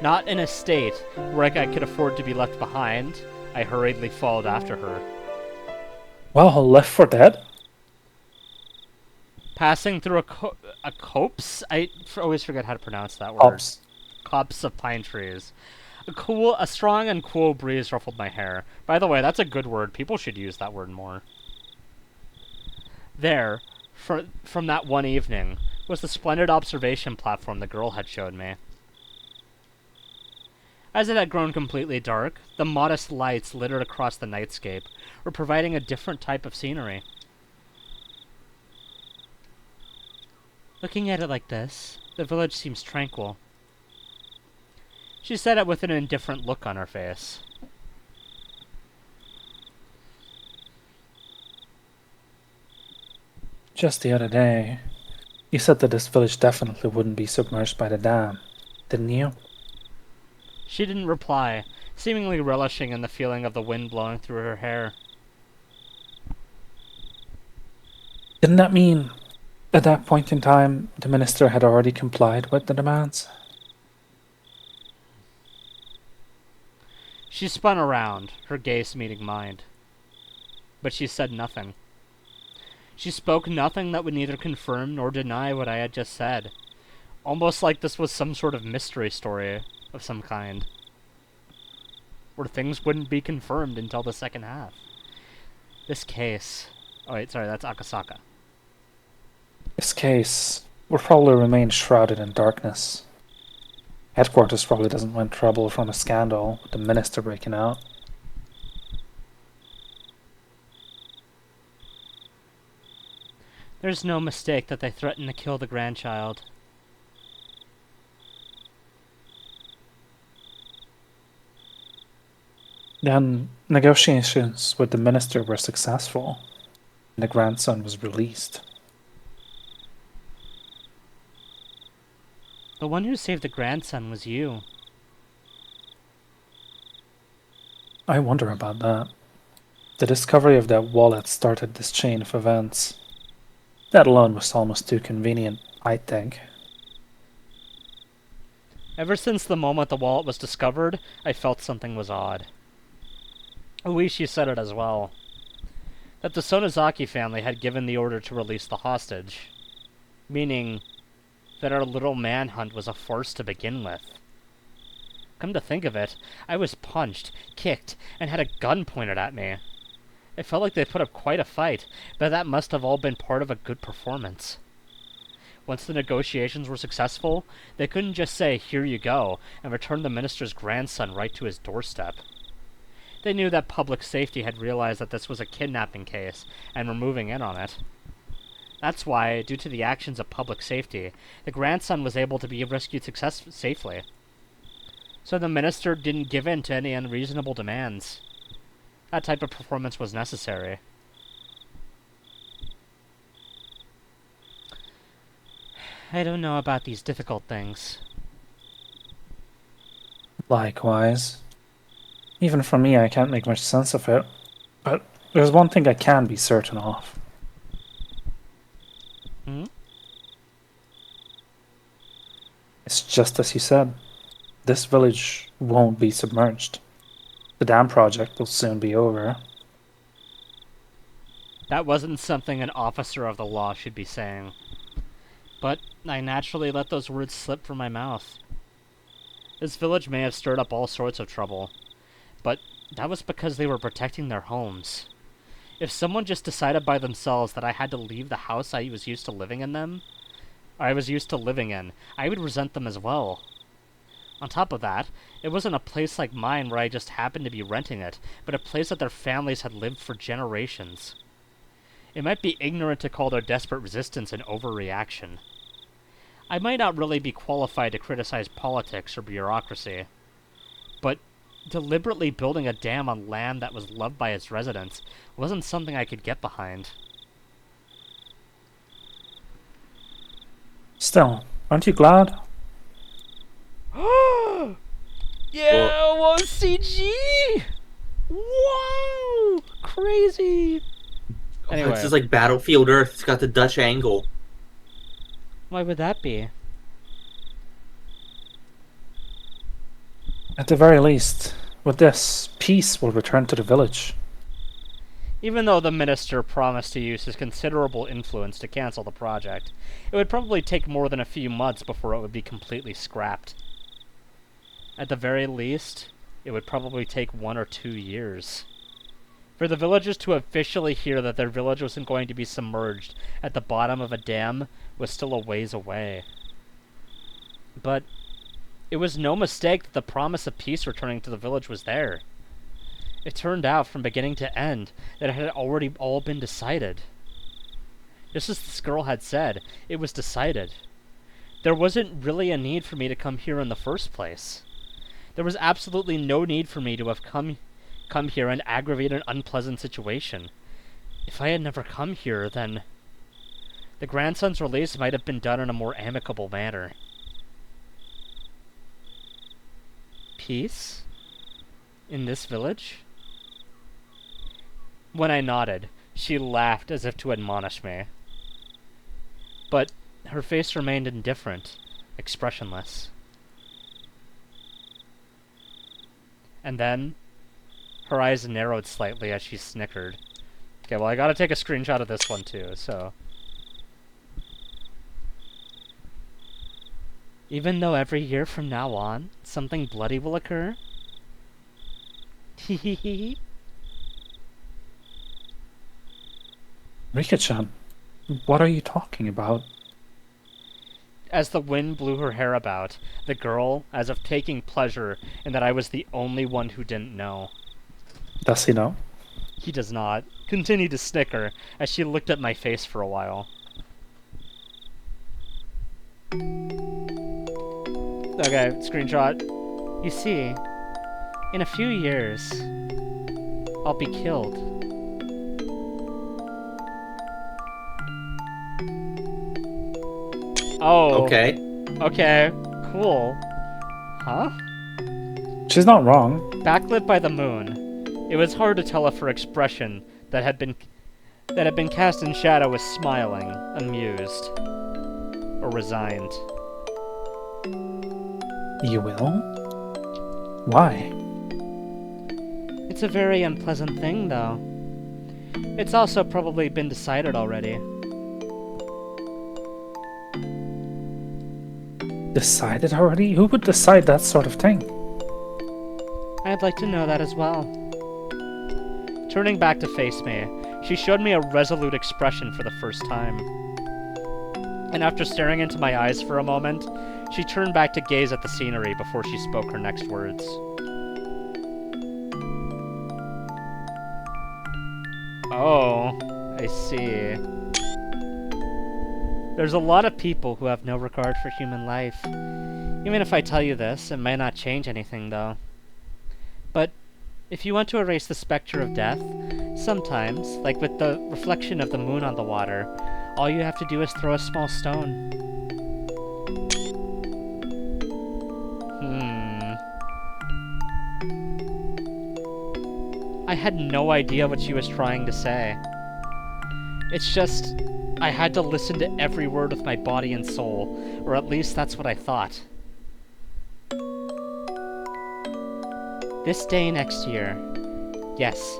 Not in a state where I could afford to be left behind, I hurriedly followed after her. Well, left for dead? Passing through a copse? I always forget how to pronounce that word. Ops. Copse of pine trees. A strong and cool breeze ruffled my hair. By the way, that's a good word. People should use that word more. There, from that one evening, was the splendid observation platform the girl had showed me. As it had grown completely dark, the modest lights littered across the nightscape were providing a different type of scenery. Looking at it like this, the village seems tranquil. She said it with an indifferent look on her face. Just the other day, you said that this village definitely wouldn't be submerged by the dam, didn't you? She didn't reply, seemingly relishing in the feeling of the wind blowing through her hair. Didn't that mean, at that point in time, the minister had already complied with the demands? She spun around, her gaze meeting mine. But she said nothing. She spoke nothing that would neither confirm nor deny what I had just said. Almost like this was some sort of mystery story of some kind. Where things wouldn't be confirmed until the second half. This case... Oh wait, sorry, that's Akasaka. This case will probably remain shrouded in darkness. Headquarters probably doesn't want trouble from a scandal with the minister breaking out. There's no mistake that they threatened to kill the grandchild. Then negotiations with the minister were successful, and the grandson was released. The one who saved the grandson was you. I wonder about that. The discovery of that wallet started this chain of events. That alone was almost too convenient, I think. Ever since the moment the wallet was discovered, I felt something was odd. Uishi said it as well. That the Sonozaki family had given the order to release the hostage. Meaning that our little manhunt was a farce to begin with. Come to think of it, I was punched, kicked, and had a gun pointed at me. It felt like they put up quite a fight, but that must have all been part of a good performance. Once the negotiations were successful, they couldn't just say, "Here you go," and return the minister's grandson right to his doorstep. They knew that public safety had realized that this was a kidnapping case, and were moving in on it. That's why, due to the actions of public safety, the grandson was able to be rescued safely. So the minister didn't give in to any unreasonable demands. That type of performance was necessary. I don't know about these difficult things. Likewise. Even for me, I can't make much sense of it. But there's one thing I can be certain of. Hmm? It's It's just as you said. This village won't be submerged. The dam project will soon be over. That wasn't something an officer of the law should be saying. But I naturally let those words slip from my mouth. This village may have stirred up all sorts of trouble, but that was because they were protecting their homes. If someone just decided by themselves that I had to leave the house I was used to living in, I would resent them as well. On top of that, it wasn't a place like mine where I just happened to be renting it, but a place that their families had lived for generations. It might be ignorant to call their desperate resistance an overreaction. I might not really be qualified to criticize politics or bureaucracy, but deliberately building a dam on land that was loved by its residents wasn't something I could get behind. Still, aren't you glad? Yeah, whoa, CG! Wow! Crazy! Anyway. This is like Battlefield Earth. It's got the Dutch angle. Why would that be? At the very least, with this, peace will return to the village. Even though the minister promised to use his considerable influence to cancel the project, it would probably take more than a few months before it would be completely scrapped. At the very least, it would probably take 1 or 2 years. For the villagers to officially hear that their village wasn't going to be submerged at the bottom of a dam was still a ways away. But it was no mistake that the promise of peace returning to the village was there. It turned out from beginning to end that it had already all been decided. Just as this girl had said, it was decided. There wasn't really a need for me to come here in the first place. There was absolutely no need for me to have come here and aggravate an unpleasant situation. If I had never come here, then the grandson's release might have been done in a more amicable manner. Peace? In this village? When I nodded, she laughed as if to admonish me. But her face remained indifferent, expressionless. And then her eyes narrowed slightly as she snickered. Okay, well, I gotta take a screenshot of this one too, so. Even though every year from now on, something bloody will occur? Hehehe. Rika-chan, what are you talking about? As the wind blew her hair about, the girl, as if taking pleasure in that I was the only one who didn't know. Does he know? He does not. Continued to snicker as she looked at my face for a while. Okay, screenshot. You see, in a few years, I'll be killed. Oh. Okay. Okay, cool. Huh? She's not wrong. Backlit by the moon, it was hard to tell if her expression that had been cast in shadow was smiling, amused, or resigned. You will? Why? It's a very unpleasant thing, though. It's also probably been decided already. Decided already? Who would decide that sort of thing? I'd like to know that as well. Turning back to face me, she showed me a resolute expression for the first time. And after staring into my eyes for a moment, she turned back to gaze at the scenery before she spoke her next words. Oh, I see. There's a lot of people who have no regard for human life. Even if I tell you this, it might not change anything, though. But if you want to erase the specter of death, sometimes, like with the reflection of the moon on the water, all you have to do is throw a small stone. I had no idea what she was trying to say. It's just, I had to listen to every word with my body and soul, or at least that's what I thought. This day next year. Yes,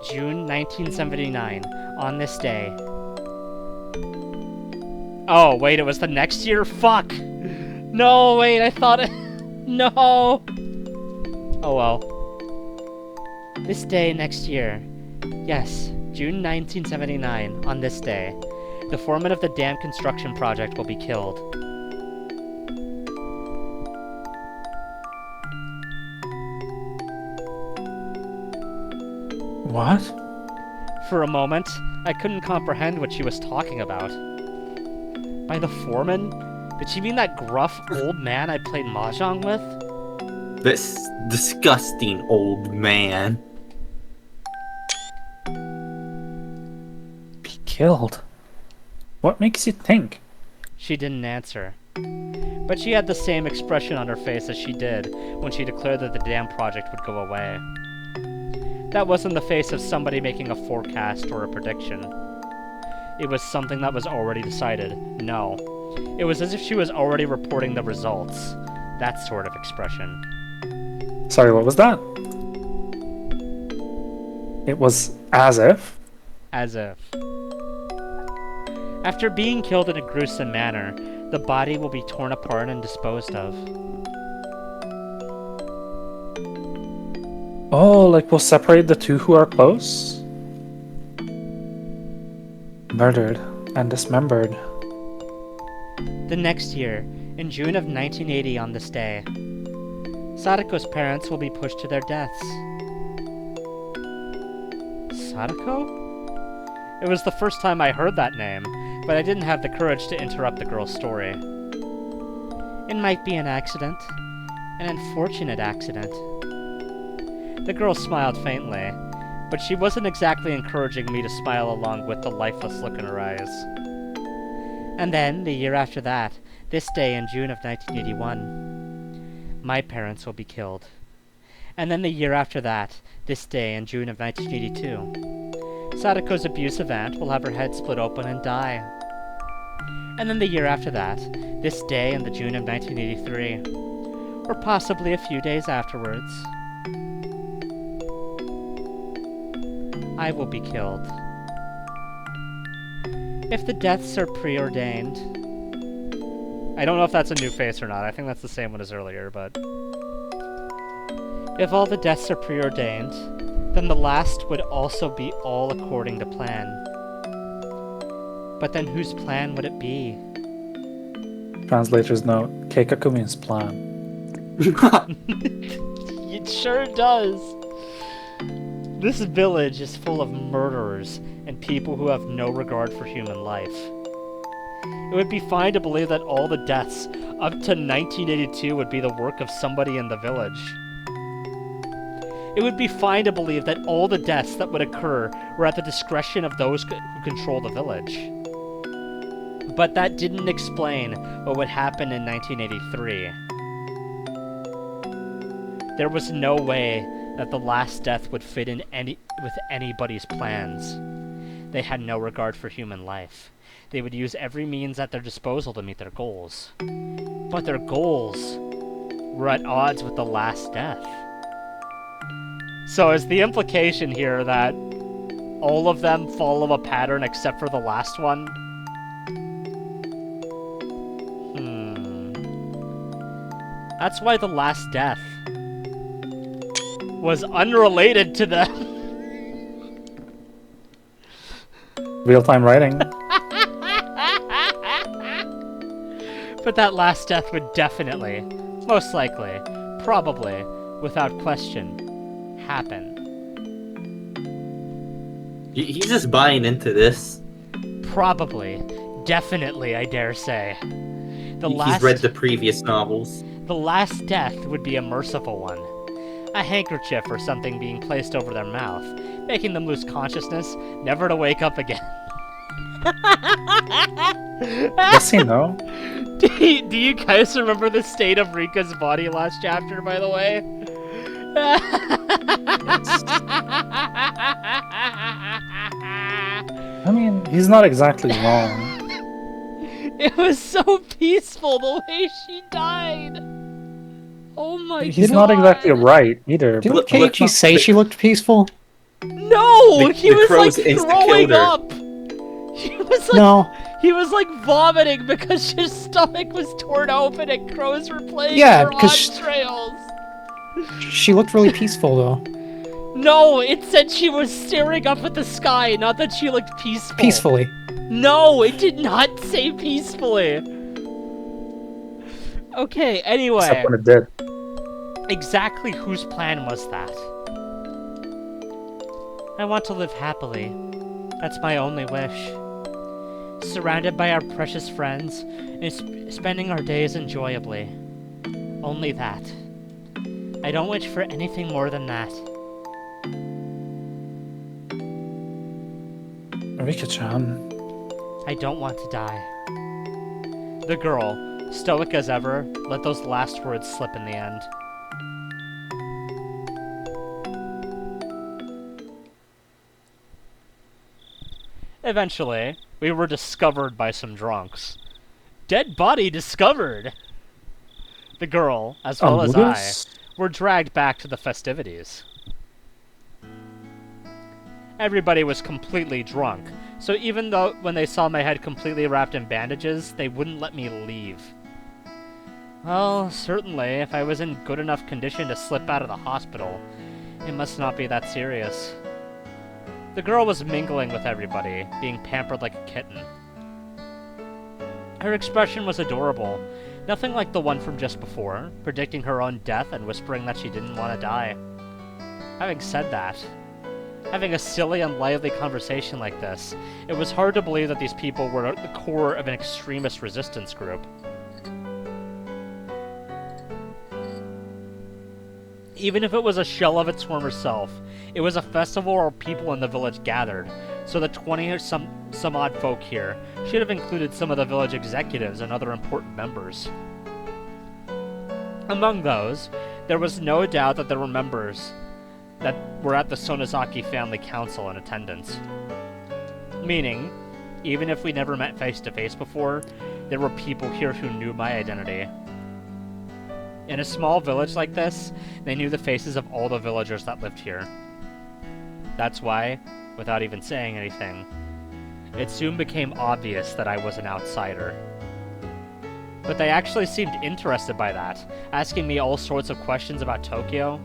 June 1979. On this day. Oh, wait, it was the next year? Fuck! No, wait, I thought it... No! Oh well. This day next year. Yes, June 1979. On this day. The foreman of the dam construction project will be killed. What? For a moment, I couldn't comprehend what she was talking about. By the foreman? Did she mean that gruff old man I played mahjong with? This disgusting old man. Be killed? What makes you think? She didn't answer. But she had the same expression on her face as she did when she declared that the dam project would go away. That wasn't the face of somebody making a forecast or a prediction. It was something that was already decided. No. It was as if she was already reporting the results. That sort of expression. Sorry, what was that? It was as if? As if. After being killed in a gruesome manner, the body will be torn apart and disposed of. Oh, like we'll separate the two who are close? Murdered and dismembered. The next year, in June of 1980 on this day, Sadako's parents will be pushed to their deaths. Sadako? It was the first time I heard that name, but I didn't have the courage to interrupt the girl's story. It might be an accident. An unfortunate accident. The girl smiled faintly, but she wasn't exactly encouraging me to smile along with the lifeless look in her eyes. And then, the year after that, this day in June of 1981, my parents will be killed. And then the year after that, this day in June of 1982, Sadako's abusive aunt will have her head split open and die. And then the year after that, this day in the June of 1983, or possibly a few days afterwards, I will be killed. If the deaths are preordained... I don't know if that's a new face or not, I think that's the same one as earlier, but... If all the deaths are preordained, then the last would also be all according to plan. But then whose plan would it be? Translator's note. Keikaku means plan. It sure does! This village is full of murderers and people who have no regard for human life. It would be fine to believe that all the deaths up to 1982 would be the work of somebody in the village. It would be fine to believe that all the deaths that would occur were at the discretion of those who control the village. But that didn't explain what would happen in 1983. There was no way that the last death would fit in with anybody's plans. They had no regard for human life. They would use every means at their disposal to meet their goals. But their goals were at odds with the last death. So is the implication here that all of them follow a pattern except for the last one? That's why the last death was unrelated to the... Real-time writing. But that last death would definitely, most likely, probably, without question, happen. He's just buying into this. Probably, definitely, I dare say. He's read the previous novels. The last death would be a merciful one. A handkerchief or something being placed over their mouth, making them lose consciousness, never to wake up again. Does he know? Do you guys remember the state of Rika's body last chapter, by the way? I mean, he's not exactly wrong. It was so peaceful the way she died. Oh my god. He's not exactly right either. Didn't but- Keiichi say she looked peaceful? No, he The was crows like insta-killed throwing her. up. He was like No. he was like vomiting because his stomach was torn open and crows were playing Yeah, her 'cause entrails. She looked really peaceful, though. No, it said she was staring up at the sky, not that she looked peaceful. Peacefully. No, it did not say peacefully. Okay, anyway. Except when it did. Exactly whose plan was that? I want to live happily. That's my only wish. Surrounded by our precious friends and spending our days enjoyably. Only that. I don't wish for anything more than that. Rika-chan. I don't want to die. The girl, stoic as ever, let those last words slip in the end. Eventually, we were discovered by some drunks. Dead body discovered! The girl, as well as I, were dragged back to the festivities. Everybody was completely drunk, so even though when they saw my head completely wrapped in bandages, they wouldn't let me leave. Well, certainly, if I was in good enough condition to slip out of the hospital, it must not be that serious. The girl was mingling with everybody, being pampered like a kitten. Her expression was adorable, nothing like the one from just before, predicting her own death and whispering that she didn't want to die. Having said that, having a silly and lively conversation like this, it was hard to believe that these people were at the core of an extremist resistance group. Even if it was a shell of its former self, it was a festival where people in the village gathered, so the 20 or some odd folk here should have included some of the village executives and other important members. Among those, there was no doubt that there were members that were at the Sonozaki family council in attendance. Meaning, even if we never met face to face before, there were people here who knew my identity. In a small village like this, they knew the faces of all the villagers that lived here. That's why, without even saying anything, it soon became obvious that I was an outsider. But they actually seemed interested by that, asking me all sorts of questions about Tokyo,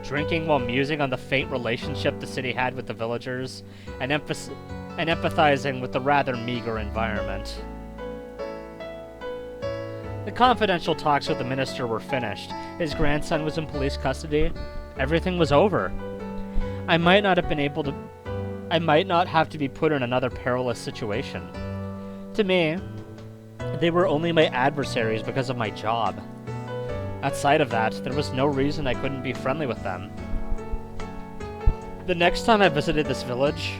drinking while musing on the faint relationship the city had with the villagers, and empathizing with the rather meager environment. The confidential talks with the minister were finished. His grandson was in police custody. Everything was over. I might not have to be put in another perilous situation. To me, they were only my adversaries because of my job. Outside of that, there was no reason I couldn't be friendly with them. The next time I visited this village,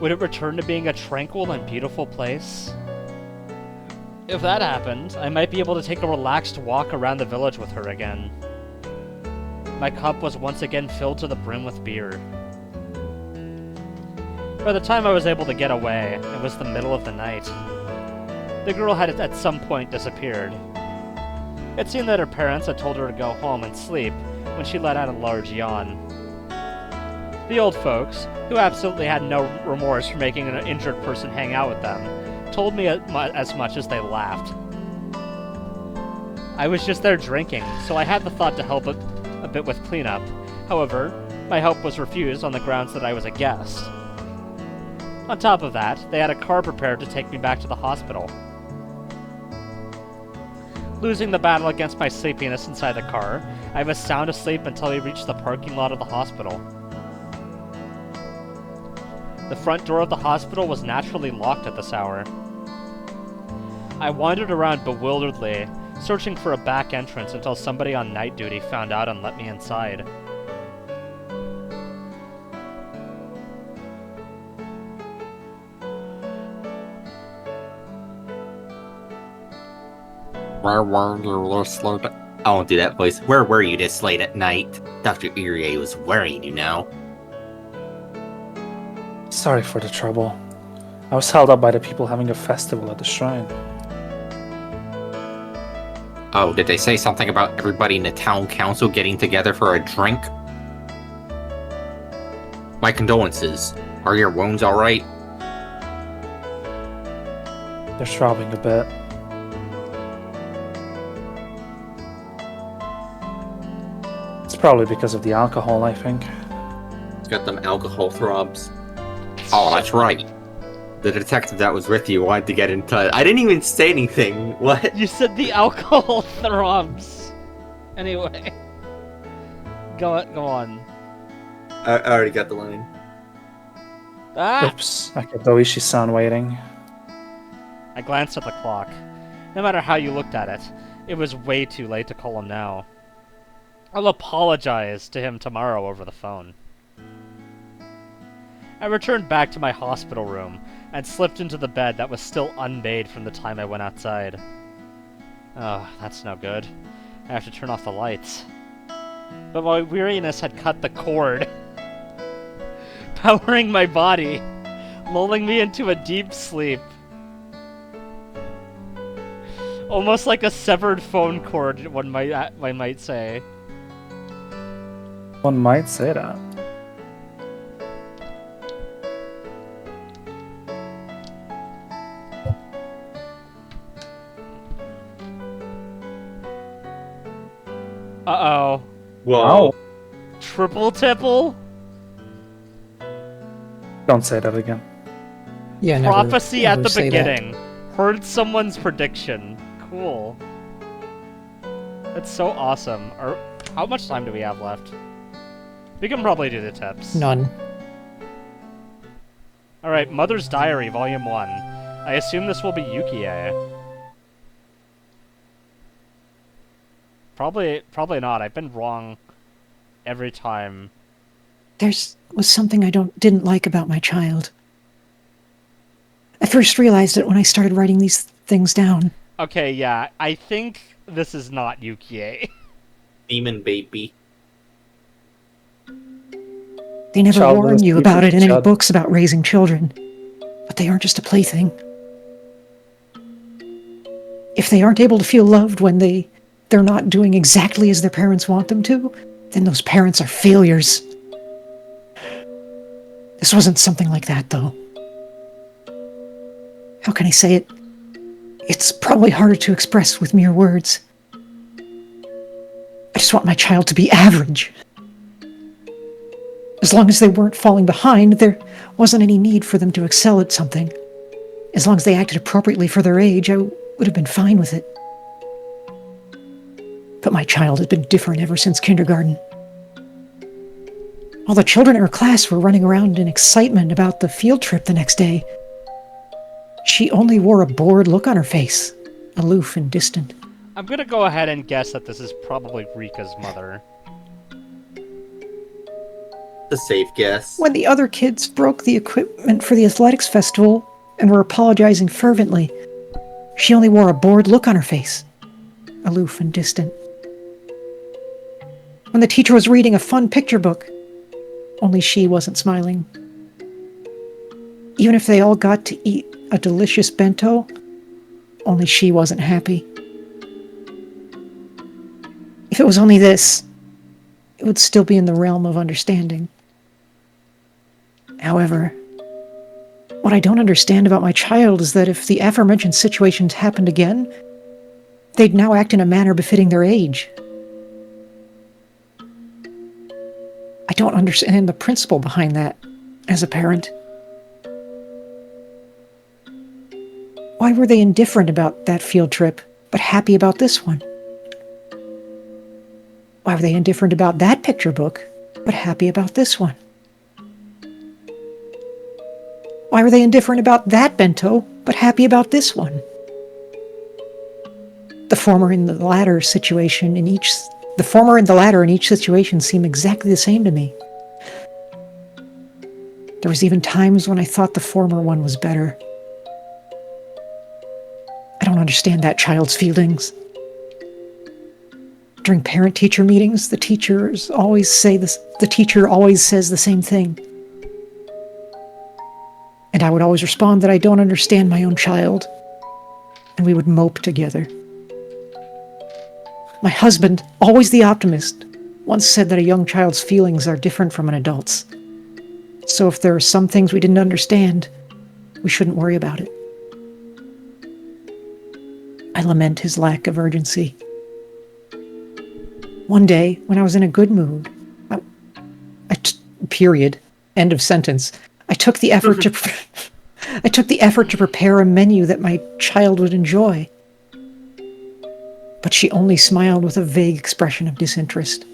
would it return to being a tranquil and beautiful place? If that happened, I might be able to take a relaxed walk around the village with her again. My cup was once again filled to the brim with beer. By the time I was able to get away, it was the middle of the night. The girl had at some point disappeared. It seemed that her parents had told her to go home and sleep when she let out a large yawn. The old folks, who absolutely had no remorse for making an injured person hang out with them, told me as much as they laughed. I was just there drinking, so I had the thought to help a bit with cleanup. However, my help was refused on the grounds that I was a guest. On top of that, they had a car prepared to take me back to the hospital. Losing the battle against my sleepiness inside the car, I was sound asleep until we reached the parking lot of the hospital. The front door of the hospital was naturally locked at this hour. I wandered around bewilderedly, searching for a back entrance until somebody on night duty found out and let me inside. Where were you this late? I won't do that voice. Where were you this late at night? Dr. Irie was worrying, you know. Sorry for the trouble. I was held up by the people having a festival at the shrine. Oh, did they say something about everybody in the town council getting together for a drink? My condolences. Are your wounds alright? They're throbbing a bit. It's probably because of the alcohol, I think. It's got them alcohol throbs. Oh, that's right. The detective that was with you wanted to get in touch. I didn't even say anything. What? You said the alcohol throbs. Anyway. Go on. I already got the line. Ah! Oops, I kept Oishi-san waiting. I glanced at the clock. No matter how you looked at it, it was way too late to call him now. I'll apologize to him tomorrow over the phone. I returned back to my hospital room and slipped into the bed that was still unmade from the time I went outside. Oh, that's no good. I have to turn off the lights. But my weariness had cut the cord, powering my body, lulling me into a deep sleep. Almost like a severed phone cord, one might say. One might say that. Uh-oh. Whoa. Triple tipple? Don't say that again. Yeah, never, Prophecy never at the say that. beginning. Heard someone's prediction. Cool. That's so awesome. How much time do we have left? We can probably do the tips. None. Alright, Mother's Diary, Volume 1. I assume this will be Yukie. Probably not. I've been wrong every time. Was something I didn't like about my child. I first realized it when I started writing these things down. Okay, yeah. I think this is not Yukie. Demon baby. They never Childless warn you people about it in any judge. books about raising children. But they aren't just a plaything. If they aren't able to feel loved when they're not doing exactly as their parents want them to, then those parents are failures. This wasn't something like that, though. How can I say it? It's probably harder to express with mere words. I just want my child to be average. As long as they weren't falling behind, there wasn't any need for them to excel at something. As long as they acted appropriately for their age, I would have been fine with it. But my child has been different ever since kindergarten. All the children in her class were running around in excitement about the field trip the next day. She only wore a bored look on her face, aloof and distant. I'm gonna go ahead and guess that this is probably Rika's mother. The safe guess. When the other kids broke the equipment for the athletics festival and were apologizing fervently, she only wore a bored look on her face, aloof and distant. When the teacher was reading a fun picture book, only she wasn't smiling. Even if they all got to eat a delicious bento, only she wasn't happy. If it was only this, it would still be in the realm of understanding. However, what I don't understand about my child is that if the aforementioned situations happened again, they'd now act in a manner befitting their age. I don't understand the principle behind that as a parent. Why were they indifferent about that field trip, but happy about this one? Why were they indifferent about that picture book, but happy about this one? Why were they indifferent about that bento, but happy about this one? The former and the latter in each situation seem exactly the same to me. There was even times when I thought the former one was better. I don't understand that child's feelings. During parent-teacher meetings, the teacher always says the same thing. And I would always respond that I don't understand my own child, and we would mope together. My husband, always the optimist, once said that a young child's feelings are different from an adult's. So if there are some things we didn't understand, we shouldn't worry about it. I lament his lack of urgency. One day, when I was in a good mood, period, end of sentence, I took the effort to prepare a menu that my child would enjoy. But she only smiled with a vague expression of disinterest.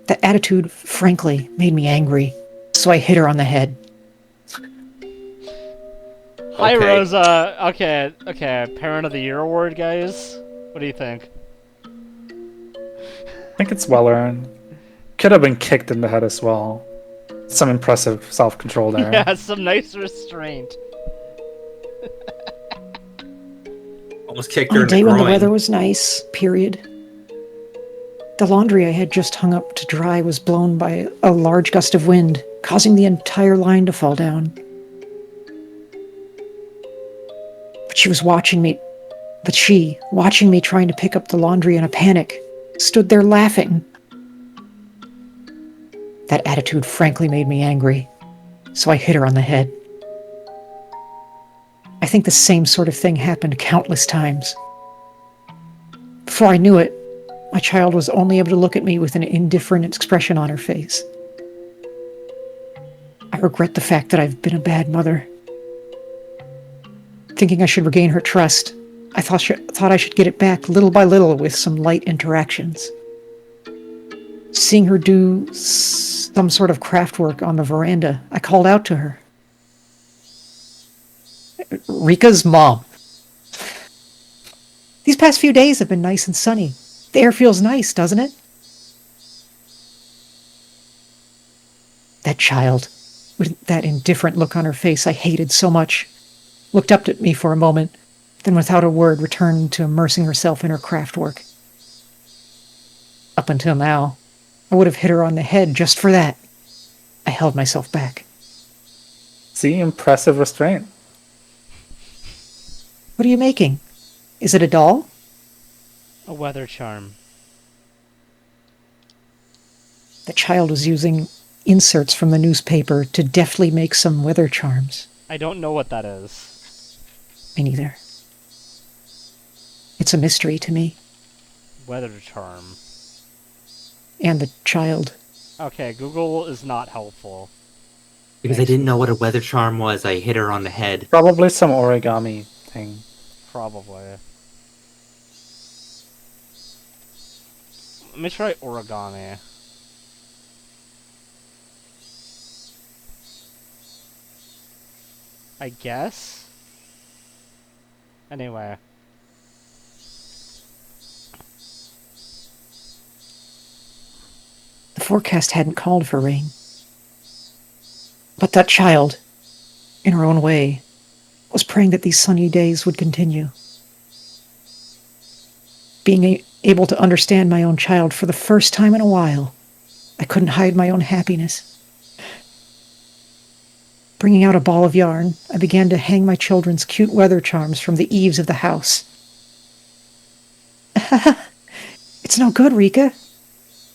That attitude, frankly, made me angry, so I hit her on the head. Hi, Okay. Rosa. Okay. Parent of the Year award, guys. What do you think? I think it's well earned. Could have been kicked in the head as well. Some impressive self-control there. Yeah, some nice restraint. Almost kicked On her a in the day when the groin. weather was nice, period. The laundry I had just hung up to dry was blown by a large gust of wind, causing the entire line to fall down. But she, watching me trying to pick up the laundry in a panic, stood there laughing. That attitude frankly made me angry, so I hit her on the head. I think the same sort of thing happened countless times. Before I knew it, my child was only able to look at me with an indifferent expression on her face. I regret the fact that I've been a bad mother. Thinking I should regain her trust, I thought I should get it back little by little with some light interactions. Seeing her do some sort of craft work on the veranda, I called out to her. Rika's mom. These past few days have been nice and sunny. The air feels nice, doesn't it? That child, with that indifferent look on her face I hated so much, looked up at me for a moment, then without a word returned to immersing herself in her craft work. Up until now, I would have hit her on the head just for that. I held myself back. See, impressive restraint. What are you making? Is it a doll? A weather charm. The child was using inserts from the newspaper to deftly make some weather charms. I don't know what that is. Me neither. It's a mystery to me. Weather charm. And the child. Okay, Google is not helpful. Because I didn't know what a weather charm was, I hit her on the head. Probably some origami thing. Probably. Let me try origami. I guess? Anyway. The forecast hadn't called for rain. But that child, in her own way, was praying that these sunny days would continue. Being able to understand my own child for the first time in a while, I couldn't hide my own happiness. Bringing out a ball of yarn, I began to hang my children's cute weather charms from the eaves of the house. It's no good, Rika.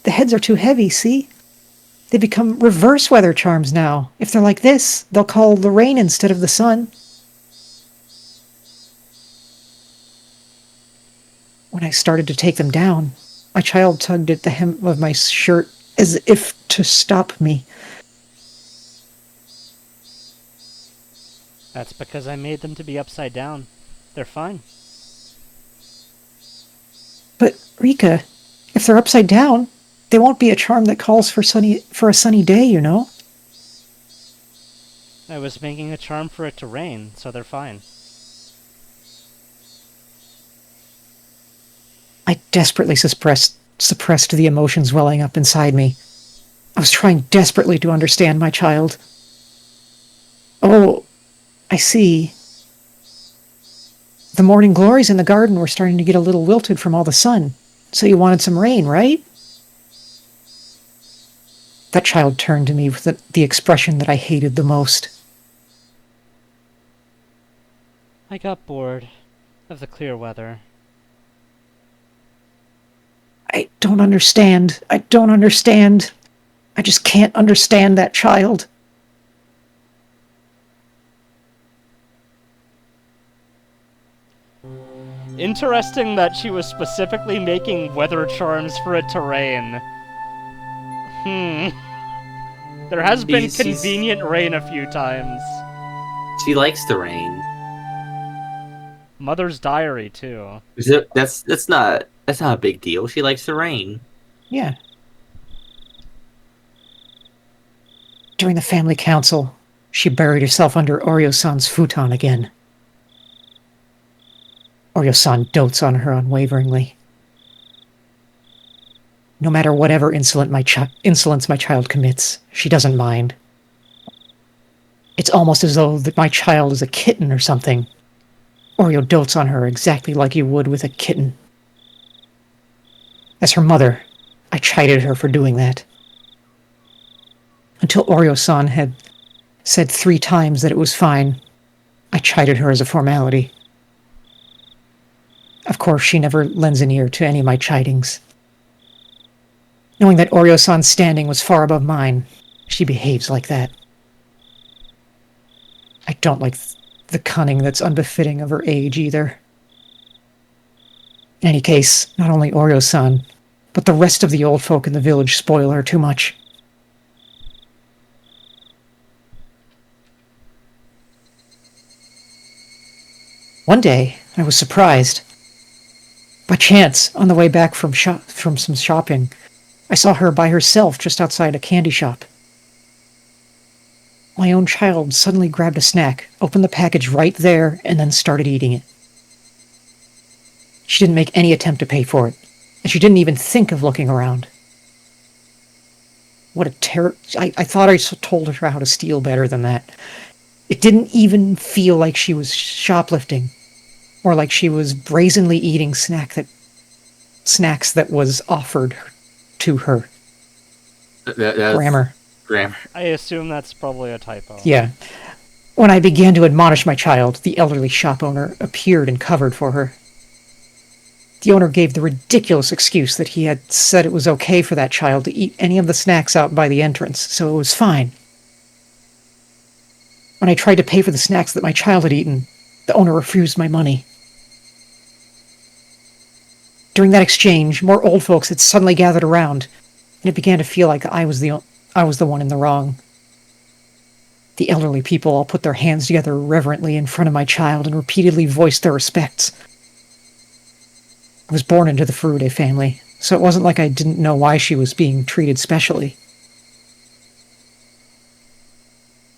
The heads are too heavy, see? They become reverse weather charms now. If they're like this, they'll call the rain instead of the sun. When I started to take them down, my child tugged at the hem of my shirt as if to stop me. That's because I made them to be upside down. They're fine. But, Rika, if they're upside down, they won't be a charm that calls for a sunny day, you know? I was making a charm for it to rain, so they're fine. I desperately suppressed the emotions welling up inside me. I was trying desperately to understand my child. Oh, I see. The morning glories in the garden were starting to get a little wilted from all the sun, so you wanted some rain, right? That child turned to me with the expression that I hated the most. I got bored of the clear weather. I don't understand. I don't understand. I just can't understand that child. Interesting that she was specifically making weather charms for a terrain. There has been convenient rain a few times. She likes the rain. Mother's Diary, too. That's not a big deal. She likes the rain. Yeah. During the family council, she buried herself under Oryo-san's futon again. Oryo-san dotes on her unwaveringly. No matter whatever insolence my child commits, she doesn't mind. It's almost as though that my child is a kitten or something. Oryo dotes on her exactly like you would with a kitten. As her mother, I chided her for doing that. Until Oryo-san had said 3 times that it was fine, I chided her as a formality. Of course, she never lends an ear to any of my chidings. Knowing that Oryo-san's standing was far above mine, she behaves like that. I don't like the cunning that's unbefitting of her age either. In any case, not only Oryo-san, but the rest of the old folk in the village spoil her too much. One day, I was surprised. By chance, on the way back from some shopping, I saw her by herself just outside a candy shop. My own child suddenly grabbed a snack, opened the package right there, and then started eating it. She didn't make any attempt to pay for it, and she didn't even think of looking around. What a terror! I thought I told her how to steal better than that. It didn't even feel like she was shoplifting, or like she was brazenly eating snacks that was offered to her. Grammar. I assume that's probably a typo. Yeah. When I began to admonish my child, the elderly shop owner appeared and covered for her. The owner gave the ridiculous excuse that he had said it was okay for that child to eat any of the snacks out by the entrance, so it was fine. When I tried to pay for the snacks that my child had eaten, the owner refused my money. During that exchange, more old folks had suddenly gathered around, and it began to feel like I was the one in the wrong. The elderly people all put their hands together reverently in front of my child and repeatedly voiced their respects. I was born into the Furude family, so it wasn't like I didn't know why she was being treated specially.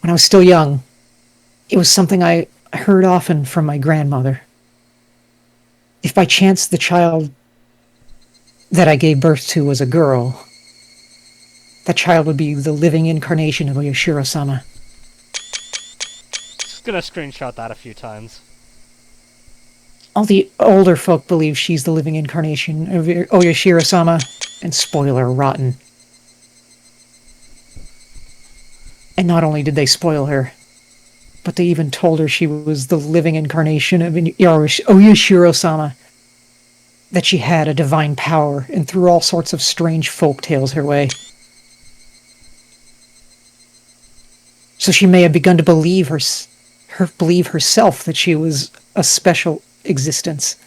When I was still young, it was something I heard often from my grandmother. If by chance the child that I gave birth to was a girl, that child would be the living incarnation of Oyashiro-sama. Just gonna screenshot that a few times. All the older folk believe she's the living incarnation of Oyashiro-sama, and spoiler rotten. And not only did they spoil her, but they even told her she was the living incarnation of Oyashiro-sama, that she had a divine power, and threw all sorts of strange folk tales her way. So she may have begun to believe herself that she was a special existence.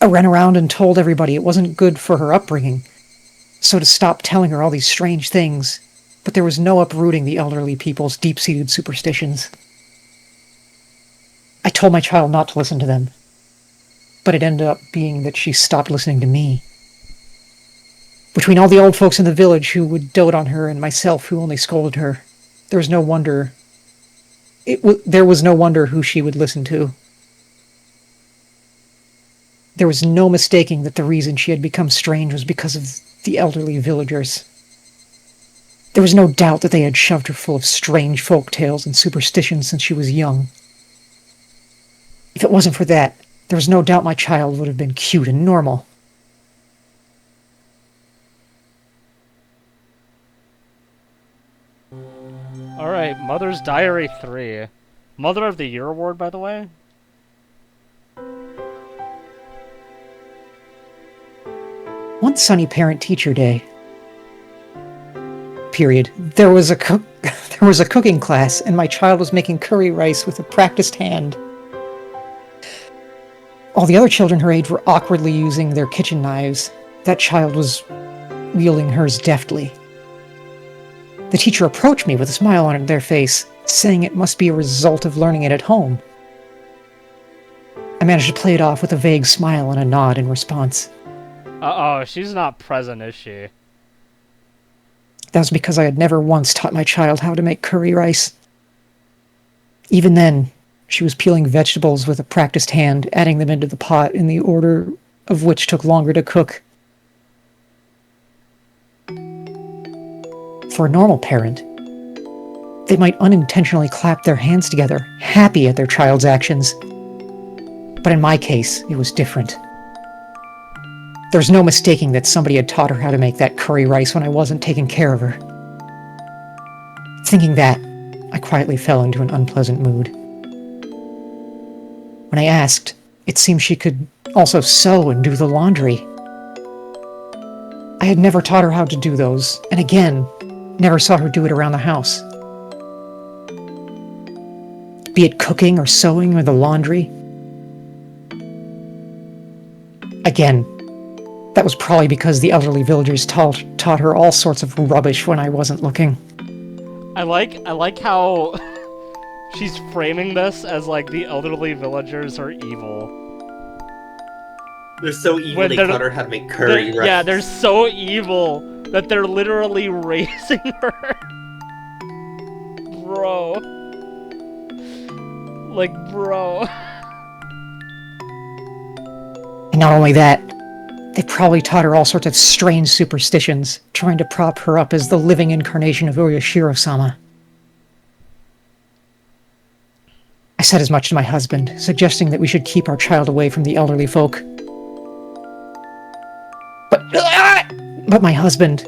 I ran around and told everybody it wasn't good for her upbringing, so to stop telling her all these strange things, but there was no uprooting the elderly people's deep-seated superstitions. I told my child not to listen to them, but it ended up being that she stopped listening to me. Between all the old folks in the village who would dote on her and myself who only scolded her, there was no wonder who she would listen to. There was no mistaking that the reason she had become strange was because of the elderly villagers. There was no doubt that they had shoved her full of strange folk tales and superstitions since she was young. If it wasn't for that, there was no doubt my child would have been cute and normal. Alright, Mother's Diary 3. Mother of the Year award, by the way? One sunny parent-teacher day. Period. There was a cooking class, and my child was making curry rice with a practiced hand. All the other children her age were awkwardly using their kitchen knives. That child was wielding hers deftly. The teacher approached me with a smile on their face, saying it must be a result of learning it at home. I managed to play it off with a vague smile and a nod in response. Uh-oh, she's not present, is she? That was because I had never once taught my child how to make curry rice. Even then, she was peeling vegetables with a practiced hand, adding them into the pot in the order of which took longer to cook. For a normal parent, they might unintentionally clap their hands together, happy at their child's actions. But in my case, it was different. There was no mistaking that somebody had taught her how to make that curry rice when I wasn't taking care of her. Thinking that, I quietly fell into an unpleasant mood. When I asked, it seemed she could also sew and do the laundry. I had never taught her how to do those, and again, never saw her do it around the house. Be it cooking or sewing or the laundry. Again, that was probably because the elderly villagers taught her all sorts of rubbish when I wasn't looking. I like how she's framing this as like the elderly villagers are evil. They're so evil When they they're- taught her how to make curry rice. Yeah, they're so evil that they're literally raising her. Bro. Like, bro. And not only that, they probably taught her all sorts of strange superstitions, trying to prop her up as the living incarnation of Oyashiro-sama. I said as much to my husband, suggesting that we should keep our child away from the elderly folk. But my husband,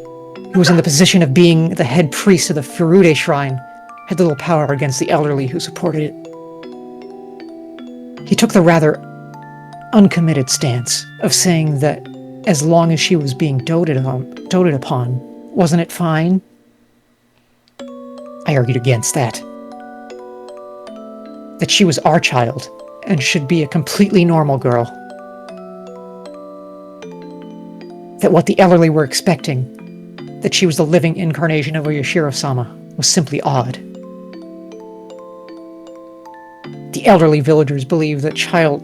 who was in the position of being the head priest of the Furude shrine, had little power against the elderly who supported it. He took the rather uncommitted stance of saying that as long as she was being doted upon, wasn't it fine? I argued against that. That she was our child, and should be a completely normal girl. That what the elderly were expecting, that she was the living incarnation of Oyashiro-sama, was simply odd. The elderly villagers believe that child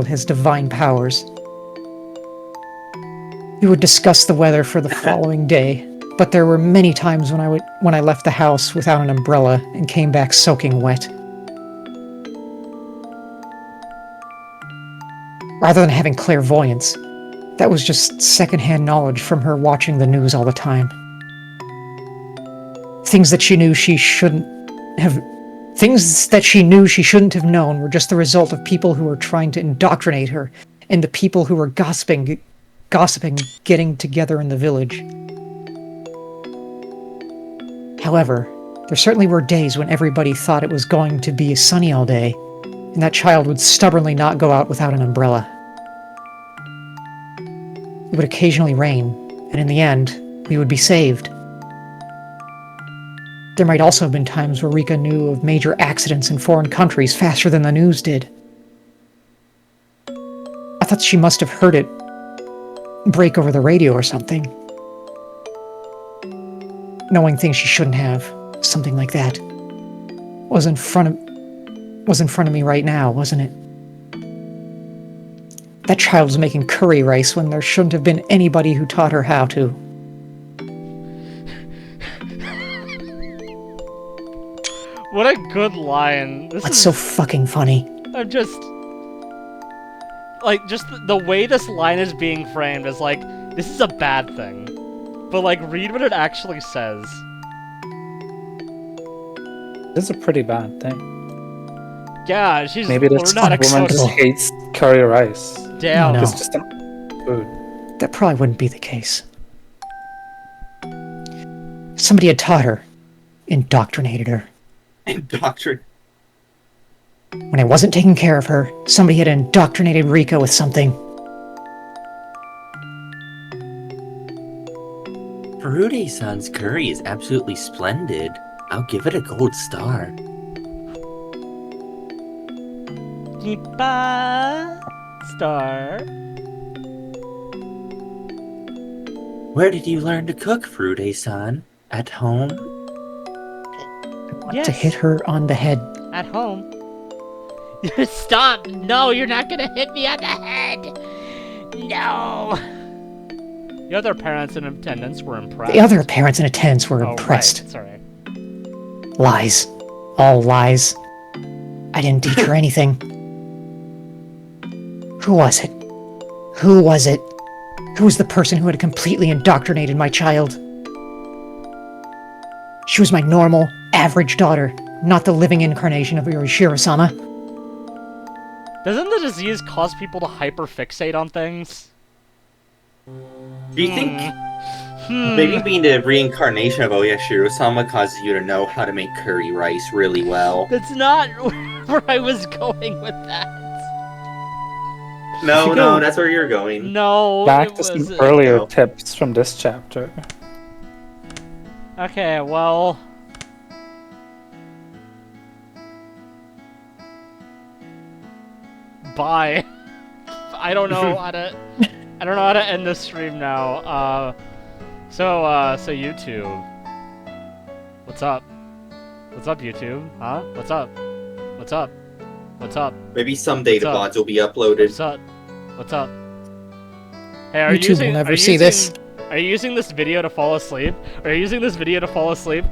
has divine powers. We would discuss the weather for the following day, but there were many times when I left the house without an umbrella and came back soaking wet. Rather than having clairvoyance, that was just secondhand knowledge from her watching the news all the time. Things that she knew she shouldn't have known were just the result of people who were trying to indoctrinate her, and the people who were gossiping getting together in the village. However, there certainly were days when everybody thought it was going to be sunny all day, and that child would stubbornly not go out without an umbrella. It would occasionally rain, and in the end, we would be saved. There might also have been times where Rika knew of major accidents in foreign countries faster than the news did. I thought she must have heard it break over the radio or something. Knowing things she shouldn't have, something like that. Was in front of me right now, wasn't it? That child was making curry rice when there shouldn't have been anybody who taught her how to. What a good line. What's so fucking funny? I'm just... Like, just the way this line is being framed is like, this is a bad thing. But, like, read what it actually says. This is a pretty bad thing. Yeah, she's Maybe this not woman just hates curry rice. Damn. No. It's just food. That probably wouldn't be the case. Somebody had taught her, indoctrinated her. Indoctrinate. When I wasn't taking care of her, somebody had indoctrinated Rika with something. Furude-san's curry is absolutely splendid. I'll give it a gold star. Star. Where did you learn to cook, Furude-san? At home? I want to hit her on the head. At home. Stop! No, you're not gonna hit me on the head! No! The other parents in attendance were impressed. The other parents in attendance were impressed. Right. Sorry. Lies. All lies. I didn't teach her anything. Who was it? Who was it? Who was the person who had completely indoctrinated my child? She was my normal, average daughter, not the living incarnation of Yorishiro-sama. Doesn't the disease cause people to hyperfixate on things? Do you think maybe being the reincarnation of Oyashiro-sama causes you to know how to make curry rice really well? That's not where I was going with that. No, that's where you're going. No, Back it to some was earlier No. tips from this chapter. Okay, well, bye. I don't know how to. I don't know how to end this stream now. So YouTube. What's up? What's up, YouTube? Huh? What's up? What's up? What's up? Maybe someday the What's up? VODs will be uploaded. What's up? What's up? Hey, are you YouTube using, will are never you see using- this. Are you using this video to fall asleep? Are you using this video to fall asleep?